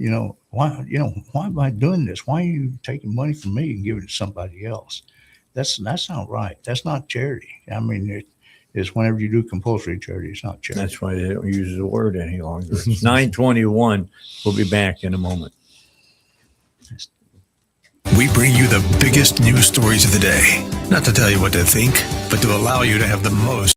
Why am I doing this? Why are you taking money from me and giving it to somebody else? That's not right. That's not charity. I mean, it's whenever you do compulsory charity, it's not charity. That's why they don't use the word any longer. It's 9:21. We'll be back in a moment. We bring you the biggest news stories of the day. Not to tell you what to think, but to allow you to have the most.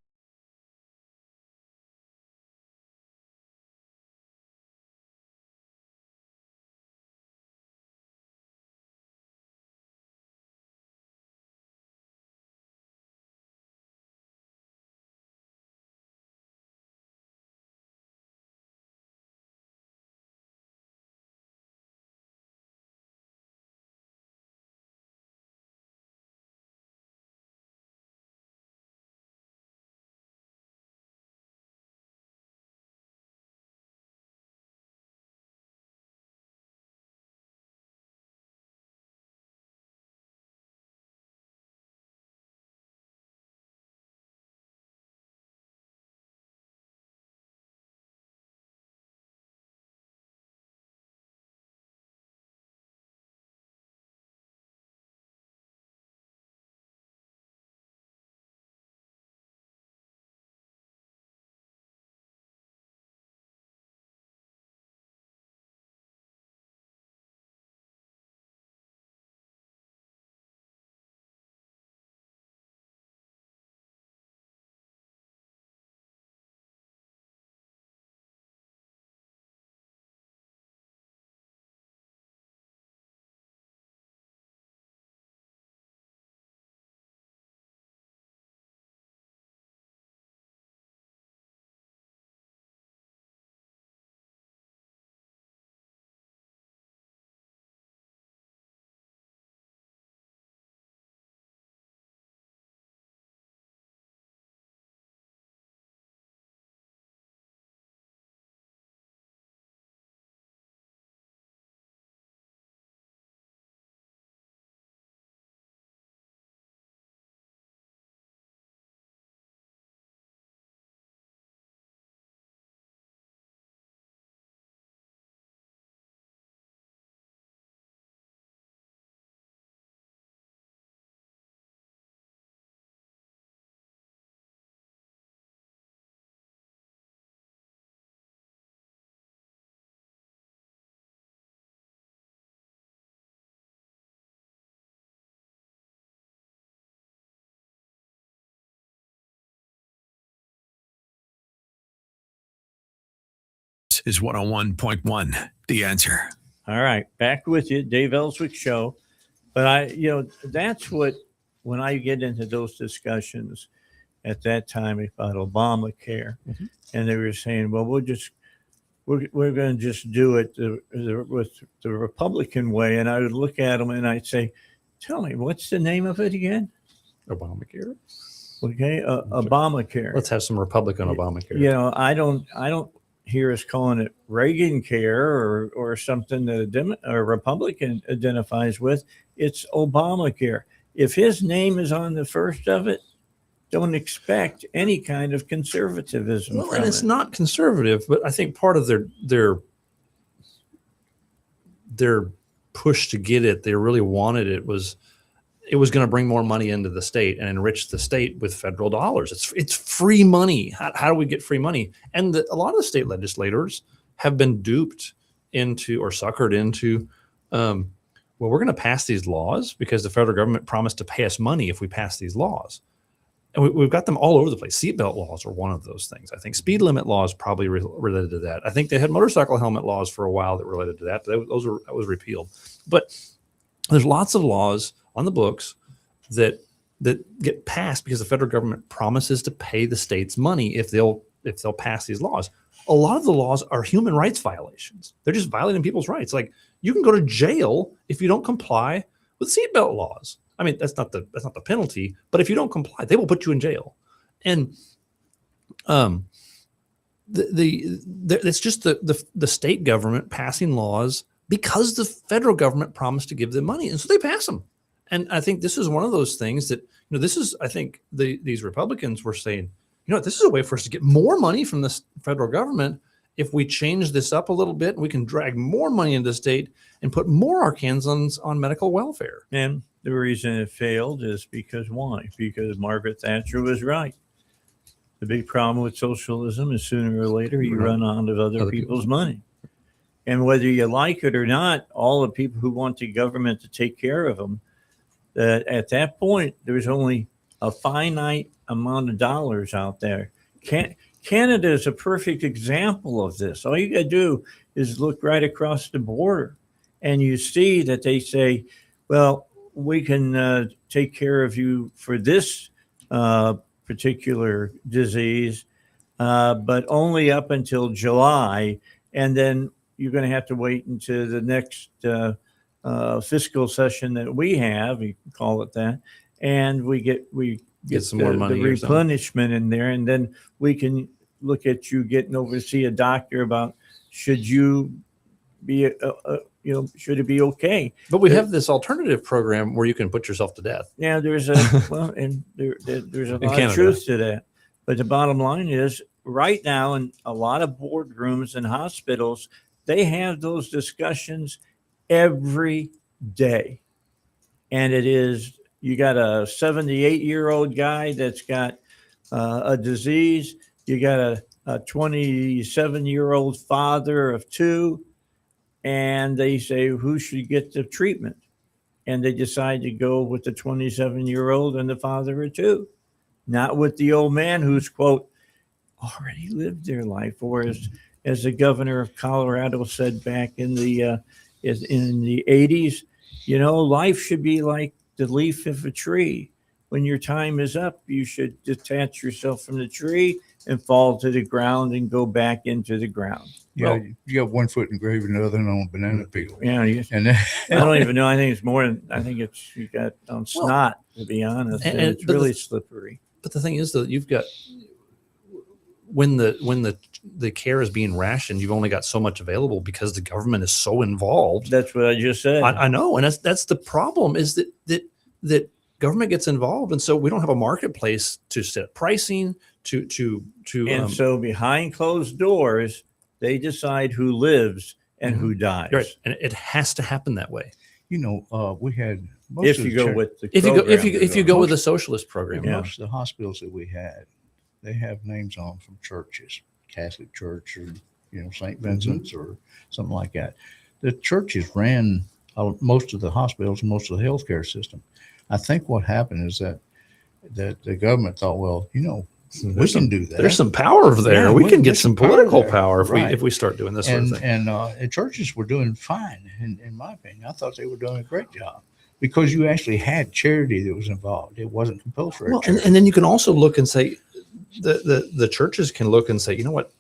Is 101.1 The Answer. All right, back with you, Dave Elswick Show. But that's what, when I get into those discussions at that time about Obamacare, and they were saying, well, we're going to just do it with the Republican way. And I would look at them and I'd say, tell me, what's the name of it again? Obamacare. Okay, Obamacare. Let's have some Republican Obamacare. I don't hear us calling it Reagan Care or something that a Republican identifies with. It's Obamacare. If his name is on the first of it, don't expect any kind of conservatism. Well, and it's not conservative, but I think part of their push to get it, they really wanted it was going to bring more money into the state and enrich the state with federal dollars. It's free money. How do we get free money? And a lot of the state legislators have been duped into or suckered into, well, we're going to pass these laws because the federal government promised to pay us money if we pass these laws. And we've got them all over the place. Seatbelt laws are one of those things. I think speed limit laws probably related to that. I think they had motorcycle helmet laws for a while that related to that. But that was repealed. But there's lots of laws on the books that get passed because the federal government promises to pay the states money if they'll pass these laws. A lot of the laws are human rights violations. They're just violating people's rights. Like you can go to jail if you don't comply with seatbelt laws. I mean, that's not the penalty, but if you don't comply, they will put you in jail. And it's just the state government passing laws because the federal government promised to give them money, and so they pass them. And I think this is one of those things that, this is, I think these Republicans were saying, this is a way for us to get more money from the federal government. If we change this up a little bit, we can drag more money into the state and put more Arkansans on medical welfare. And the reason it failed is because why? Because Margaret Thatcher was right. The big problem with socialism is sooner or later you run out of other people's money. And whether you like it or not, all the people who want the government to take care of them, that at that point, there's only a finite amount of dollars out there. Canada is a perfect example of this. All you got to do is look right across the border, and you see that they say, well, we can take care of you for this particular disease, but only up until July. And then you're going to have to wait until the next fiscal session that we have, you can call it that, and we get some more money, the replenishment in there, and then we can look at you getting over to see a doctor about should you be should it be okay. But we have this alternative program where you can put yourself to death. Yeah, there's a and there's a lot Canada. of truth to that. But the bottom line is, right now in a lot of boardrooms and hospitals, they have those discussions every day. And it is, you got a 78-year-old guy that's got a disease. You got a 27-year-old father of two, and they say, who should get the treatment? And they decide to go with the 27-year-old and the father of two, not with the old man who's, quote, already lived their life. Or as the governor of Colorado said back in the 80s, life should be like the leaf of a tree. When your time is up, you should detach yourself from the tree and fall to the ground and go back into the ground. Yeah, you got one foot in the grave and the other on a banana peel. Yeah, and I don't even know. I think it's more than, I think it's, you got on snot, to be honest. And it's really slippery. But the thing is that you've got, when the care is being rationed, you've only got so much available because the government is so involved. That's what I just said. I know, and that's the problem, is that government gets involved, and so we don't have a marketplace to set pricing and so behind closed doors, they decide who lives and who dies. Right, and it has to happen that way. We had if you go with the if you go with the socialist program. Most of the hospitals that we had, they have names on them from churches, Catholic Church or St. Vincent's or something like that. The churches ran most of the hospitals and most of the healthcare system. I think what happened is that the government thought, well, we can do that. There's some power there. Yeah, we can get some political power Right. if we start doing this sort of thing. And churches were doing fine, in my opinion. I thought they were doing a great job because you actually had charity that was involved. It wasn't compulsory. Well, and then you can also look and say, the churches can look and say, you know what,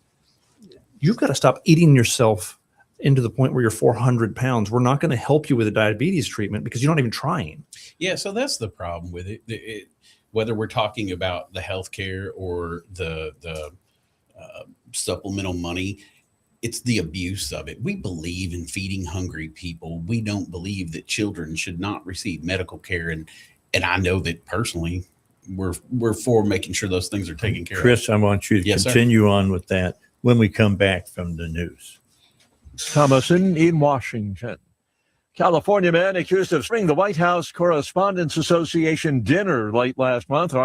you've got to stop eating yourself into the point where you're 400 pounds. We're not going to help you with a diabetes treatment because you're not even trying. Yeah, so that's the problem with it. Whether we're talking about the healthcare or the supplemental money, it's the abuse of it. We believe in feeding hungry people. We don't believe that children should not receive medical care. And I know that personally, we're for making sure those things are taken care of. Chris, I want you to Yes, sir. continue on with that when we come back from the news. Thomason in Washington. California man accused of spraying the White House Correspondents Association dinner late last month.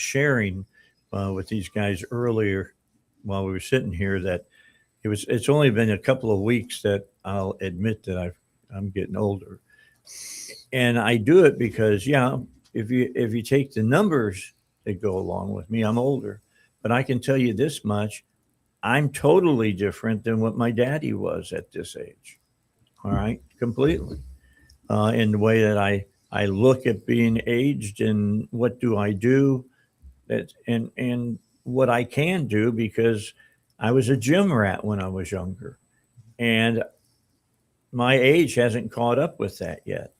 sharing with these guys earlier while we were sitting here that it's only been a couple of weeks that I'll admit that I'm getting older. And I do it because, if you take the numbers that go along with me, I'm older. But I can tell you this much, I'm totally different than what my daddy was at this age. All right, completely. In the way that I look at being aged and what do I do, and what I can do, because I was a gym rat when I was younger, and my age hasn't caught up with that yet.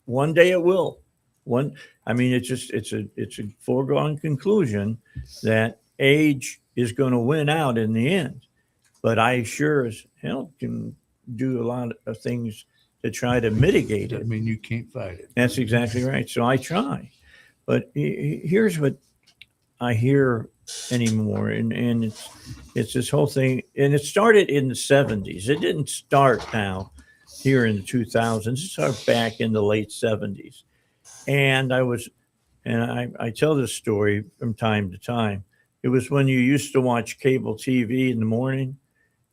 One day it will. It's a foregone conclusion that age is going to win out in the end. But I sure as hell can do a lot of things to try to mitigate it. I mean, you can't fight it. That's exactly right. So I try. But here's what I hear anymore, and it's this whole thing, and it started in the 70s. It didn't start now here in the 2000s. It started back in the late 70s. And I tell this story from time to time. It was when you used to watch cable TV in the morning,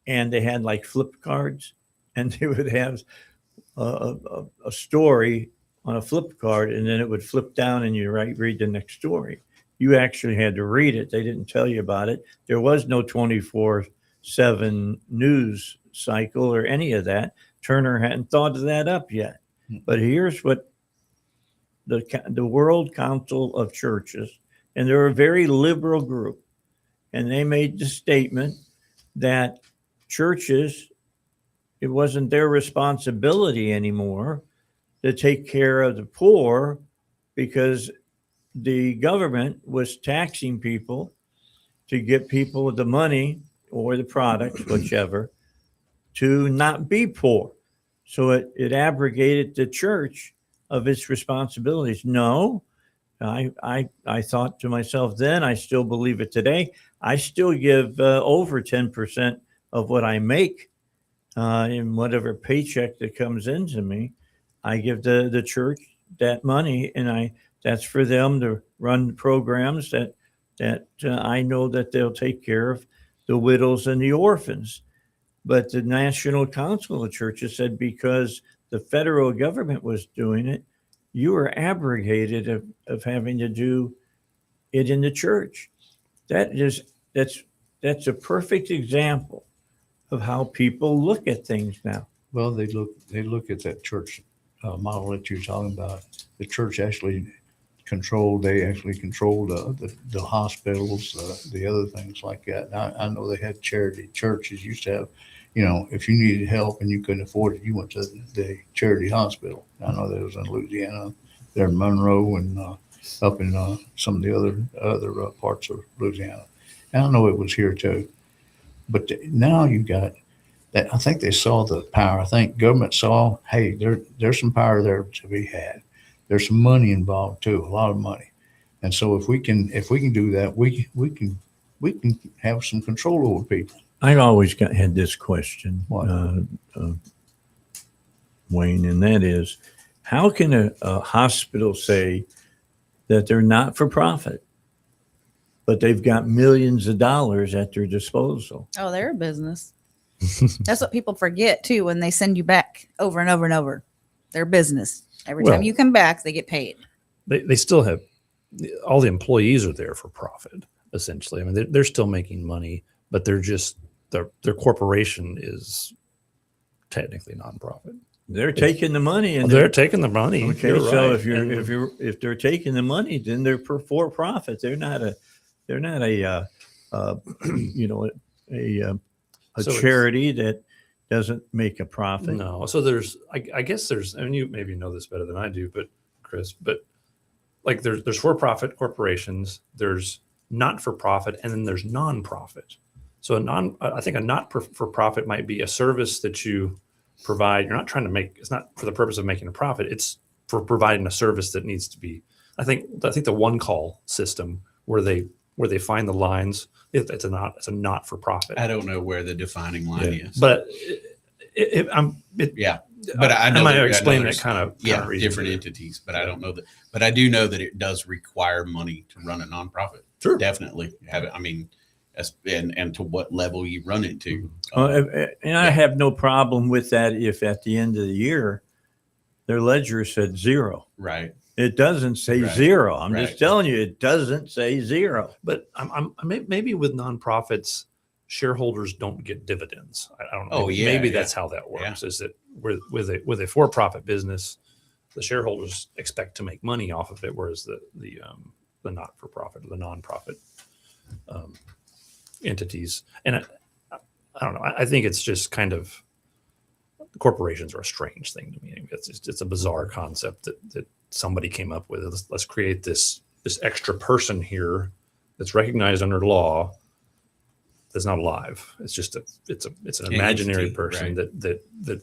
and they had like flip cards, and they would have a story on a flip card, and then it would flip down and you read the next story. You actually had to read it. They didn't tell you about it. There was no 24/7 news cycle or any of that. Turner hadn't thought of that up yet. But here's what the World Council of Churches, and they're a very liberal group, and they made the statement that churches, it wasn't their responsibility anymore to take care of the poor, because the government was taxing people to get people the money or the products, whichever, to not be poor. So it abrogated the church of its responsibilities. No, I thought to myself then, I still believe it today. I still give over 10% of what I make in whatever paycheck that comes into me. I give the church that money, and that's for them to run programs that I know that they'll take care of the widows and the orphans. But the National Council of Churches said because the federal government was doing it, you were abrogated of having to do it in the church. That's a perfect example of how people look at things now. Well, they look at that church model that you're talking about. The church actually controlled the hospitals, the other things like that. And I know they had charity churches used to have, if you needed help and you couldn't afford it, you went to the charity hospital. I know that was in Louisiana, there in Monroe, and up in some of the other parts of Louisiana. And I know it was here too. But now you got that. I think they saw the power. I think government saw, hey, there's some power there to be had. There's some money involved too, a lot of money. And so if we can do that, we can have some control over people. I always had this question, Wayne, and that is, how can a hospital say that they're not for profit, but they've got millions of dollars at their disposal? Oh, they're a business. That's what people forget too when they send you back over and over and over. They're business. Every time you come back, they get paid. They still have, all the employees are there for profit, essentially. I mean, they're still making money, but they're just, their corporation is technically nonprofit. They're taking the money, and they're taking the money. Okay, You're so right. if they're taking the money, then they're for profit. They're not a charity that doesn't make a profit. No. So there's, I guess there's, and you maybe know this better than I do, but Chris, like there's for-profit corporations, there's not-for-profit, and then there's non-profit. So I think a not-for-profit might be a service that you provide. You're not trying to make, it's not for the purpose of making a profit. It's for providing a service that needs to be, I think the one call system where they find the lines, it's a not for profit. I don't know where the defining line is. But But I know might that- explain I know that kind of reason different to it. entities, but I don't know that. But I do know that it does require money to run a nonprofit. Sure, definitely. I mean, and to what level you run it to. And I have no problem with that if at the end of the year their ledger said zero. Right. It doesn't say Right. zero. I'm Right. just telling you, it doesn't say zero. But maybe with nonprofits, shareholders don't get dividends. I don't know. Oh, yeah, maybe yeah. that's how that works. Is that with a for-profit business, the shareholders expect to make money off of it, whereas the not-for-profit, the nonprofit entities, and I don't know. I think it's just kind of, corporations are a strange thing to me. It's a bizarre concept that somebody came up with. Let's create this extra person here that's recognized under law that's not alive. It's just it's an imaginary entity, person right.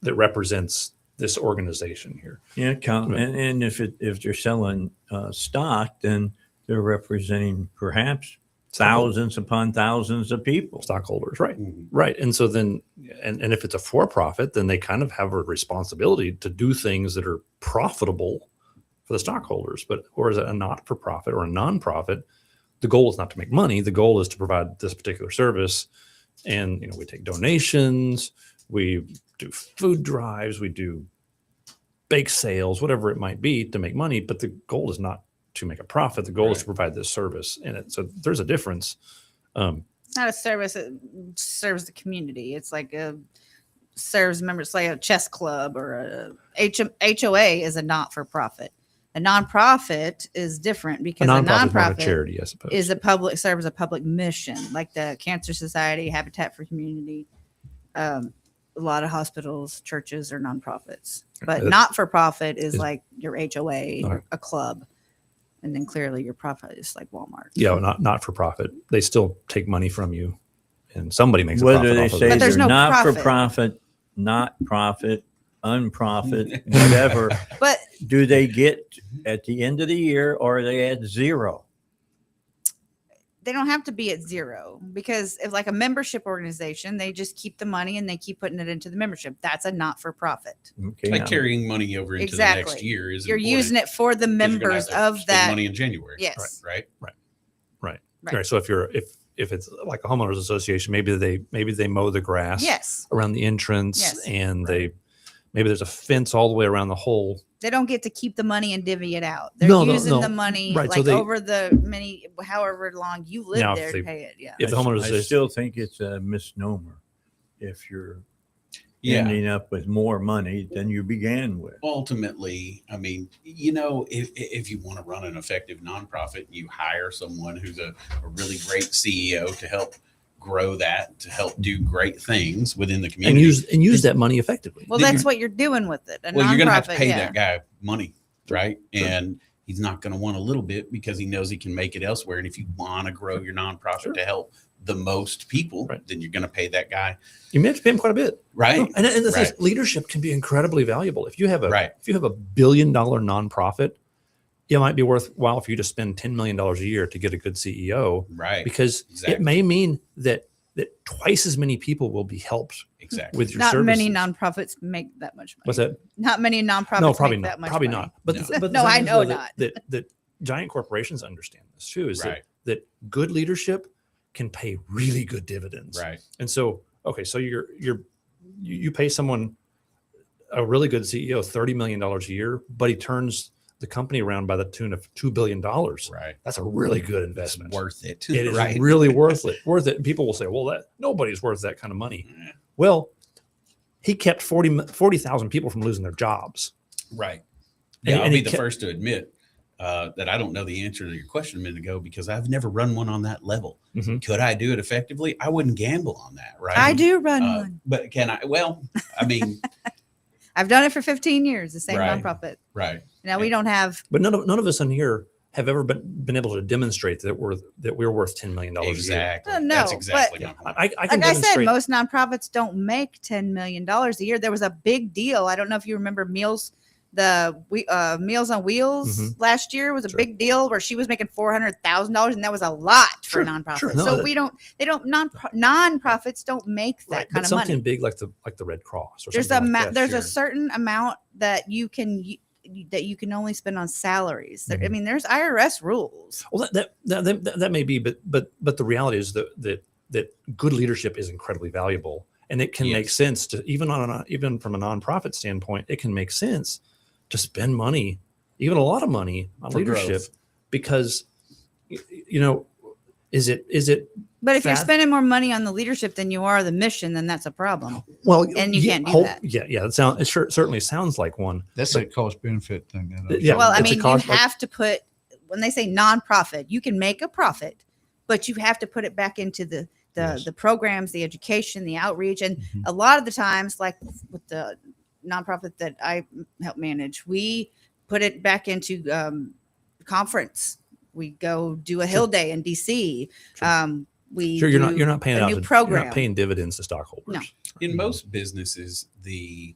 that represents this organization here. Yeah, and if they're selling stock, then they're representing perhaps thousands upon thousands of people, stockholders, right? Mm-hmm. Right. And so then, and if it's a for-profit, then they kind of have a responsibility to do things that are profitable for the stockholders. But whereas a not-for-profit or a nonprofit, the goal is not to make money. The goal is to provide this particular service. And, we take donations, we do food drives, we do bake sales, whatever it might be to make money. But the goal is not to make a profit. The goal is to provide this service. And so there's a difference. It's not a service that serves the community. It's like serves members, like a chess club or a HOA is a not-for-profit. A nonprofit is different because a nonprofit is a charity, I suppose. Serves a public mission, like the Cancer Society, Habitat for Humanity. A lot of hospitals, churches are nonprofits, but not-for-profit is like your HOA, or a club. And then clearly your profit is like Walmart. Yeah, not for profit. They still take money from you, and somebody makes a Whether profit they off of say it. But there's they're no not profit. for profit, not profit, unprofit, whatever. But do they get at the end of the year, or are they at zero? they don't have to be at zero, because if like a membership organization, they just keep the money and they keep putting it into the membership. That's a not-for-profit. Okay, Like carrying money over into the next year is You're important using it for the 'cause you're gonna have members to of spend that money in January. Yes. Right. Right. So if it's like a homeowners association, maybe they mow the grass Yes. around the entrance, Yes. and maybe there's a fence all the way around the whole. They don't get to keep the money and divvy it out. They're No, using the money Right, so like they- over the however long you live Now, if there they- to pay it. Yeah. If the homeowners I still think it's a misnomer if you're ending up with more money than you began with. Ultimately, I mean, if you want to run an effective nonprofit, you hire someone who's a really great CEO to help grow that, to help do great things within the and community. use that money effectively. Well, that's what you're doing with it. Well, you're going to have to nonprofit, pay yeah. that guy money, right? And he's not going to want a little bit because he knows he can make it elsewhere. And if you want to grow your nonprofit to help the most people, then you're going to pay that guy. You may have to pay him quite a bit, Right. No, and the thing is, Right. leadership can be incredibly valuable. If you have a $1 billion nonprofit, it might be worthwhile for you to spend $10 million a year to get a good CEO, right? Because it may mean that twice as many people will be helped with your Not services. many nonprofits make that much money. What's that? Not many nonprofits No, probably make not. that much Probably money. not. But the no, thing I is, know though, not. That giant corporations understand this too. Is Right. that good leadership can pay really good dividends. Right. And so, okay, so you pay someone, a really good CEO, $30 million a year, but he turns the company around by the tune of $2 billion. Right. That's a really good investment. Worth it. It is Right. really worth it. Worth it. And people will say, well, that nobody's worth that kind of money. Well, he kept 40,000 people from losing their jobs. Right. And- Yeah, I'll and be he the kept- first to admit that I don't know the answer to your question a minute ago because I've never run one on that level. Could I do it effectively? I wouldn't gamble on that, right? I do run one. But can I? Well, I mean, I've done it for 15 years, the same Right. nonprofit. right. Now we don't have. But none of us in here have ever been able to demonstrate that we're worth $10 million Exactly. No, That's exactly but my point. a year. I can like I said, demonstrate. most nonprofits don't make $10 million a year. There was a big deal. I don't know if you remember Meals Meals on Wheels Mhm. last year was a big deal where she was making $400,000, and that was a lot for a nonprofit. sure. No, So that- nonprofits don't make that Right, kind but of something money. big like the Red Cross or There's something like that, there's a sure. certain amount that you can only spend on salaries. Mm-hmm. I mean, there's IRS rules. Well, that may be, but the reality is that good leadership is incredibly valuable, and it can make sense to even from a nonprofit standpoint, it can make sense to spend money, even a lot of money on For leadership, growth. because is it But if you're fat- spending more money on the leadership than you are the mission, then that's a problem. well, and you yeah, can't do that. it certainly sounds like one. That's but- a cost benefit thing. Yeah, Well, I it's a mean, you cost- have to put, when they say nonprofit, you can make a profit, but you have to put it back into the programs, the education, the outreach. And a lot of the times, like with the nonprofit that I help manage, we put it back into conference. We go do a Hill Day in DC. We Sure, you're do not paying a out new you're program. not paying dividends to stockholders. No. In most businesses, the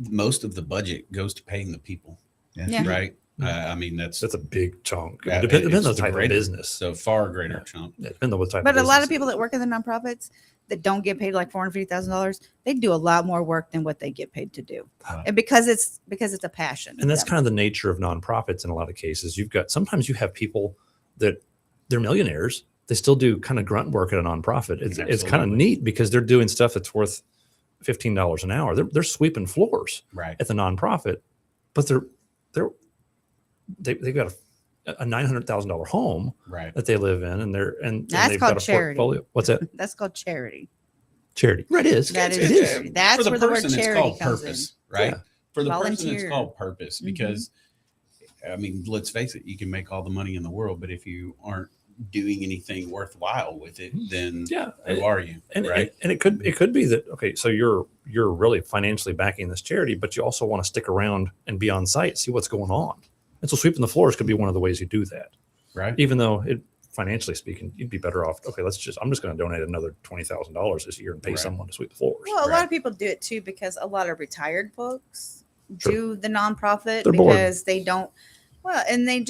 most of the budget goes to paying the people. Yeah. Right. I mean, that's a big chunk. Yeah, Depends on it's the type of greater- business. So far greater chunk. Depends on what type But of a lot of business. people that work in the nonprofits that don't get paid like $450,000, they do a lot more work than what they get paid to do. And because it's a passion. And that's kind of the nature of nonprofits in a lot of cases. Sometimes you have people that they're millionaires. They still do kind of grunt work at a nonprofit. It's kind of Absolutely. neat because they're doing stuff that's worth $15 an hour. They're sweeping floors Right. at the nonprofit, but they've got a $900,000 home Right. that they live in, and That's they've called got a charity. portfolio. What's that? That's called charity. Charity. Right. It is. That It is is. charity. That's For the where the word person, it's charity called comes purpose, in. right? Yeah. For the person, Volunteer. it's called purpose Mhm. because, I mean, let's face it, you can make all the money in the world, but if you aren't doing anything worthwhile with it, then who are you? And right? and it could be that, okay, so you're really financially backing this charity, but you also want to stick around and be on site, see what's going on. And so sweeping the floors could be one of the ways you do that. Right. Even though financially speaking, you'd be better off. Okay, I'm just going to donate another $20,000 this year and pay Right. someone to sweep the floors. Well, a lot of people do it too because a lot of retired folks Sure. do the nonprofit They're bored. because they don't. Well, and they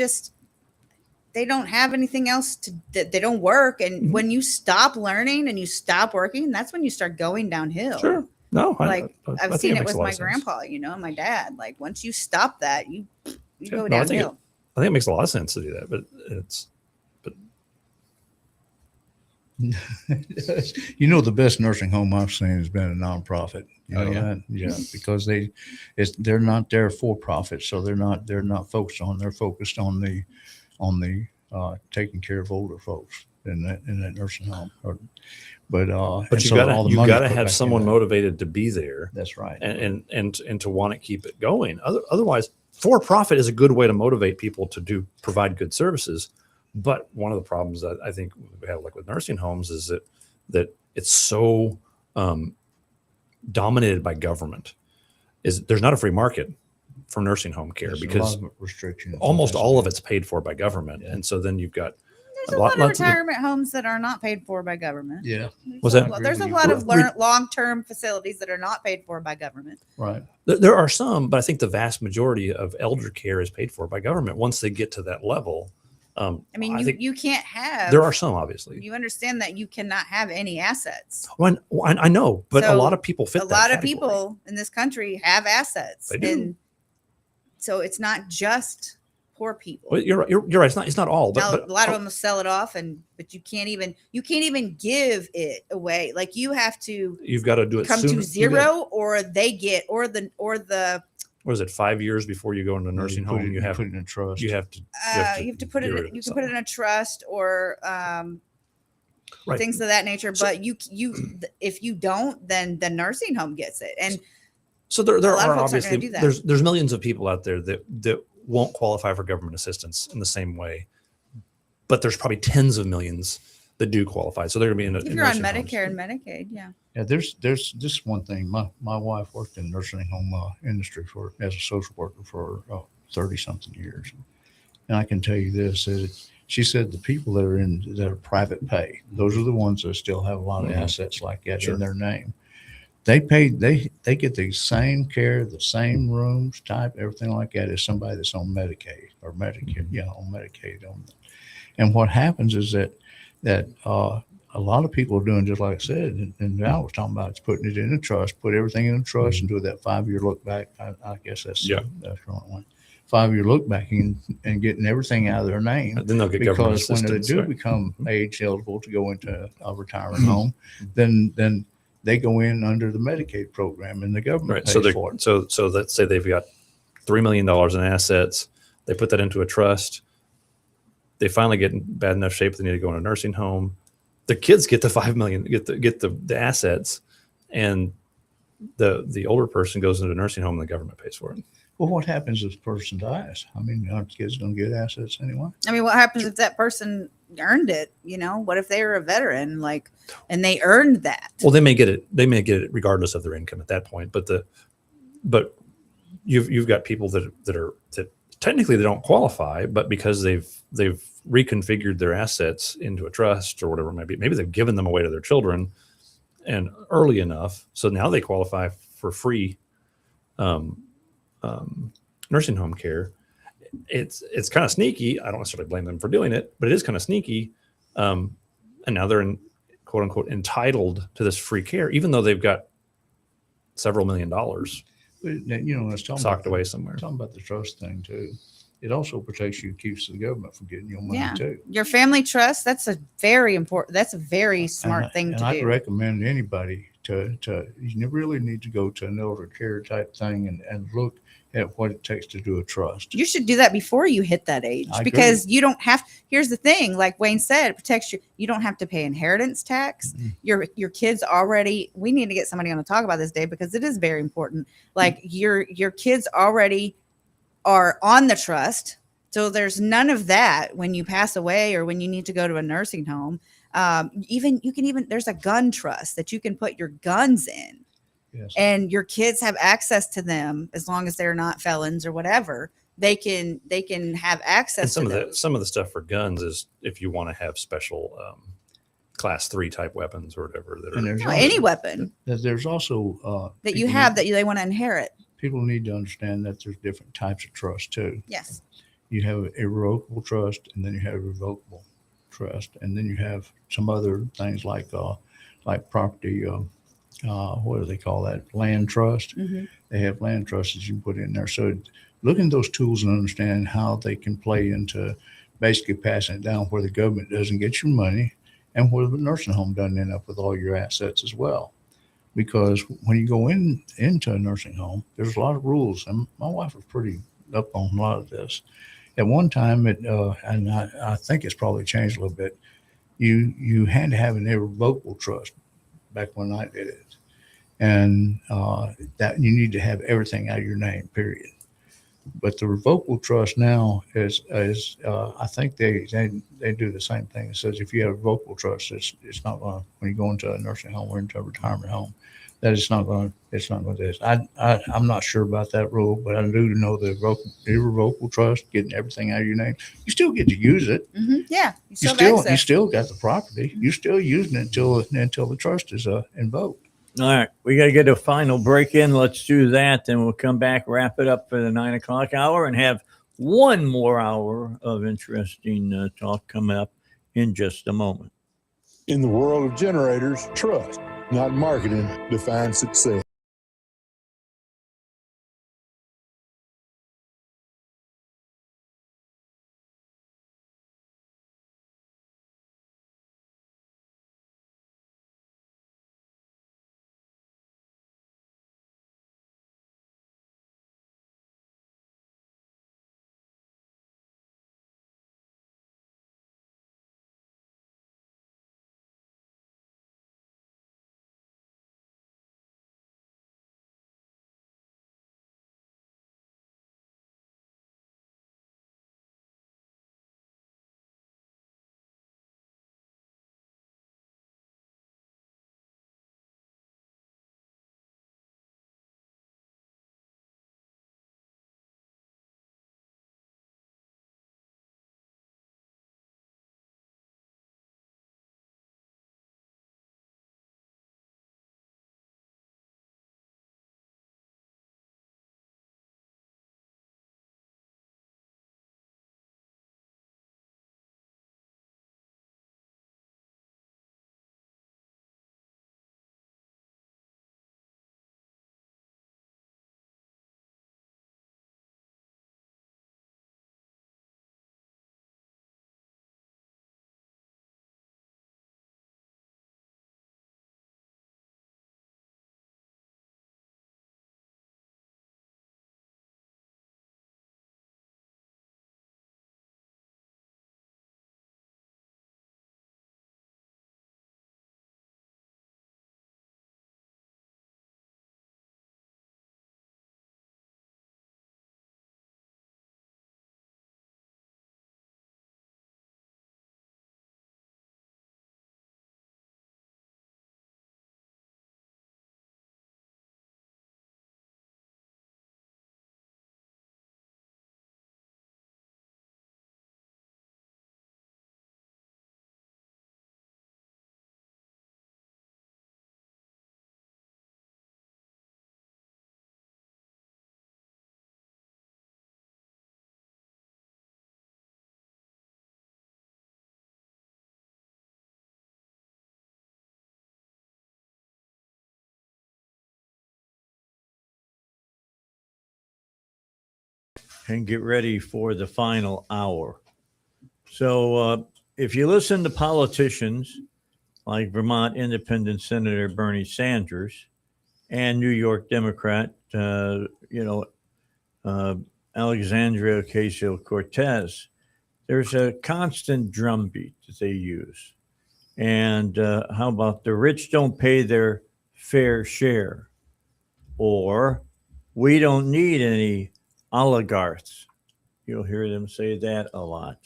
don't have anything else they don't work. And Mm-hmm. when you stop learning and you stop working, that's when you start going downhill. Sure. No, Like I I've think seen it makes with a lot my of sense. grandpa, and my dad. Like once you stop that, you Yeah, go no, I think downhill. it makes a lot of sense to do that, but You know, the best nursing home I've seen has been a nonprofit. You Oh, know yeah? that? Yeah, because they're not there for profit, so they're not focused on. They're focused on the taking care of older folks in that nursing home. But you so gotta all the you money gotta put have back someone in that. motivated to be there. That's right. And to want to keep it going. Otherwise, for profit is a good way to motivate people to provide good services. But one of the problems that I think we have, like with nursing homes, is that it's so dominated by government. There's not a free market for nursing home care There's a because lot of restrictions. almost all of it's paid for by government, and so then you've got There's a lot of retirement homes that are not paid for by government. Yeah. What's that? There's a lot of long-term facilities that are not paid for by government. Right. There are some, but I think the vast majority of elder care is paid for by government once they get to that level. I mean, you can't have. There are some, obviously. You understand that you cannot have any assets. I know, but a So, lot of people fit a that lot of category. people in this country have assets. They do. And so it's not just poor people. Well, you're right. It's not all, Now, but a lot of them will sell it off, but you can't even give it away. Like you have to you've got to do it come soon. to zero, or they get, or the What is it? 5 years before you go into a nursing home, you have put it in a trust. You have to. you have to put get rid it. of You can put it in a trust or Right. things of that nature. But if you don't, then the nursing home gets it. And So there a lot are of folks aren't obviously gonna do that. there's millions of people out there that won't qualify for government assistance in the same way, but there's probably tens of millions that do qualify. So they're going to be in. if you're on nursing homes. Medicare and Medicaid, yeah. Yeah, there's this one thing. My wife worked in the nursing home industry as a social worker for 30 something years, and I can tell you this: that she said the people that are private pay, those are the ones that still have a lot of Mhm. assets like that Sure. in their name. they get the same care, the same rooms type, everything like that as somebody that's on Medicaid or Medicare, on Medicaid. And what happens is that a lot of people are doing just like I said, and I was talking about, it's putting it in a trust, put everything in a trust, and do that 5-year look back. I guess that's the wrong one. 5-year look back and getting everything out of their name. And then they'll get government because when they assistance, do right? become age eligible to go into a retirement home, then they go in under the Medicaid program and the government pays for it. So let's say they've got $3 million in assets. They put that into a trust. They finally get in bad enough shape they need to go in a nursing home. The kids get the $5 million, get the assets, and the older person goes into a nursing home and the government pays for it. Well, what happens if the person dies? I mean, aren't the kids going to get assets anyway? I mean, what happens if that person earned it? What if they were a veteran, and they earned that? Well, they may get it. They may get it regardless of their income at that point. But you've got people that technically they don't qualify, but because they've reconfigured their assets into a trust or whatever it might be, maybe they've given them away to their children and early enough, so now they qualify for free nursing home care. It's kind of sneaky. I don't necessarily blame them for doing it, but it is kind of sneaky. And now they're quote unquote entitled to this free care, even though they've got several $1 million Let's talk socked away somewhere. Talking about the trust thing too. It also protects you, keeps the government from getting your money too. Your family trust, that's a very important, that's a very smart thing to I'd do. recommend anybody to you really need to go to an elder care type thing and look at what it takes to do a trust. You should do that before you hit that age, because you don't have, here's the thing, like Wayne said, it protects you. You don't have to pay inheritance tax. Your kids already, we need to get somebody on to talk about this, Dave, because it is very important. Like your kids already are on the trust. So there's none of that when you pass away or when you need to go to a nursing home. There's a gun trust that you can put your guns in. Yes. And your kids have access to them as long as they're not felons or whatever. They can have access and to some of the stuff for guns is if you want to have special class 3 type weapons or whatever that are any weapon. There's also that you have that they want to inherit. People need to understand that there's different types of trust too. Yes. You have an irrevocable trust, and then you have a revocable trust, and then you have some other things like property. What do they call that? Land trust. Mm-hmm. They have land trusts that you can put in there. So look into those tools and understand how they can play into basically passing it down where the government doesn't get your money and where the nursing home doesn't end up with all your assets as well. Because when you go into a nursing home, there's a lot of rules. And my wife was pretty up on a lot of this. At one time, and I think it's probably changed a little bit, you had to have an irrevocable trust back when I did it. And that you need to have everything out of your name, period. But the revocable trust now is I think they do the same thing. It says if you have a revocable trust, it's not going to, when you go into a nursing home or into a retirement home, that it's not going to this. I'm not sure about that rule, but I do know the irrevocable trust, getting everything out of your name, you still get to use it. Mm-hmm. Yeah, you still got the property. You're still using it until the trust is invoked. All right, we got to get a final break in. Let's do that. Then we'll come back, wrap it up for the 9 o'clock hour, and have one more hour of interesting talk come up in just a moment. In the world of generators, trust, not marketing, defines success. and get ready for the final hour. So if you listen to politicians like Vermont Independent Senator Bernie Sanders and New York Democrat, Alexandria Ocasio-Cortez, there's a constant drumbeat that they use. And how about the rich don't pay their fair share? Or we don't need any oligarchs. You'll hear them say that a lot.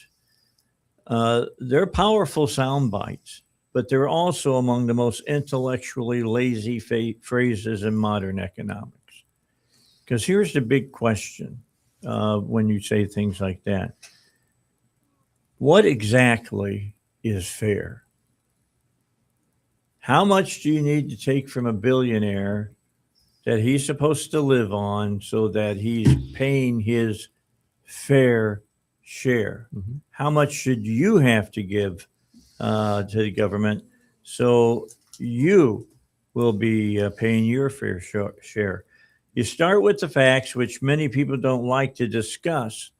They're powerful sound bites, but they're also among the most intellectually lazy phrases in modern economics. Because here's the big question when you say things like that. What exactly is fair? How much do you need to take from a billionaire that he's supposed to live on so that he's paying his fair share? Mm-hmm. How much should you have to give to the government so you will be paying your fair share? You start with the facts, which many people don't like to discuss,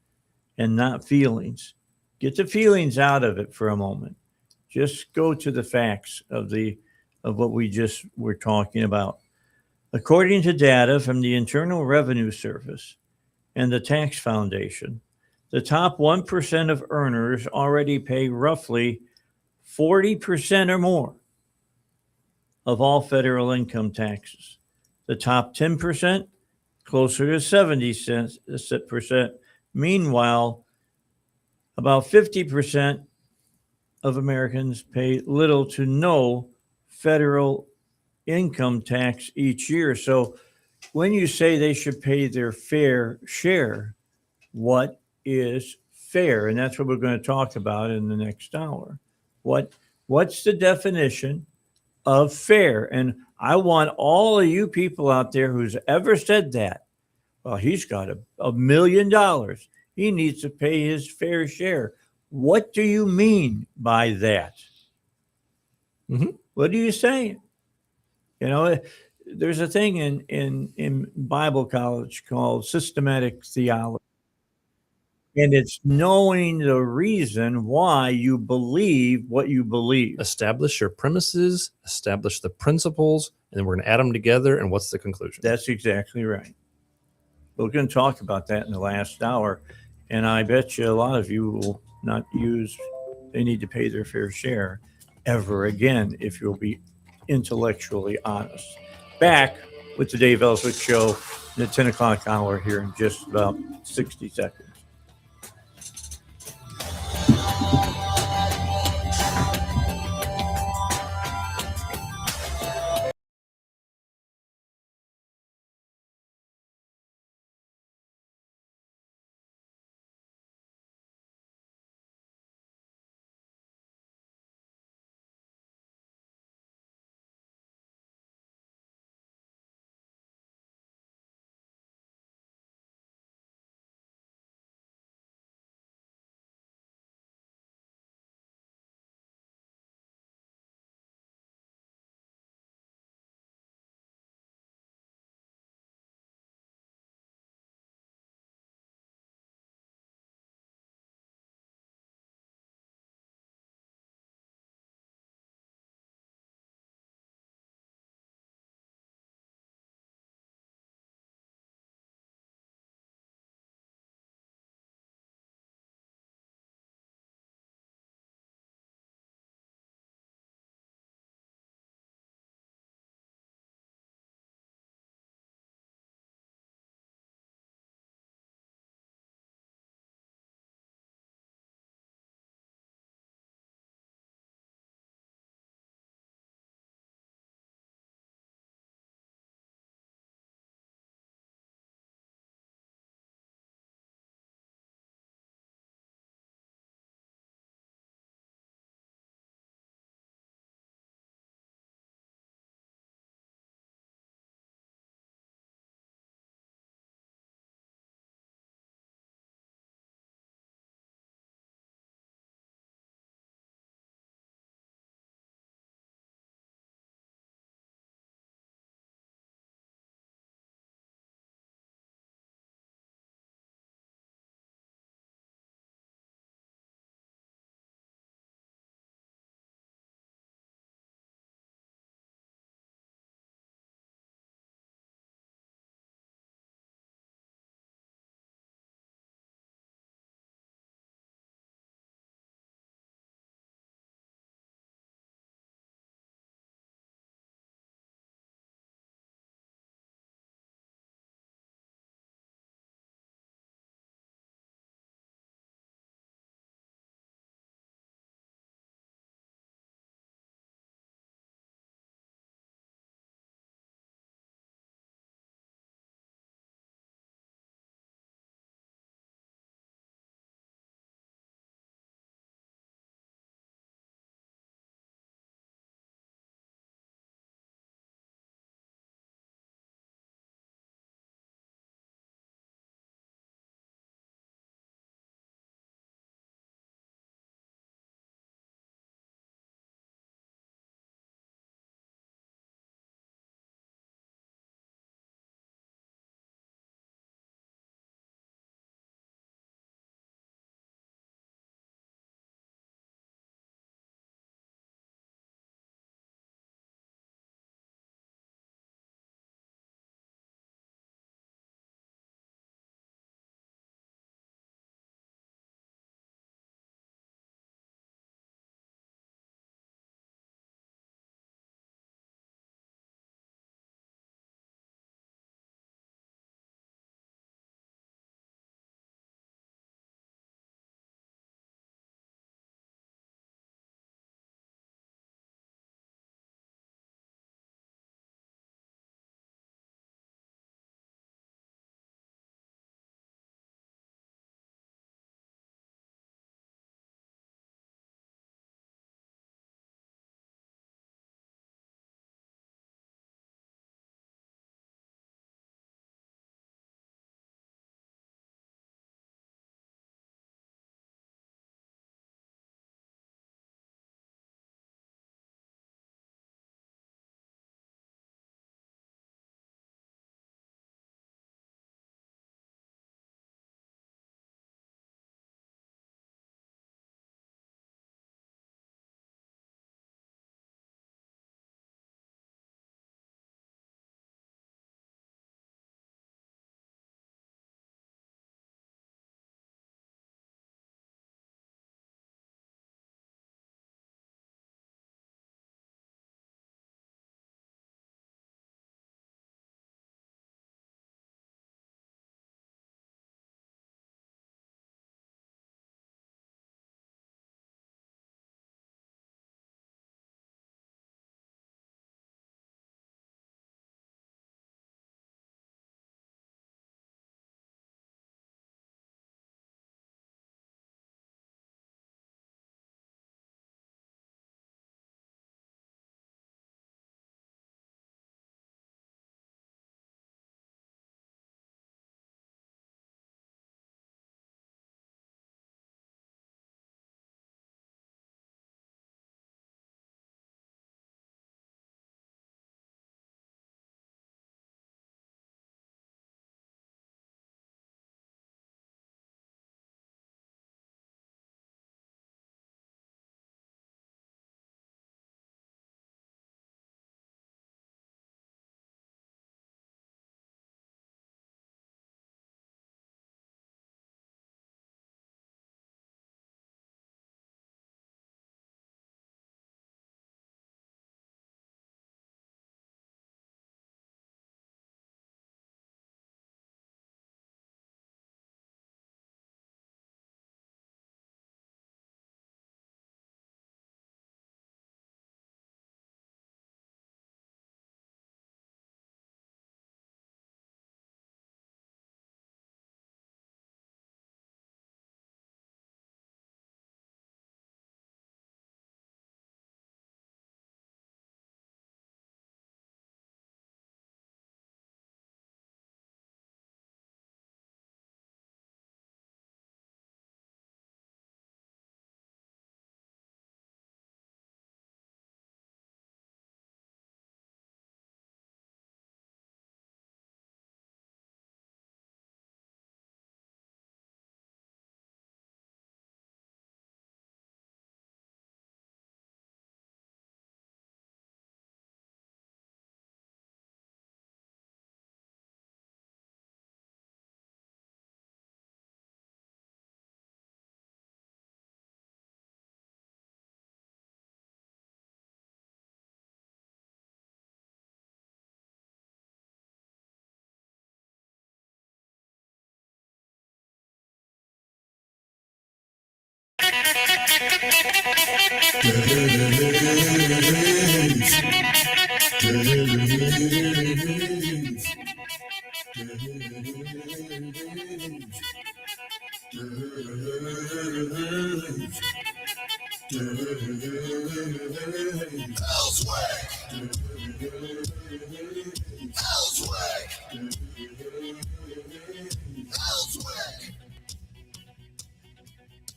and not feelings. Get the feelings out of it for a moment. Just go to the facts of what we just were talking about. According to data from the Internal Revenue Service and the Tax Foundation, the top 1% of earners already pay roughly 40% or more of all federal income taxes. The top 10%, closer to 70%. Meanwhile, about 50% of Americans pay little to no federal income tax each year. So when you say they should pay their fair share, what is fair? And that's what we're going to talk about in the next hour. What's the definition of fair? And I want all of you people out there who's ever said that, well, he's got $1 million. He needs to pay his fair share. What do you mean by that? Mm-hmm. What are you saying? You know, there's a thing in Bible college called systematic theology. And it's knowing the reason why you believe what you believe. Establish your premises, establish the principles, and then we're going to add them together. And what's the conclusion? That's exactly right. We're going to talk about that in the last hour. And I bet you a lot of you will not use, they need to pay their fair share ever again if you'll be intellectually honest. Back with the Dave Elswick Show, the 10 o'clock hour here in just about 60 seconds.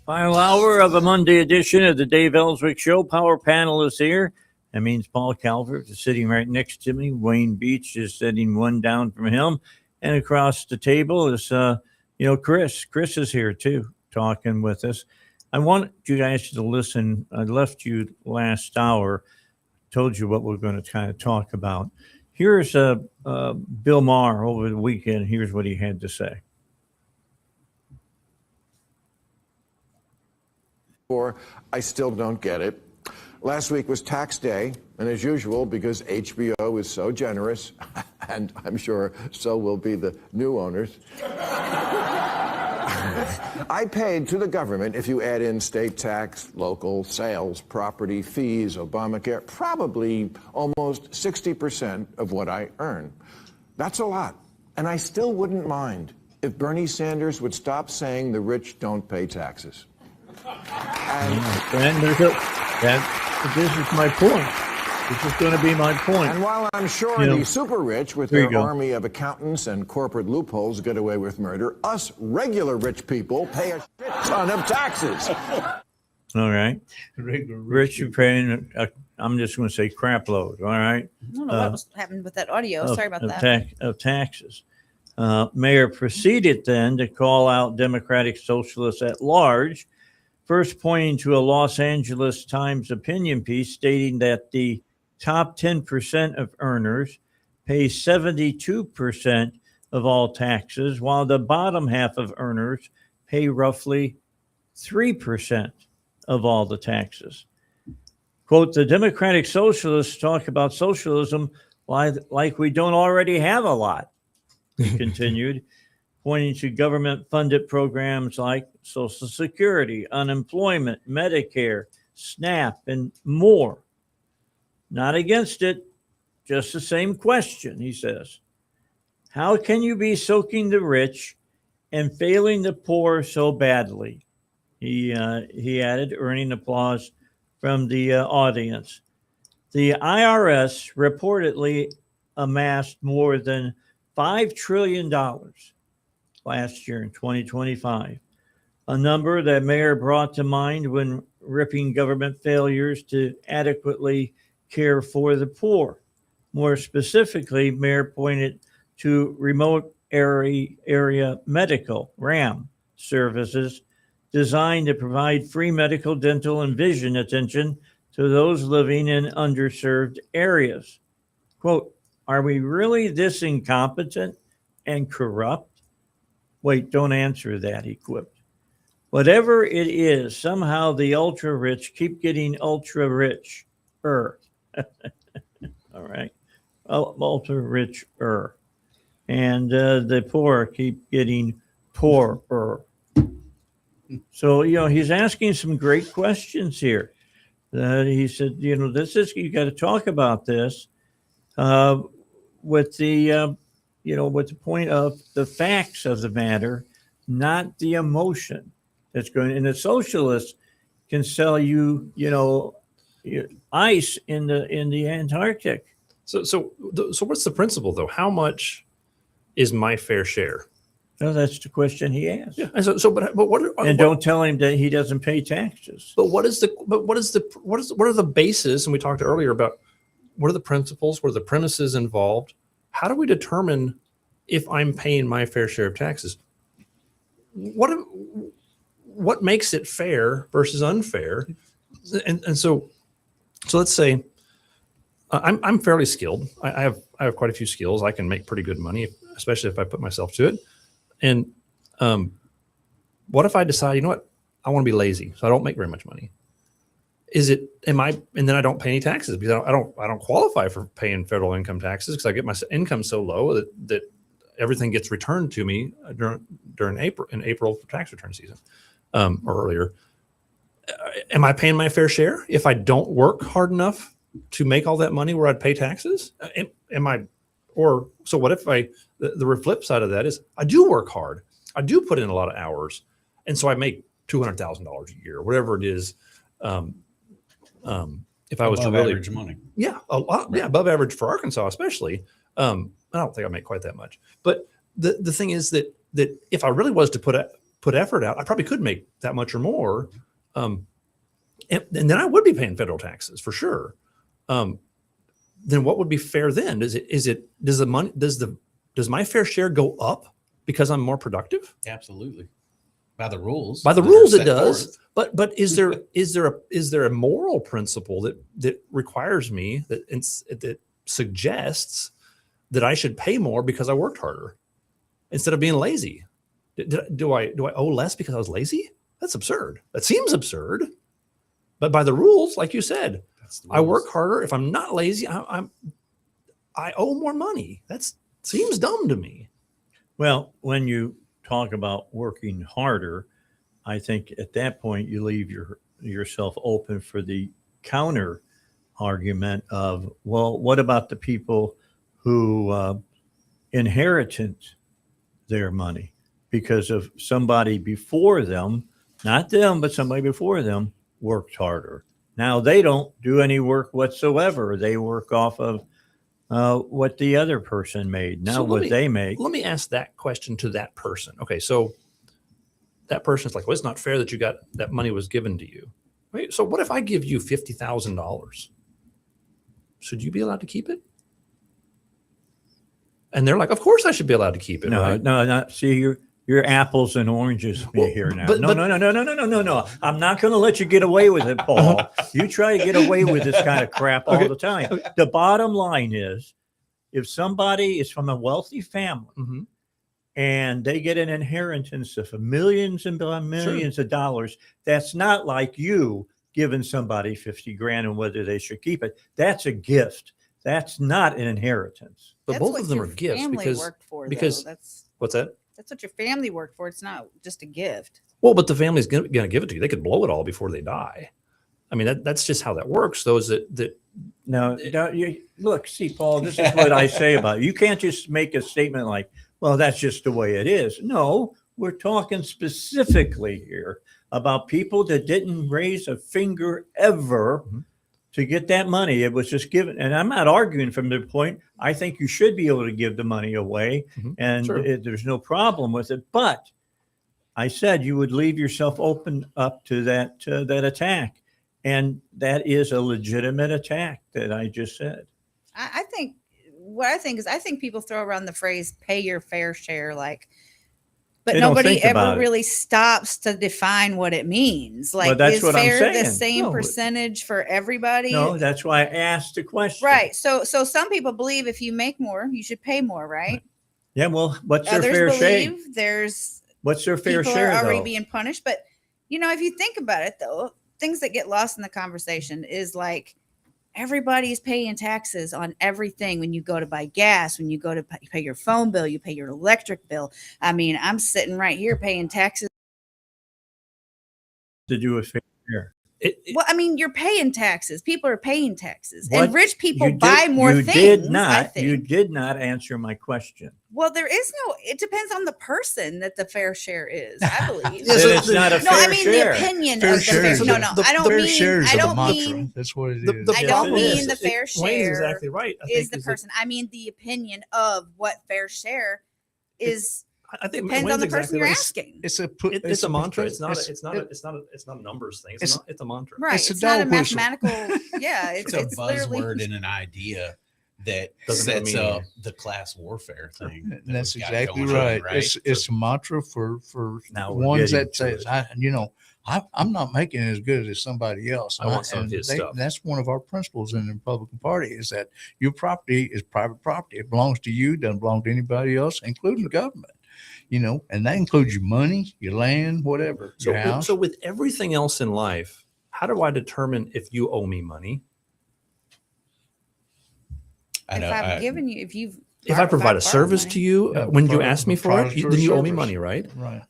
Final hour of a Monday edition of the Dave Elswick Show. Power panel is here. That means Paul Calvert is sitting right next to me. Wayne Beach is sitting one down from him. And across the table is, Chris. Chris is here too, talking with us. I want you guys to listen. I left you last hour, told you what we're going to kind of talk about. Here's Bill Maher over the weekend. Here's what he had to say. I still don't get it. Last week was tax day, and as usual, because HBO is so generous, and I'm sure so will be the new owners, I paid to the government, if you add in state tax, local sales, property, fees, Obamacare, probably almost 60% of what I earn. That's a lot, and I still wouldn't mind if Bernie Sanders would stop saying the rich don't pay taxes. And this is my point. This is going to be my point. And while I'm sure the super rich with their army of accountants and corporate loopholes get away with murder, us regular rich people pay a shit ton of taxes. All right. Rich, you're paying, I'm just going to say crap load. All right. I don't know what happened with that audio. Sorry about that. Of taxes. Mayor proceeded then to call out Democratic Socialists at large, first pointing to a Los Angeles Times opinion piece stating that the top 10% of earners pay 72% of all taxes, while the bottom half of earners pay roughly 3% of all the taxes. Quote, the Democratic Socialists talk about socialism like we don't already have a lot, he continued, pointing to government-funded programs like Social Security, unemployment, Medicare, SNAP, and more. Not against it, just the same question, he says. How can you be soaking the rich and failing the poor so badly? He added, earning applause from the audience. The IRS reportedly amassed more than $5 trillion last year in 2025, a number that Mayor brought to mind when ripping government failures to adequately care for the poor. More specifically, Mayor pointed to remote area medical, RAM, services designed to provide free medical, dental, and vision attention to those living in underserved areas. Quote, are we really this incompetent and corrupt? Wait, don't answer that, he quipped. Whatever it is, somehow the ultra rich keep getting ultra richer. All right. Ultra richer. And the poor keep getting poorer. So, he's asking some great questions here. He said, you got to talk about this with the point of the facts of the matter, not the emotion that's going. And the socialists can sell you, ice in the Antarctic. So what's the principle though? How much is my fair share? No, that's the question he asked. Yeah. But what? Don't tell him that he doesn't pay taxes. But what are the bases? And we talked earlier about what are the principles, what are the premises involved? How do we determine if I'm paying my fair share of taxes? What makes it fair versus unfair? And so let's say I'm fairly skilled. I have quite a few skills. I can make pretty good money, especially if I put myself to it. And what if I decide, I want to be lazy, so I don't make very much money? And then I don't pay any taxes because I don't qualify for paying federal income taxes because I get my income so low that everything gets returned to me during April for tax return season or earlier. am I paying my fair share if I don't work hard enough to make all that money where I'd pay taxes? Am I, or so what if the flip side of that is I do work hard. I do put in a lot of hours. And so I make $200,000 a year, whatever it is. If I was Above to really average money. Yeah, a lot. Yeah, above average for Arkansas, especially. I don't think I make quite that much. But the thing is that if I really was to put effort out, I probably could make that much or more. And then I would be paying federal taxes for sure. Then what would be fair then? Does my fair share go up because I'm more productive? Absolutely. By the rules. By the rules it does. But is there a moral principle that requires me that suggests that I should pay more because I worked harder instead of being lazy? Do I owe less because I was lazy? That's absurd. That seems absurd. But by the rules, like you said, I work harder. If I'm not lazy, I owe more money. That seems dumb to me. Well, when you talk about working harder, I think at that point you leave yourself open for the counter argument of, well, what about the people who inherited their money because of somebody before them, not them, but somebody before them worked harder. Now they don't do any work whatsoever. They work off of what the other person made, not what they make. Let me ask that question to that person. Okay, so that person's like, well, it's not fair that you got that money was given to you. Wait, so what if I give you $50,000? Should you be allowed to keep it? And they're like, of course I should be allowed to keep it. No, right? no. See, you're apples and oranges here now. No. I'm not going to let you get away with it, Paul. You try to get away with this kind of crap all the time. Okay. The bottom line is, if somebody is from a wealthy family and they get an inheritance of millions and millions of dollars, that's not like you giving somebody 50 grand and whether they should keep it. That's a gift. That's not an inheritance. But That's both what of them your are gifts family because worked for, because though. That's what's that? That's what your family worked for. It's not just a gift. Well, but the family's going to give it to you. They could blow it all before they die. I mean, that's just how that works. Those that no, you look, see, Paul, this is what I say about it. You can't just make a statement like, well, that's just the way it is. No, we're talking specifically here about people that didn't raise a finger ever to get that money. It was just given. And I'm not arguing from the point. I think you should be able to give the money away and there's no problem with it. But I said you would leave yourself open up to that attack. And that is a legitimate attack that I just said. I think people throw around the phrase "pay your fair share," but nobody ever really stops to define what it means. Like, that's is what fair I'm saying. the same percentage for everybody? No, that's why I asked the question. Right. So some people believe if you make more, you should pay more, right? Yeah. Well, what's their Others fair share? believe there's what's their fair people share? Are already though? being punished, but if you think about it, though, things that get lost in the conversation is like everybody's paying taxes on everything. When you go to buy gas, when you go to pay your phone bill, you pay your electric bill. I mean, I'm sitting right here paying taxes. To do a fair share. Well, I mean, you're paying taxes. People are paying taxes, What? and rich people You did- buy more you things. Did not. I think. You did not answer my question. Well, there is no. It depends on the person that the fair share is. I believe. Then it's not a No, fair I mean share. the opinion Fair of the fair. share. No, I don't fair mean. share is I the don't mantra. mean. That's what it is. I don't mean the It- fair Wayne's share exactly right. I is think the that- person. I mean the opinion of what fair share is. I think Depends Wayne's on the exactly person you're right. asking. It's a mantra. It's not a numbers thing. It's a mantra. Right. It's a It's not a dog whistle. mathematical. Yeah. It's a literally. buzzword and an idea that Doesn't sets mean- up the class warfare thing. And that's we've got exactly going on, right. It's a mantra for Now we're ones getting that to says, it. I'm not making it as good as somebody else. I want some of his stuff. That's one of our principles in the Republican Party is that your property is private property. It belongs to you, doesn't belong to anybody else, including the government. And that includes your money, your land, whatever, your house. So with everything else in life, how do I determine if you owe me money? If I've given you, If I provide a service to you when you ask me for it, then you owe me service. money, right? Right.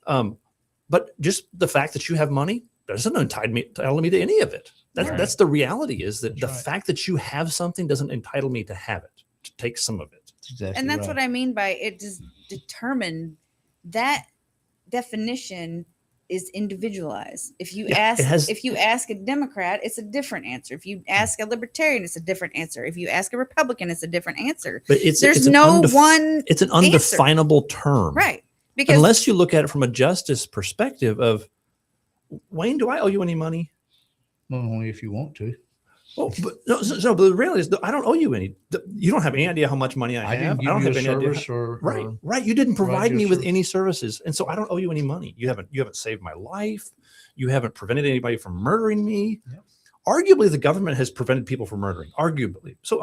But just the fact that you have money doesn't entitle me to any of it. That's the reality, is that the fact that you have something doesn't entitle me to have it, to take some of it. And that's what I mean by it is determined. That definition is individualized. If you ask a Democrat, it's a different answer. If you ask a Libertarian, it's a different answer. If you ask a Republican, it's a different answer. But there's it's no an one. It's an undefinable term, right? Because unless you look at it from a justice perspective of, Wayne, do I owe you any money? Well, only if you want to. Oh, but no, but the reality is, I don't owe you any. You don't have any idea how much money I have. I don't have any idea. Right. You didn't provide me with any services, and so I don't owe you any money. You haven't saved my life. You haven't prevented anybody from murdering me. Yep. Arguably, the government has prevented people from murdering. Arguably, so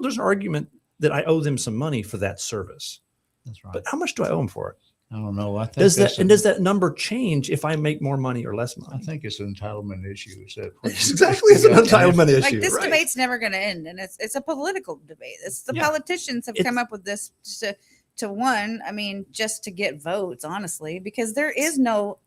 there's an argument that I owe them some money for that service. That's right. But how much do I owe them for it? I don't know. I think does that number change if I make more money or less money? I think it's an entitlement issue. It's an entitlement issue. Like this debate's never going to end, and it's a political debate. It's the politicians have come up with this to one. I mean, just to get votes, honestly, because there is no.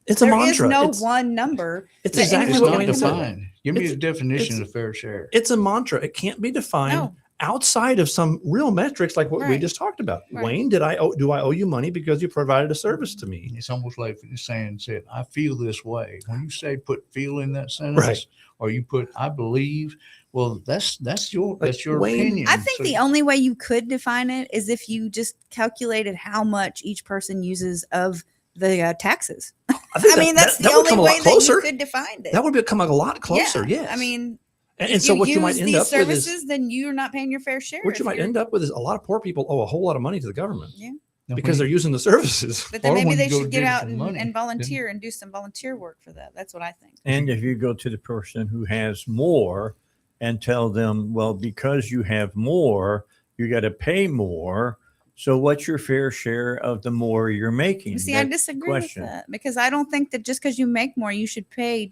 It's a mantra. There is no one number. It's exactly what Wayne said. Give me a definition of fair share. It's a mantra. It can't be defined outside of some real metrics like what we just talked about. Right. Wayne, do I owe you money because you provided a service to me? It's almost like saying, I feel this way. When you say put feel in that sentence, or you put I believe, well, that's your opinion. I think the only way you could define it is if you just calculated how much each person uses of the taxes. I mean, that's the only way that you could define it. That would become a lot closer. Yes. I mean, and so what you might end up with is, then you're not paying your fair share. What you might end up with is a lot of poor people owe a whole lot of money to the government. Yeah. Because they're using the services. But then maybe they should get out and volunteer and do some volunteer work for that. That's what I think. And if you go to the person who has more and tell them, well, because you have more, you got to pay more. So what's your fair share of the more you're making? See, I disagree with that, because I don't think that just because you make more, you should pay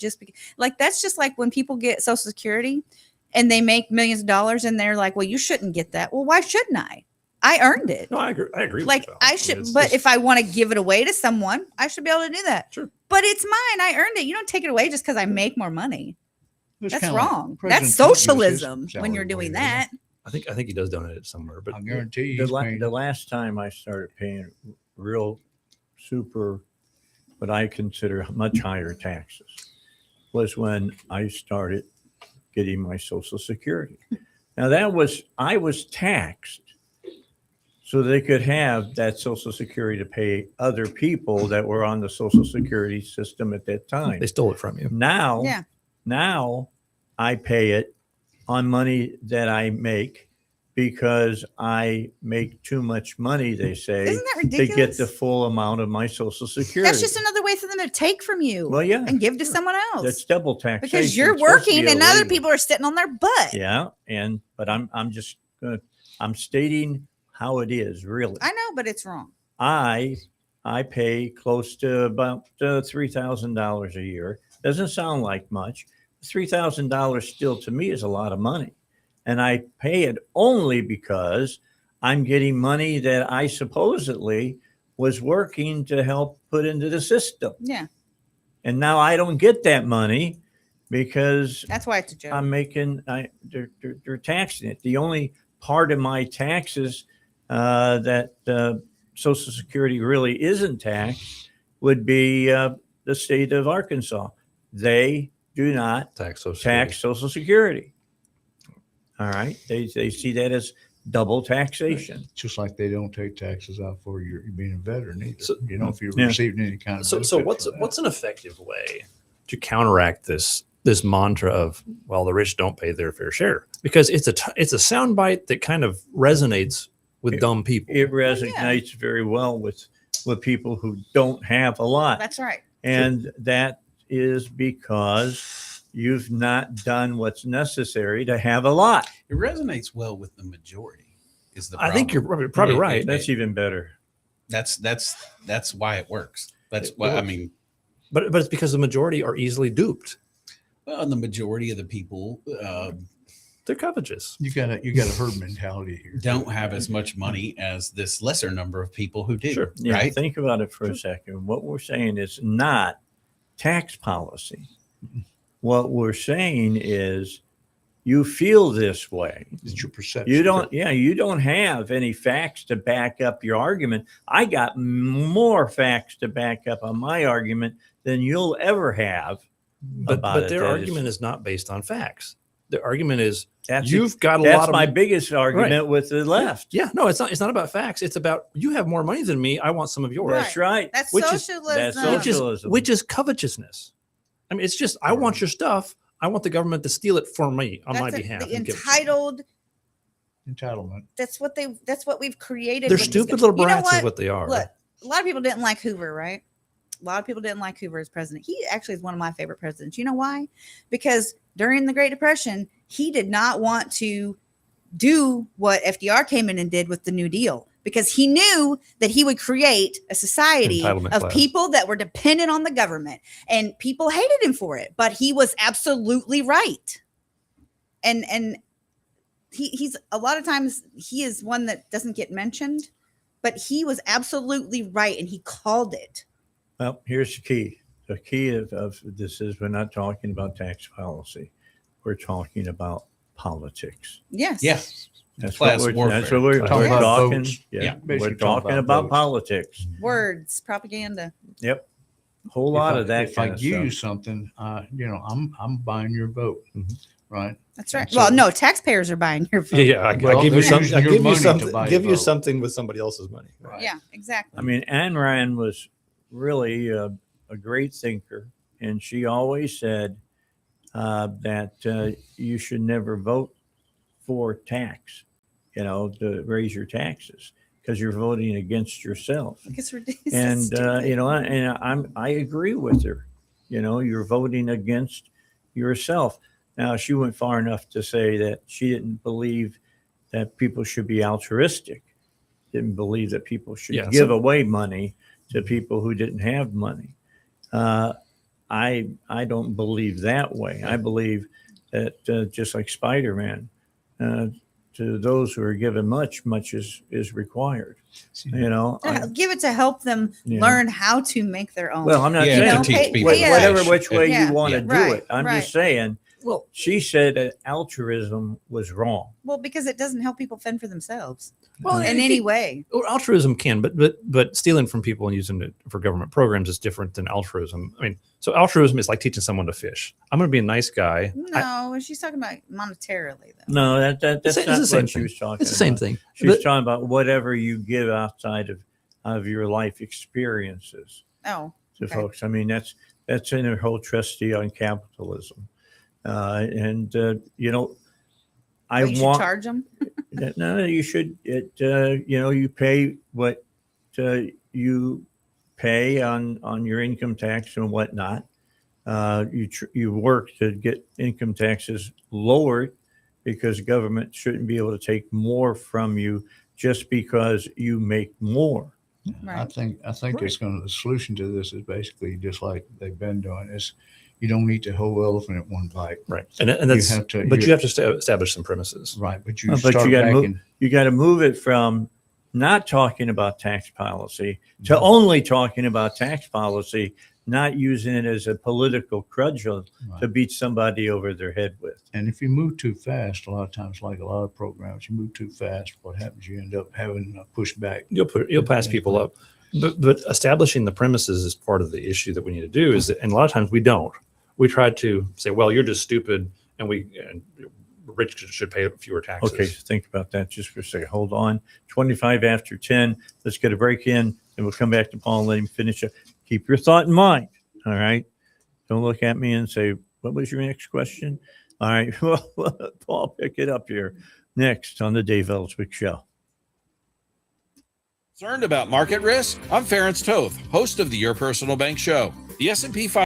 that's just like when people get Social Security and they make millions of dollars and they're like, well, you shouldn't get that. Well, why shouldn't I? I earned it. No, I agree. Like I should, but if I want to give it away to someone, I should be able to do that. Sure. But it's mine. I earned it. You don't take it away just because I make more money. That's wrong. Like That's socialism when you're doing that. I think he does donate it somewhere, but I guarantee you, the last time I started paying real super, what I consider much higher taxes, was when I started getting my Social Security. Now I was taxed so they could have that Social Security to pay other people that were on the Social Security system at that time. They stole it from you. Now I pay it on money that I make because I make too much money, they say, Isn't that ridiculous? to get the full amount of my Social Security. That's just another way for them to take from you. Well, yeah. And give to someone else. That's double taxation. Because you're working and other people are sitting on their butt. Yeah. But I'm stating how it is, really. I know, but it's wrong. I pay close to about $3,000 a year. Doesn't sound like much. $3,000 still to me is a lot of money. And I pay it only because I'm getting money that I supposedly was working to help put into the system. Yeah. And now I don't get that money because that's why it's a joke. I'm making, they're taxing it. The only part of my taxes that Social Security really isn't taxed would be the state of Arkansas. They do not tax Social Security. All right. They see that as double taxation. Just like they don't take taxes out for you being a veteran either. So, if you're receiving any kind of so what's an effective way to counteract this mantra of, well, the rich don't pay their fair share? Because it's a soundbite that kind of resonates with dumb people. It resonates very well with people who don't have a lot. That's right. And that is because you've not done what's necessary to have a lot. It resonates well with the majority. Is the I think you're probably right. That's even better. That's why it works. That's why I mean. But it's because the majority are easily duped. Well, the majority of the people, they're covetous. You got a herd mentality here. Don't have as much money as this lesser number of people who do. Sure. Yeah, right? Think about it for a second. What we're saying is not tax policy. What we're saying is you feel this way. It's your perception. You don't have any facts to back up your argument. I got more facts to back up on my argument than you'll ever have. But their That argument is not based on facts. Their argument is That's you've got a that's lot of my biggest argument with the left. Yeah, no, it's not. It's not about facts. It's about you have more money than me. I want some of yours. That's right. That's Which socialism. Is, which is covetousness. I mean, it's just I want your stuff. I want the government to steal it for me on my behalf. The and give it to me. entitled. Entitlement. That's what we've created. They're with these stupid guys. little You know brats is what they are. Look, a lot of people didn't like Hoover, right? A lot of people didn't like Hoover as president. He actually is one of my favorite presidents. You know why? Because during the Great Depression, he did not want to do what FDR came in and did with the New Deal, because he knew that he would create a society Entitlement of class. people that were dependent on the government, and people hated him for it. But he was absolutely right. And he's a lot of times he is one that doesn't get mentioned, but he was absolutely right, and he called it. Well, here's the key. The key of this is we're not talking about tax policy. We're talking about politics. Yes. Yes. That's Class what warfare. That's what we're Talking about talking. votes. Yeah, Basically we're talking talking about about votes. politics. Words, propaganda. Yep, a whole lot of that If I kind of give you stuff. something, I'm buying your vote, right? That's right. So- Well, no, taxpayers are buying your vote. Yeah, I Well, give you they're something. using I your give you money to something. buy Give your you vote. something with somebody else's money. Right. Yeah, exactly. I mean, Ayn Rand was really a great thinker, and she always said that you should never vote for tax, to raise your taxes, because you're voting against yourself. It's ridiculous. And I agree with her. You're voting against yourself. Now, she went far enough to say that she didn't believe that people should be altruistic, didn't believe that people should give away money to people who didn't have money. I don't believe that way. I believe that just like Spider-Man, to those who are given much is required. Give it to help them learn how to make their own. Well, I'm not saying to teach people which way you want to do it. I'm just saying. Well, she said that altruism was wrong. Well, because it doesn't help people fend for themselves. Well, in any way. Well, altruism can, but stealing from people and using it for government programs is different than altruism. I mean, so altruism is like teaching someone to fish. I'm going to be a nice guy. No, she's talking about monetarily, though. No, that's It's not the same what she thing. was talking about. It's the same thing. She was But- talking about whatever you give outside of your life experiences Oh, to okay. folks. I mean, that's in her whole treatise on capitalism. I You should want charge them. no, you should. You pay what you pay on your income tax and whatnot. You work to get income taxes lowered because government shouldn't be able to take more from you just because you make more. I think it's going to, the solution to this is basically just like they've been doing is you don't eat the whole elephant at one bite. Right. And that's, you have to establish some premises. Right. But But you got to move it from not talking about tax policy to only talking about tax policy, not using it as a political cudgel to beat somebody over their head with. And if you move too fast, a lot of times, like a lot of programs, you move too fast, what happens? You end up having a pushback. You'll pass people up. But establishing the premises is part of the issue that we need to do. And a lot of times we don't. We try to say, well, you're just stupid, and rich should pay fewer taxes. Okay, so think about that just for a second. Hold on. 25 after 10. Let's get a break in, and we'll come back to Paul and let him finish up. Keep your thought in mind. All right. Don't look at me and say, what was your next question? All right. Well, Paul, pick it up here next on the Dave Elswick Show. Concerned about market risk? I'm Ference Toth, host of the Your Personal Bank Show. The S&P 500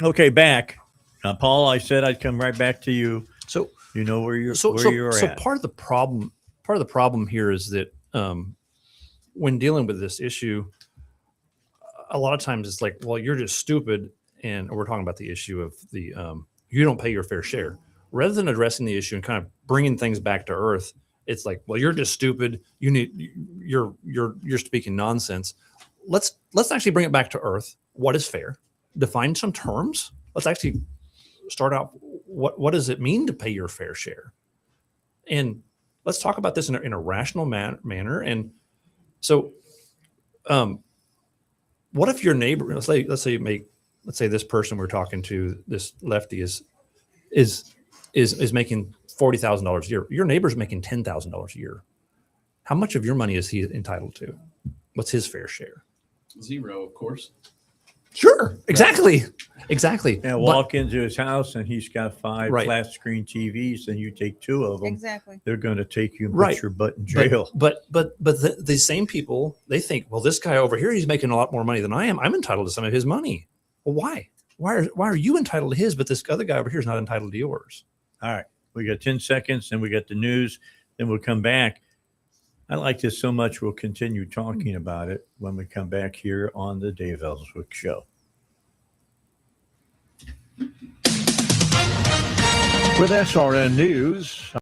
Okay, back. Paul, I said I'd come right back to you. So you know where you're so at. part of the problem here is that when dealing with this issue, a lot of times it's like, well, you're just stupid, and we're talking about the issue of the you don't pay your fair share. Rather than addressing the issue and kind of bringing things back to earth, it's like, well, you're just stupid. You're speaking nonsense. Let's actually bring it back to earth. What is fair? Define some terms. Let's actually start out. What does it mean to pay your fair share? And let's talk about this in a rational manner. And so, what if your neighbor? Let's say this person we're talking to, this lefty, is making $40,000 a year. Your neighbor's making $10,000 a year. How much of your money is he entitled to? What's his fair share? 0, of course. Sure, exactly. Yeah, walk into his house and he's got 5 Right. flat screen TVs, and you take 2 of them. Exactly. They're going to take you and Right. put your butt in jail. But the same people, they think, well, this guy over here, he's making a lot more money than I am. I'm entitled to some of his money. Well, why? Why are you entitled to his, but this other guy over here is not entitled to yours? All right. We got 10 seconds, then we got the news, then we'll come back. I like this so much, we'll continue talking about it when we come back here on the Dave Elswick Show. With SRN News,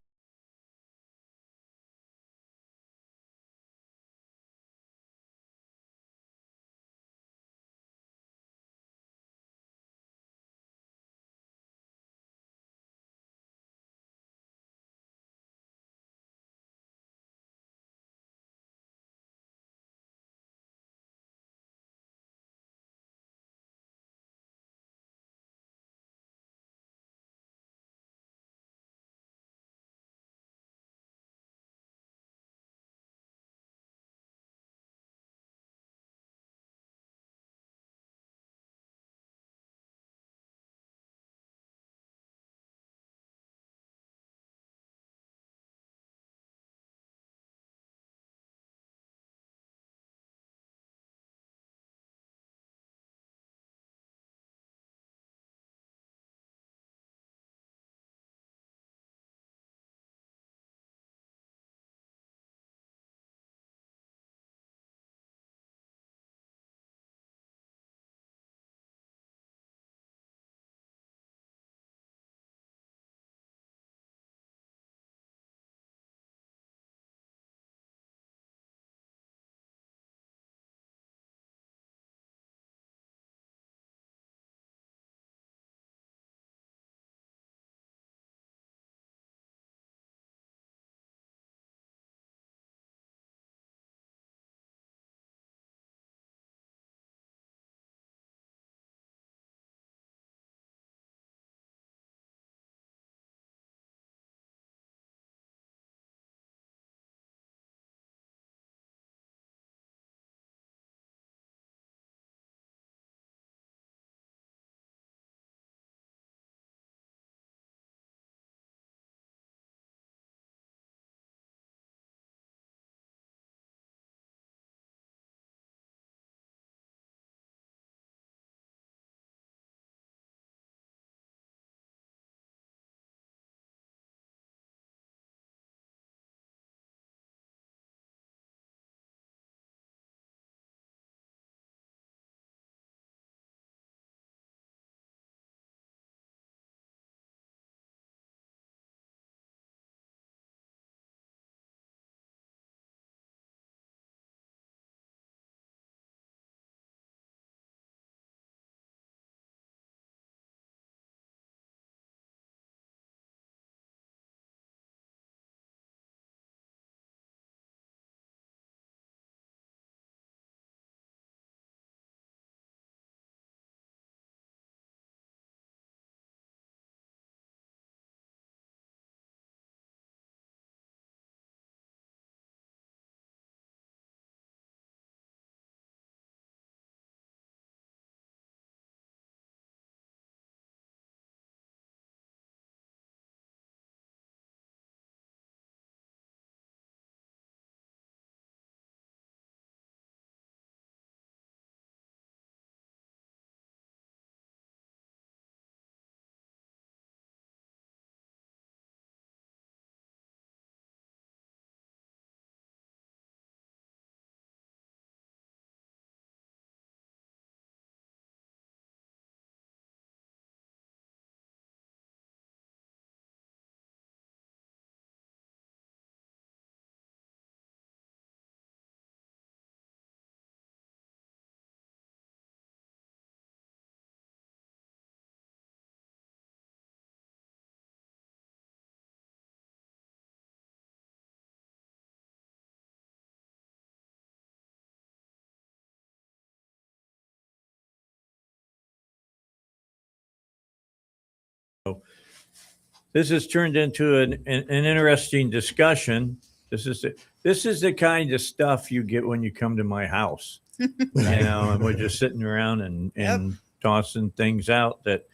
this has turned into an interesting discussion. This is the kind of stuff you get when you come to my house. And we're just sitting around and tossing things out that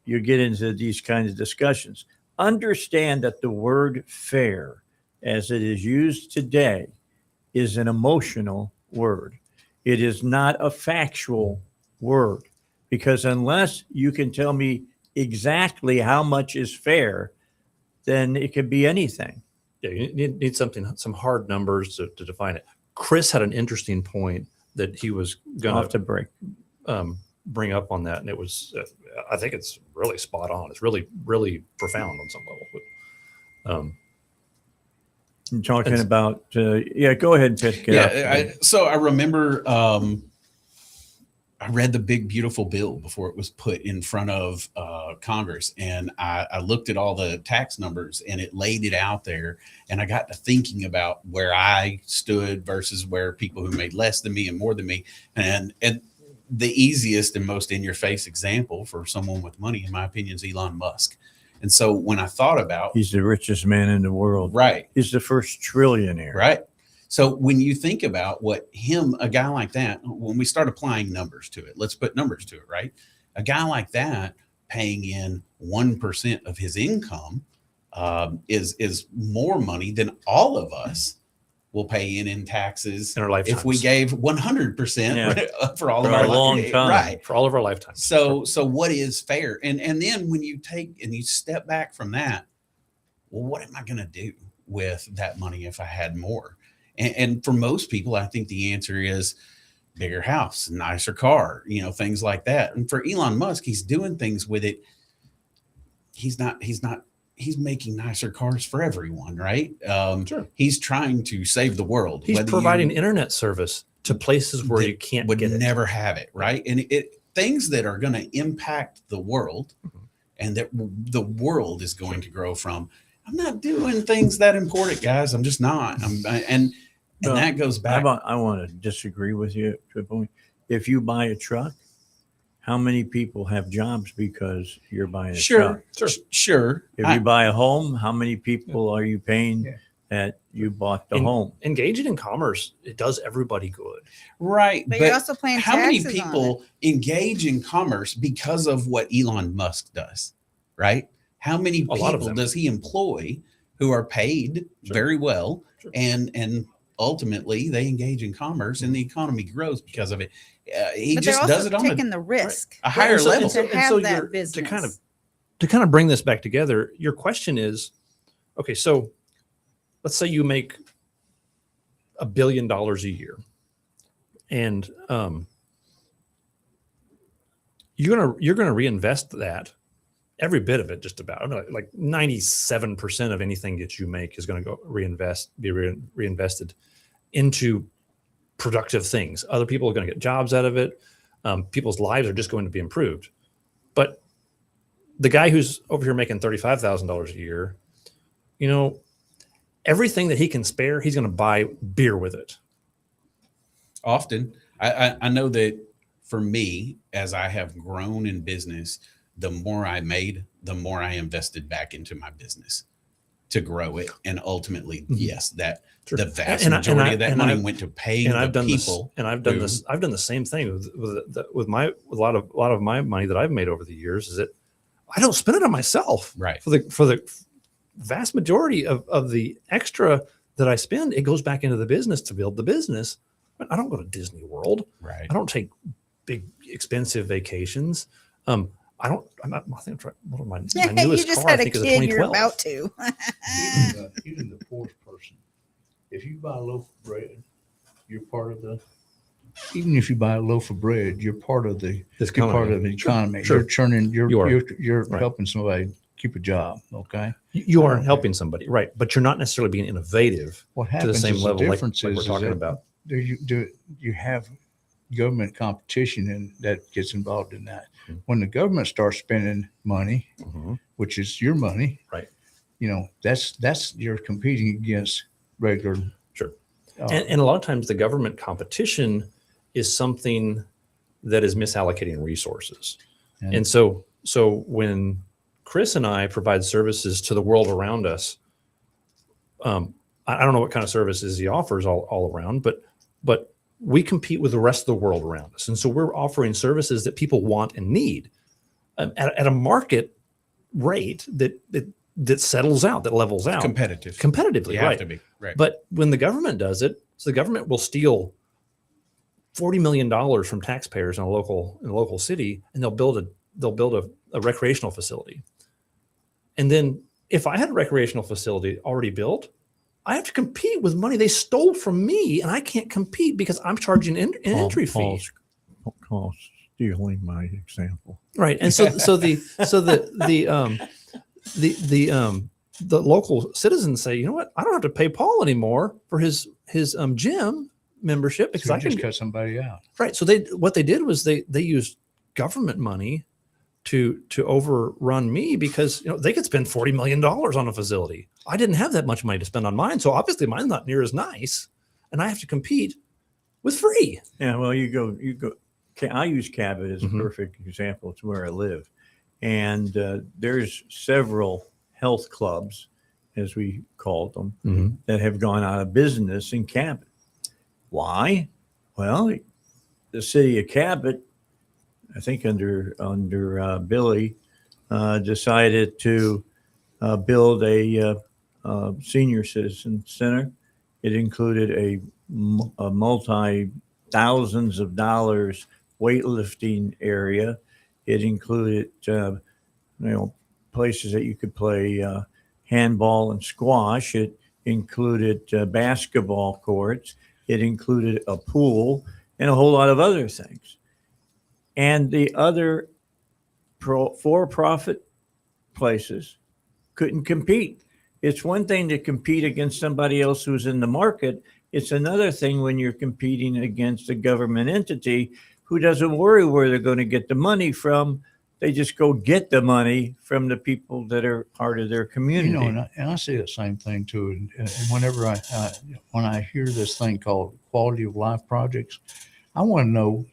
you get into these kinds of discussions. Understand that the word fair, as it is used today, is an emotional word. It is not a factual word, because unless you can tell me exactly how much is fair, then it could be anything. Yeah, you need some hard numbers to define it. Chris had an interesting point that he was going to bring up on that, and it was I think it's really spot on. It's really, really profound on some level. I'm talking about go ahead and pick it up. So I remember I read the big beautiful bill before it was put in front of Congress, and I looked at all the tax numbers, and it laid it out there, and I got to thinking about where I stood versus where people who made less than me and more than me, and the easiest and most in-your-face example for someone with money, in my opinion, is Elon Musk. And so when I thought about, he's the richest man in the world, right? He's the first trillionaire, right? So when you think about what a guy like that, when we start applying numbers to it, let's put numbers to it, right? A guy like that paying in 1% of his income is more money than all of us will pay in taxes in our lifetimes. If we gave 100% for all of our long time, right? For all of our lifetimes. So what is fair? And then when you take and you step back from that, well, what am I going to do with that money if I had more? And for most people, I think the answer is bigger house, nicer car, things like that. And for Elon Musk, he's doing things with it. He's making nicer cars for everyone, right? Sure. He's trying to save the world. He's providing internet service to places where you can't would never have it, right? And things that are going to impact the world, and that the world is going to grow from. I'm not doing things that important, guys. I'm just not. And that goes back. I want to disagree with you to a point. If you buy a truck, how many people have jobs because you're buying a truck? Sure. If you buy a home, how many people are you paying that you bought the home? Engaging in commerce, it does everybody good. Right. But you're also paying how many taxes people engage in commerce because of what Elon Musk does, right? How many people does he employ who are paid very well, and ultimately they engage in commerce and the economy grows because of it. He just does it on taking the risk, a higher level. to have that business. To kind of bring this back together, your question is, okay, so let's say you make $1 billion a year, and you're gonna reinvest that. Every bit of it, just about. I mean, like 97% of anything that you make is going to go be reinvested into productive things. Other people are going to get jobs out of it. People's lives are just going to be improved. But the guy who's over here making $35,000 a year, everything that he can spare, he's going to buy beer with it. Often, I know that for me, as I have grown in business, the more I made, the more I invested back into my business to grow it. And ultimately, yes, the vast majority of that money went to paying the people. I've done the same thing with a lot of my money that I've made over the years, is that I don't spend it on myself. Right. For the vast majority of the extra that I spend, it goes back into the business to build the business. But I don't go to Disney World. Right. I don't take big expensive vacations. I think my newest car, I think, is a 2012. You're about to. Even the poorest person, if you buy a loaf of bread, you're part of the. Even if you buy a loaf of bread, you're part of the economy. Sure. You're helping somebody keep a job. Okay. You are helping somebody, right? But you're not necessarily being innovative what to the same level like we're talking about. Do you have government competition, and that gets involved in that? Mm-hmm. When the government starts spending money, which is your money, right? That's you're competing against regular. Sure. And a lot of times the government competition is something that is misallocating resources. And so when Chris and I provide services to the world around us. I don't know what kind of services he offers all around, but we compete with the rest of the world around us. And so we're offering services that people want and need at a market rate that settles out, that levels out. Competitively, You have right. to be, right. But when the government does it, so the government will steal $40 million from taxpayers in a local city, and they'll build a recreational facility. And then if I had a recreational facility already built, I have to compete with money they stole from me, and I can't compete because I'm charging an entry fee. Paul's stealing my example. Right. And so the local citizens say, you know what, I don't have to pay Paul anymore for his gym membership because I can just cut somebody out. Right. So what they did was they used government money to overrun me because they could spend $40 million on a facility. I didn't have that much money to spend on mine, so obviously mine's not near as nice, and I have to compete with free. Yeah, well, you go. I use Cabot as a perfect example. It's where I live, and there's several health clubs, as we called them, that have gone out of business in Cabot. Why? Well, the city of Cabot, I think under Billy, decided to build a senior citizen center. It included a multi thousands of dollars weightlifting area. It included places that you could play handball and squash. It included basketball courts. It included a pool and a whole lot of other things. And the other for-profit places couldn't compete. It's one thing to compete against somebody else who's in the market. It's another thing when you're competing against a government entity who doesn't worry where they're going to get the money from. They just go get the money from the people that are part of their community. And I see the same thing too. And whenever when I hear this thing called quality of life projects, I want to know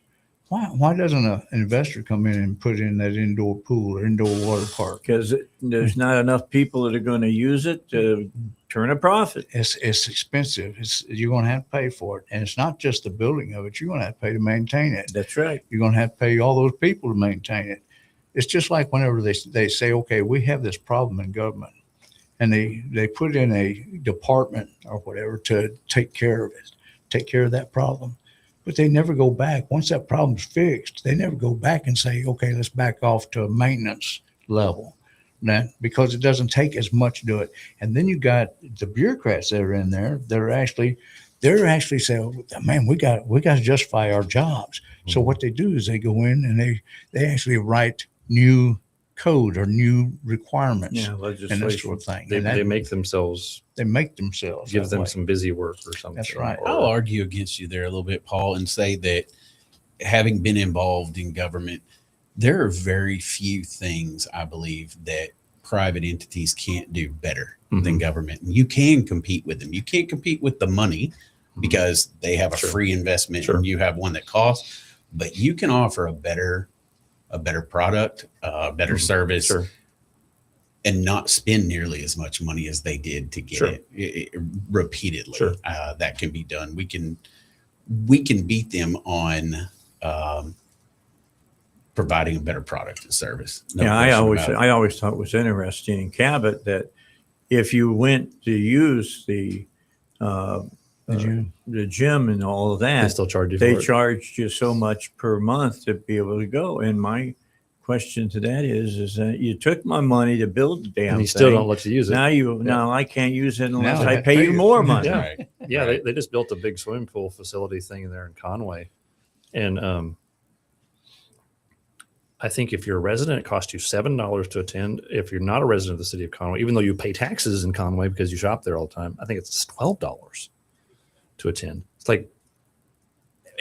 why doesn't an investor come in and put in that indoor pool or indoor water park? Because there's not enough people that are going to use it to turn a profit. It's expensive. You're going to have to pay for it. And it's not just the building of it. You're going to have to pay to maintain it. That's right. You're going to have to pay all those people to maintain it. It's just like whenever they say, okay, we have this problem in government, and they put in a department or whatever to take care of it, take care of that problem. But they never go back. Once that problem's fixed, they never go back and say, okay, let's back off to a maintenance level. Because it doesn't take as much to do it. And then you got the bureaucrats that are in there. They're actually saying, man, we got to justify our jobs. So what they do is they go in and they actually write new code or new requirements and that sort of thing. They make themselves give them some busy work or something. That's right. I'll argue against you there a little bit, Paul, and say that having been involved in government, there are very few things I believe that private entities can't do better than government. And you can compete with them. You can't compete with the money because they have a free investment and you have one that costs, but you can offer a better product, a better service, and not spend nearly as much money as they did to get it repeatedly. That can be done. We can beat them on providing a better product and service. I always thought it was interesting in Cabot that if you went to use the gym and all of that, they still charge you. They charged you so much per month to be able to go. And my question to that is that you took my money to build the damn thing. And you still don't let you use it. Now I can't use it unless I pay you more money. Yeah. They just built a big swimming pool facility thing there in Conway, and I think if you're a resident, it costs you $7 to attend. If you're not a resident of the city of Conway, even though you pay taxes in Conway because you shop there all the time, I think it's $12 to attend. It's like,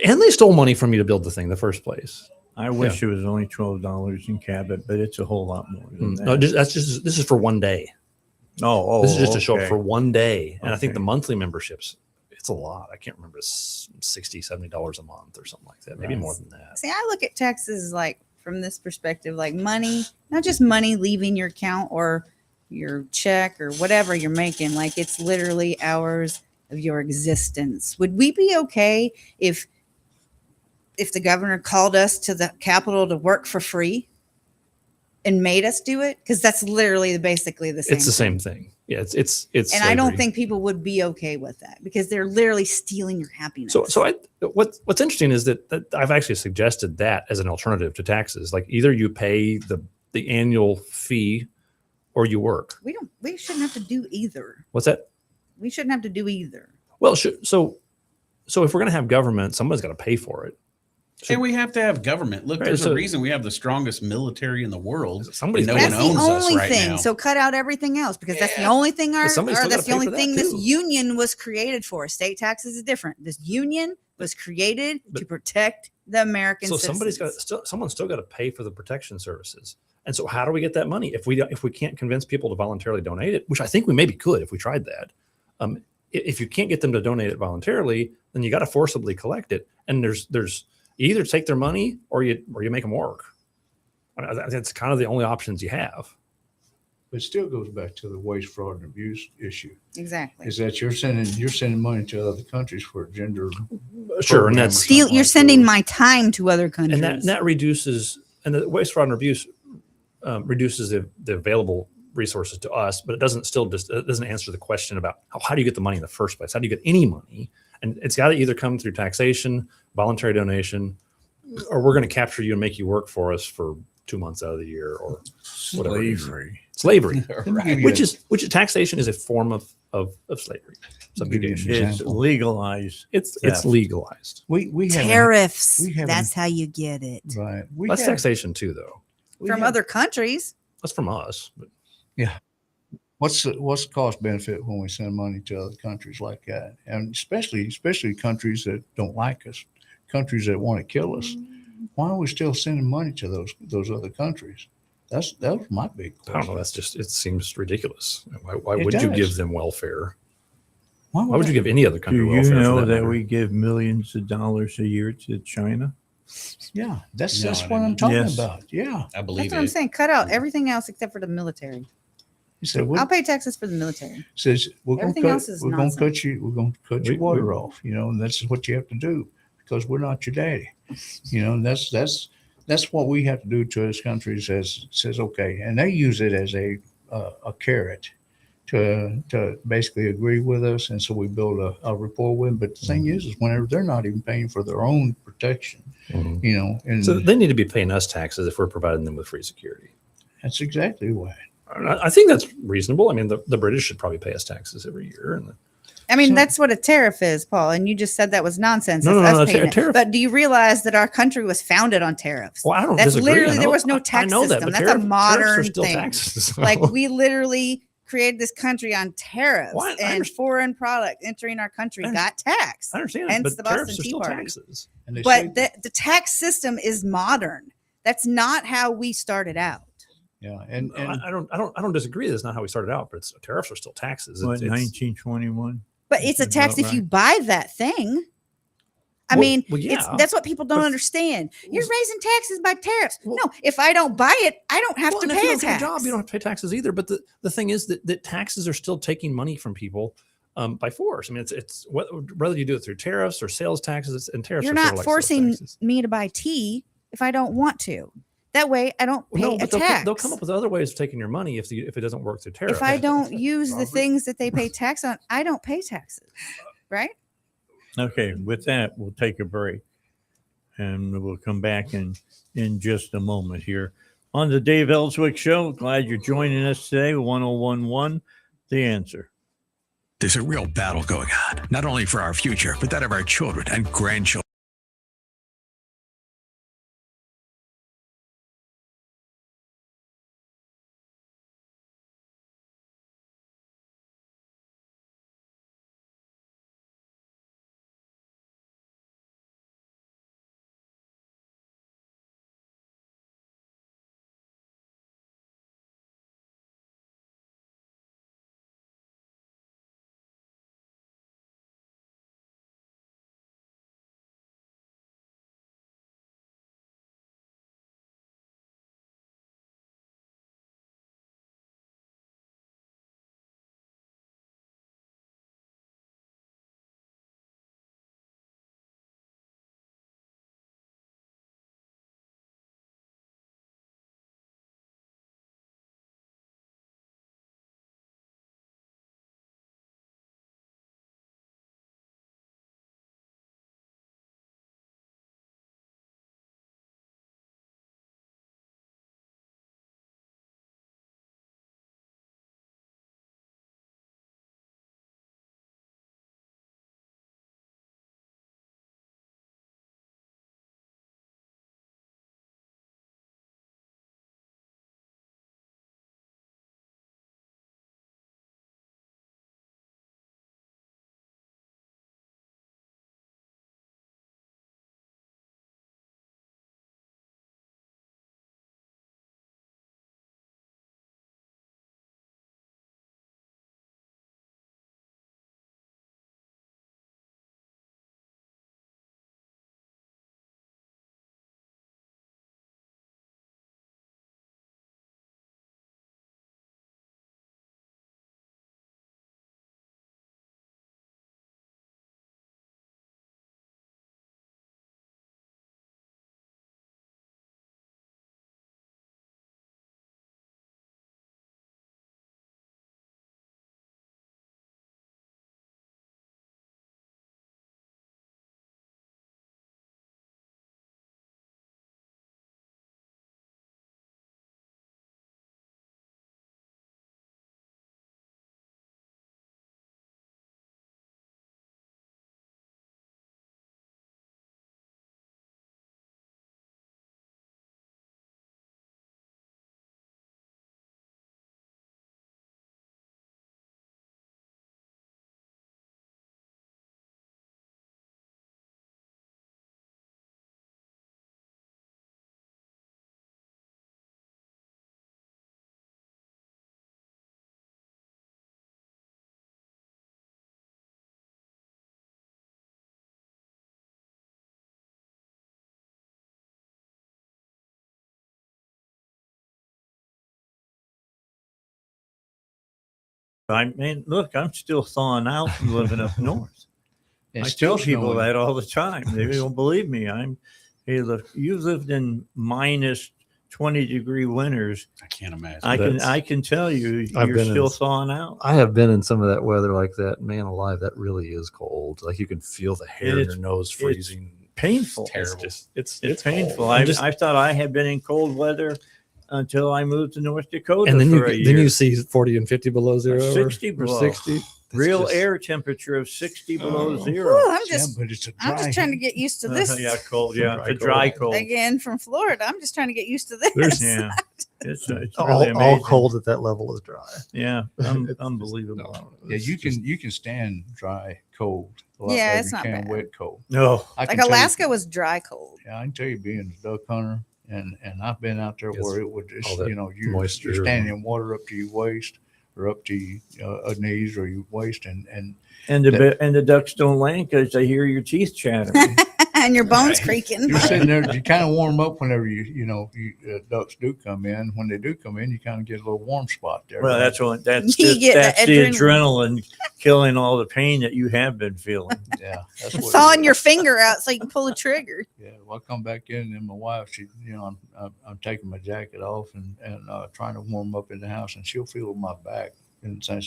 and they stole money from you to build the thing in the first place. I wish it was only $12 in Cabot, but it's a whole lot more than that. No, this is for one day. This is just to show up for one day. And I think the monthly memberships, it's a lot. I can't remember, $60, $70 a month or something like that. Maybe more than that. See, I look at Texas like from this perspective, like money, not just money leaving your account or your check or whatever you're making, like it's literally hours of your existence. Would we be okay if the governor called us to the Capitol to work for free and made us do it? Because that's literally basically the same. It's the same thing. Yeah, it's. And slavery. I don't think people would be okay with that because they're literally stealing your happiness. What's interesting is that I've actually suggested that as an alternative to taxes. Like either you pay the annual fee, or you work. We shouldn't have to do either. What's that? We shouldn't have to do either. Well, so if we're going to have government, somebody's got to pay for it. And we have to have government. Look, Right, there's so- a reason we have the strongest military in the world. Somebody's and no That's one the owns us only right thing. now. So cut out everything else because that's the only thing But somebody's still that's gotta the pay only for that thing this too. union was created for. State taxes is different. This union was created to protect the American So citizens. someone's still got to pay for the protection services. And so how do we get that money if we can't convince people to voluntarily donate it, which I think we maybe could if we tried that. If you can't get them to donate it voluntarily, then you got to forcibly collect it. And there's you either take their money or you make them work. I mean, that's kind of the only options you have. It still goes back to the waste, fraud, and abuse issue. Exactly. Is that you're sending money to other countries for gender. Sure, and program or that's something You're like sending my time to other countries. and that reduces, and the waste, fraud, and abuse reduces the available resources to us, but it doesn't answer the question about how do you get the money in the first place? How do you get any money? And it's got to either come through taxation, voluntary donation, or we're going to capture you and make you work for us for 2 months out of the year or whatever. Slavery, Right. which is taxation is a form of slavery. Subjugation. It's legalized. It's theft. legalized. We have Tariffs. we have That's how you get it. right. That's taxation too, though. From other countries. That's from us. But Yeah. What's the cost benefit when we send money to other countries like that, and especially countries that don't like us, countries that want to kill us? Why are we still sending money to those other countries? That was my big question. I don't know. That's just, it seems ridiculous. Why It would you does. give them welfare? Why Why would you give any other country Do you welfare? for know that that matter? we give millions of dollars a year to China? Yeah, that's No, I what I'm didn't. talking Yes. about. Yeah, I believe That's what I'm it. saying. Cut out everything else except for the military. he said I'll pay taxes for the military. says we're going Everything to else is we're going to nonsense. cut you we're going to cut your water off, and that's what you have to do because we're not your daddy, and that's what we have to do to this country. Says okay, and they use it as a carrot to basically agree with us, and so we build a rapport with them. But the thing is whenever they're not even paying for their own protection, and So they need to be paying us taxes if we're providing them with free security. that's exactly why. I think that's reasonable. I mean, the British should probably pay us taxes every year. And I mean, that's what a tariff is, Paul. And you just said that was nonsense. No, That's no, us no, paying a it. tariff- But do you realize that our country was founded on tariffs? Well, I don't That's disagree. literally I there know- was no I tax know that, system. but That's a tariffs are modern still thing. taxes, so- Like we literally created this country on tariffs, Well, I and foreign product entering our country got taxed. I understand, Hence but the Boston tariffs are Tea still Party. taxes. And they But the tax system is modern. That's not how we started out. Yeah, and I don't disagree. That's not how we started out, but tariffs are still taxes. What, It's- 1921? But it's a That's tax about if you right. buy that thing. I Well- mean, well, it's yeah. that's what people don't But- understand. You're raising taxes by tariffs. No, if I don't buy it, I don't have Well, to and if pay you a don't get tax. a job, you don't have to pay taxes either. But the thing is that taxes are still taking money from people by force. I mean, it's whether you do it through tariffs or sales taxes, and tariffs. You're are sort not of like sales forcing taxes. me to buy tea if I don't want to. That way, I don't pay No, a but tax. they'll come up with other ways of taking your money if it doesn't work through tariffs. If I don't use the things that they pay tax on, I don't pay taxes, right? Okay, with that, we'll take a break and we'll come back in just a moment here on the Dave Elswick Show. Glad you're joining us today. 1011, The Answer. There's a real battle going on, not only for our future, but that of our children and grandchildren. look, I'm still thawing out from living up north. It's I still tell people snowing. that all the time. They don't believe me. Hey, look, you lived in minus 20-degree winters. I can't imagine. I can tell you, I've you're been still in- thawing out. I have been in some of that weather like that. Man alive, that really is cold. Like you can feel the hair in your nose freezing. Painful. Terrible. It's It's painful. cold. I thought I had been in cold weather until I moved to North Dakota And then for a year. you see 40 and 50 below zero, 60 or below. 60. Real air temperature of 60 below Whew, zero. I'm just trying to get used to this. Yeah, cold. Yeah, the dry cold. Again from Florida. I'm just trying to get used to this. Yeah, it's really all amazing. cold at that level is dry. Yeah, unbelievable. Yeah, you can stand dry cold. A lot Yeah, better it's than not you can bad. wet cold. No, I can Like tell you- Alaska was dry cold. Yeah, I can tell you, being a duck hunter, and I've been out there Yes, where it would just, all that you're moisture. standing in water up to your waist, or up to your knees or your waist, and And the ducks don't land because they hear your teeth chattering. And your bones creaking. you're sitting there. You kind of warm up whenever ducks do come in. When they do come in, you kind of get a little warm spot there. Well, right? that's You get that's the the adrenaline. adrenaline killing all the pain that you have been feeling. Yeah, that's And what. thawing your finger out so you can pull the trigger. Yeah, well, I come back in, and my wife, she, I'm taking my jacket off and trying to warm up in the house, and she'll feel my back and say,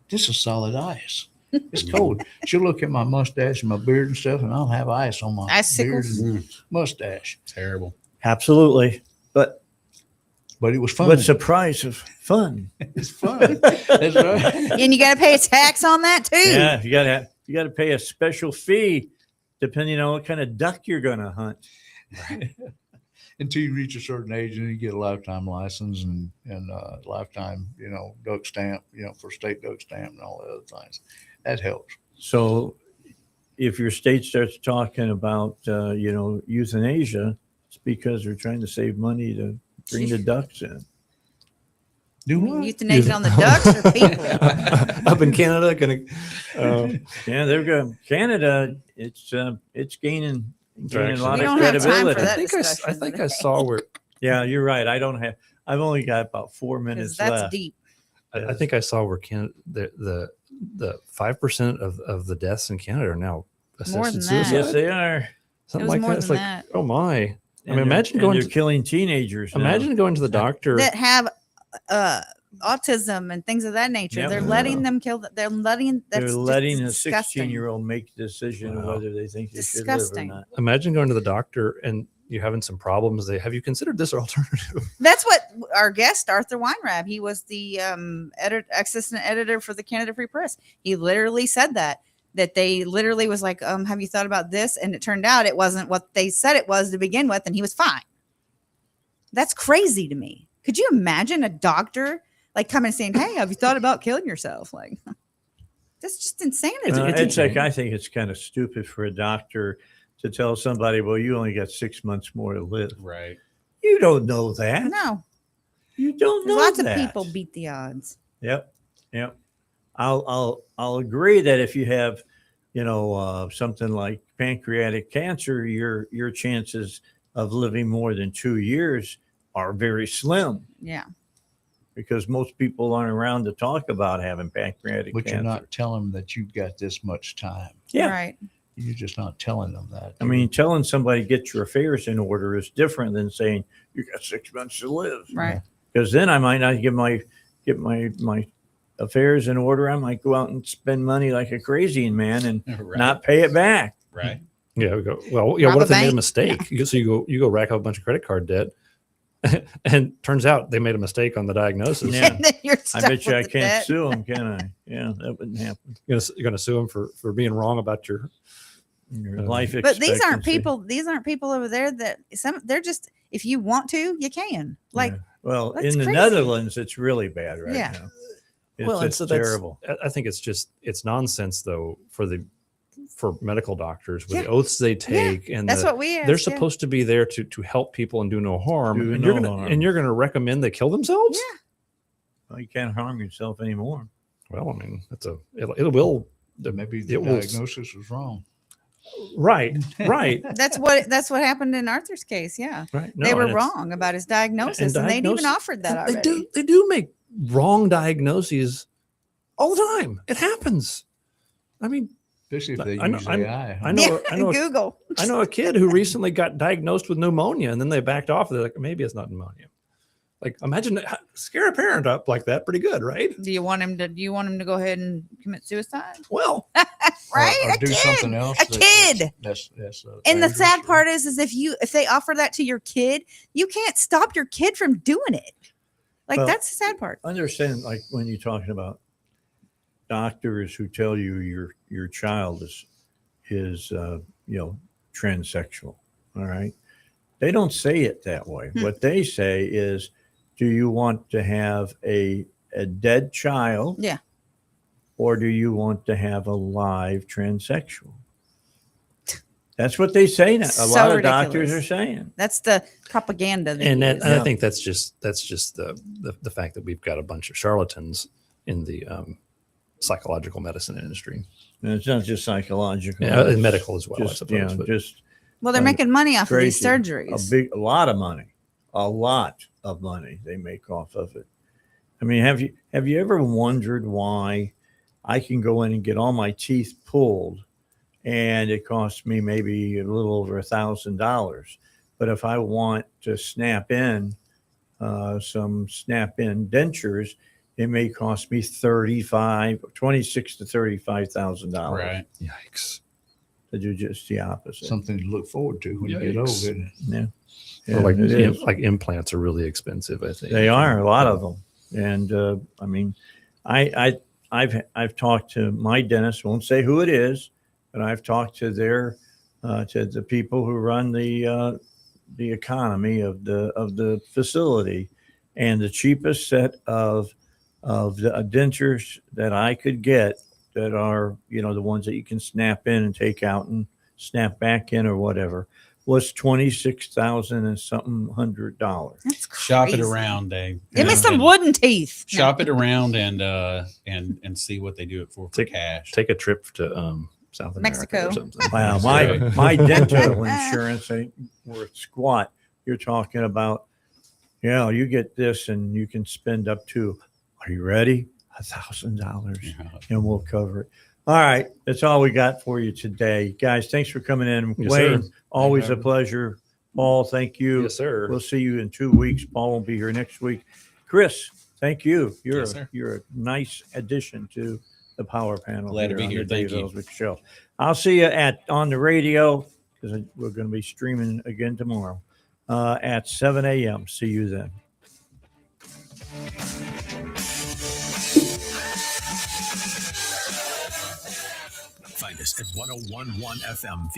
"This is solid ice. It's cold." She'll look at my mustache and my beard and stuff, and I'll have ice on my beard Icicles. and mustache. Terrible. Absolutely, but it was fun. What's the price of fun? It's fun. That's right. And you got to pay a tax on that too. Yeah, you got to pay a special fee depending on what kind of duck you're going to hunt. Until you reach a certain age, and you get a lifetime license and lifetime, duck stamp, for state duck stamp and all the other things. That helps. So, if your state starts talking about euthanasia, it's because they're trying to save money to bring the ducks in. Do what? Euthanasia on the ducks or people? Up in Canada, Yeah, they're going. Canada, it's gaining a lot We of don't have time for credibility. that I discussion think today. I saw where Yeah, you're right. I've only got about 4 minutes That's left. deep. I think I saw where Canada the 5% of the deaths in Canada are now More assisted than that. suicide. Yes, they are. Something It was like more that. It's than like, that. oh my! I And mean, imagine they're, going and they're killing teenagers. now. imagine going to the doctor. That have autism and things of that nature. Yep. They're letting them kill. They're letting. That's They're just letting a disgusting. 16-year-old make the decision of Wow. whether they think they should live or Disgusting. not. Imagine going to the doctor and you having some problems. Have you considered this alternative? That's what our guest Arthur Weinrab. He was the assistant editor for the Canada Free Press. He literally said that they literally was like, have you thought about this? And it turned out it wasn't what they said it was to begin with, and he was fine. That's crazy to me. Could you imagine a doctor like coming and saying, "Hey, have you thought about killing yourself?" Like, that's just insanity. It's like, I think it's kind of stupid for a doctor to tell somebody, well, you only got 6 months more to live. Right. You don't know that. No, You don't know lots that. of people beat the odds. Yep. I'll agree that if you have, something like pancreatic cancer, your chances of living more than 2 years are very slim Yeah. because most people aren't around to talk about having pancreatic But cancer. you're not telling them that you've got this much time. Yeah. Right. You're just not telling them that. I mean, telling somebody get your affairs in order is different than saying you got 6 months to live. Right. Because then I might not get my affairs in order. I might go out and spend money like a crazy man and Right. not pay it back. Right. Yeah, we go. Well, yeah. Rob What a if they made a bank? mistake? So you go rack up a bunch of credit card debt, and turns out they made a mistake on the diagnosis. Yeah. And then you're I stuck bet you I with the can't debt. sue them, can I? Yeah, that wouldn't happen. You're gonna sue them for being wrong about your Life But these aren't expectancy. people. These aren't people over there that they're just. If you want to, you can. Like, Well, That's in the crazy. Netherlands, it's really bad right Yeah. now. It's, well, and it's so that's terrible. I think it's nonsense though for medical doctors with Yeah. the oaths they take and that's what we asked, they're yeah. supposed to be there to help people and do no harm. Do and no you're harm. gonna recommend they kill themselves? Yeah. Well, you can't harm yourself anymore. Well, I mean, it will. Maybe the it will- diagnosis was wrong. Right. that's what happened in Arthur's case. Yeah. Right. They No, were and it's- wrong about his diagnosis, and they'd even offered that and already. They do make wrong diagnoses all the time. It happens. I mean, especially if they I know- use I- AI. I know. I know. Google. I know a kid who recently got diagnosed with pneumonia, and then they backed off. They're like, maybe it's not pneumonia. Like, imagine that, scare a parent up like that. Pretty good, right? Do you want him to go ahead and commit suicide? Well, right? Or A do kid. something else. A kid. That's And the dangerous. sad part is if they offer that to your kid, you can't stop your kid from doing it. Like Well, that's the sad part. Understand, like when you're talking about doctors who tell you your child is transsexual. All right, they don't say it that way. What they say is, do you want to have a dead child? Yeah. Or do you want to have a live transsexual? That's what they say now. A So lot of ridiculous. doctors are saying. That's the propaganda. They And use. I think that's just the fact that we've got a bunch of charlatans in the psychological medicine industry. And it's not just psychological. Yeah, and it's medical as well, I just, suppose, but- just Well, they're making money off of these crazy. surgeries. A lot of money. A lot of money they make off of it. I mean, have you ever wondered why I can go in and get all my teeth pulled and it costs me maybe a little over $1,000? But if I want to snap in some snap-in dentures, it may cost me $26,000 to $35,000. Right. Yikes. To do just the opposite. Something to look forward to when you get old, isn't it? Yeah. Or like, it is. like implants are really expensive, I think. They are, a lot of them. And I mean, I've talked to my dentist, won't say who it is, but I've talked to to the people who run the economy of the facility, and the cheapest set of the dentures that I could get that are, the ones that you can snap in and take out and snap back in or whatever, was $26,000 and something $100. That's Shop it crazy. around, Dave. Give me And- some and wooden teeth. Shop it around and see what they do it for cash. Take a trip to South America Mexico. or something. Wow, That's my right. my dental insurance ain't worth squat. You're talking about, you get this and you can spend up to, are you ready? $1,000, and we'll cover it. All right, that's all we got for you today, guys. Thanks for coming in, Yes, Wayne. sir. Always Thank a you. pleasure. Paul, thank you. Yes, sir. We'll see you in 2 weeks. Paul won't be here next week. Chris, thank you. Yes, sir. You're a nice addition to the power panel. Glad to be on here. the Thank Dave you. Elswick Show. I'll see you on the radio, because we're going to be streaming again tomorrow at 7 a.m. See you then. Find us at 1011 FM,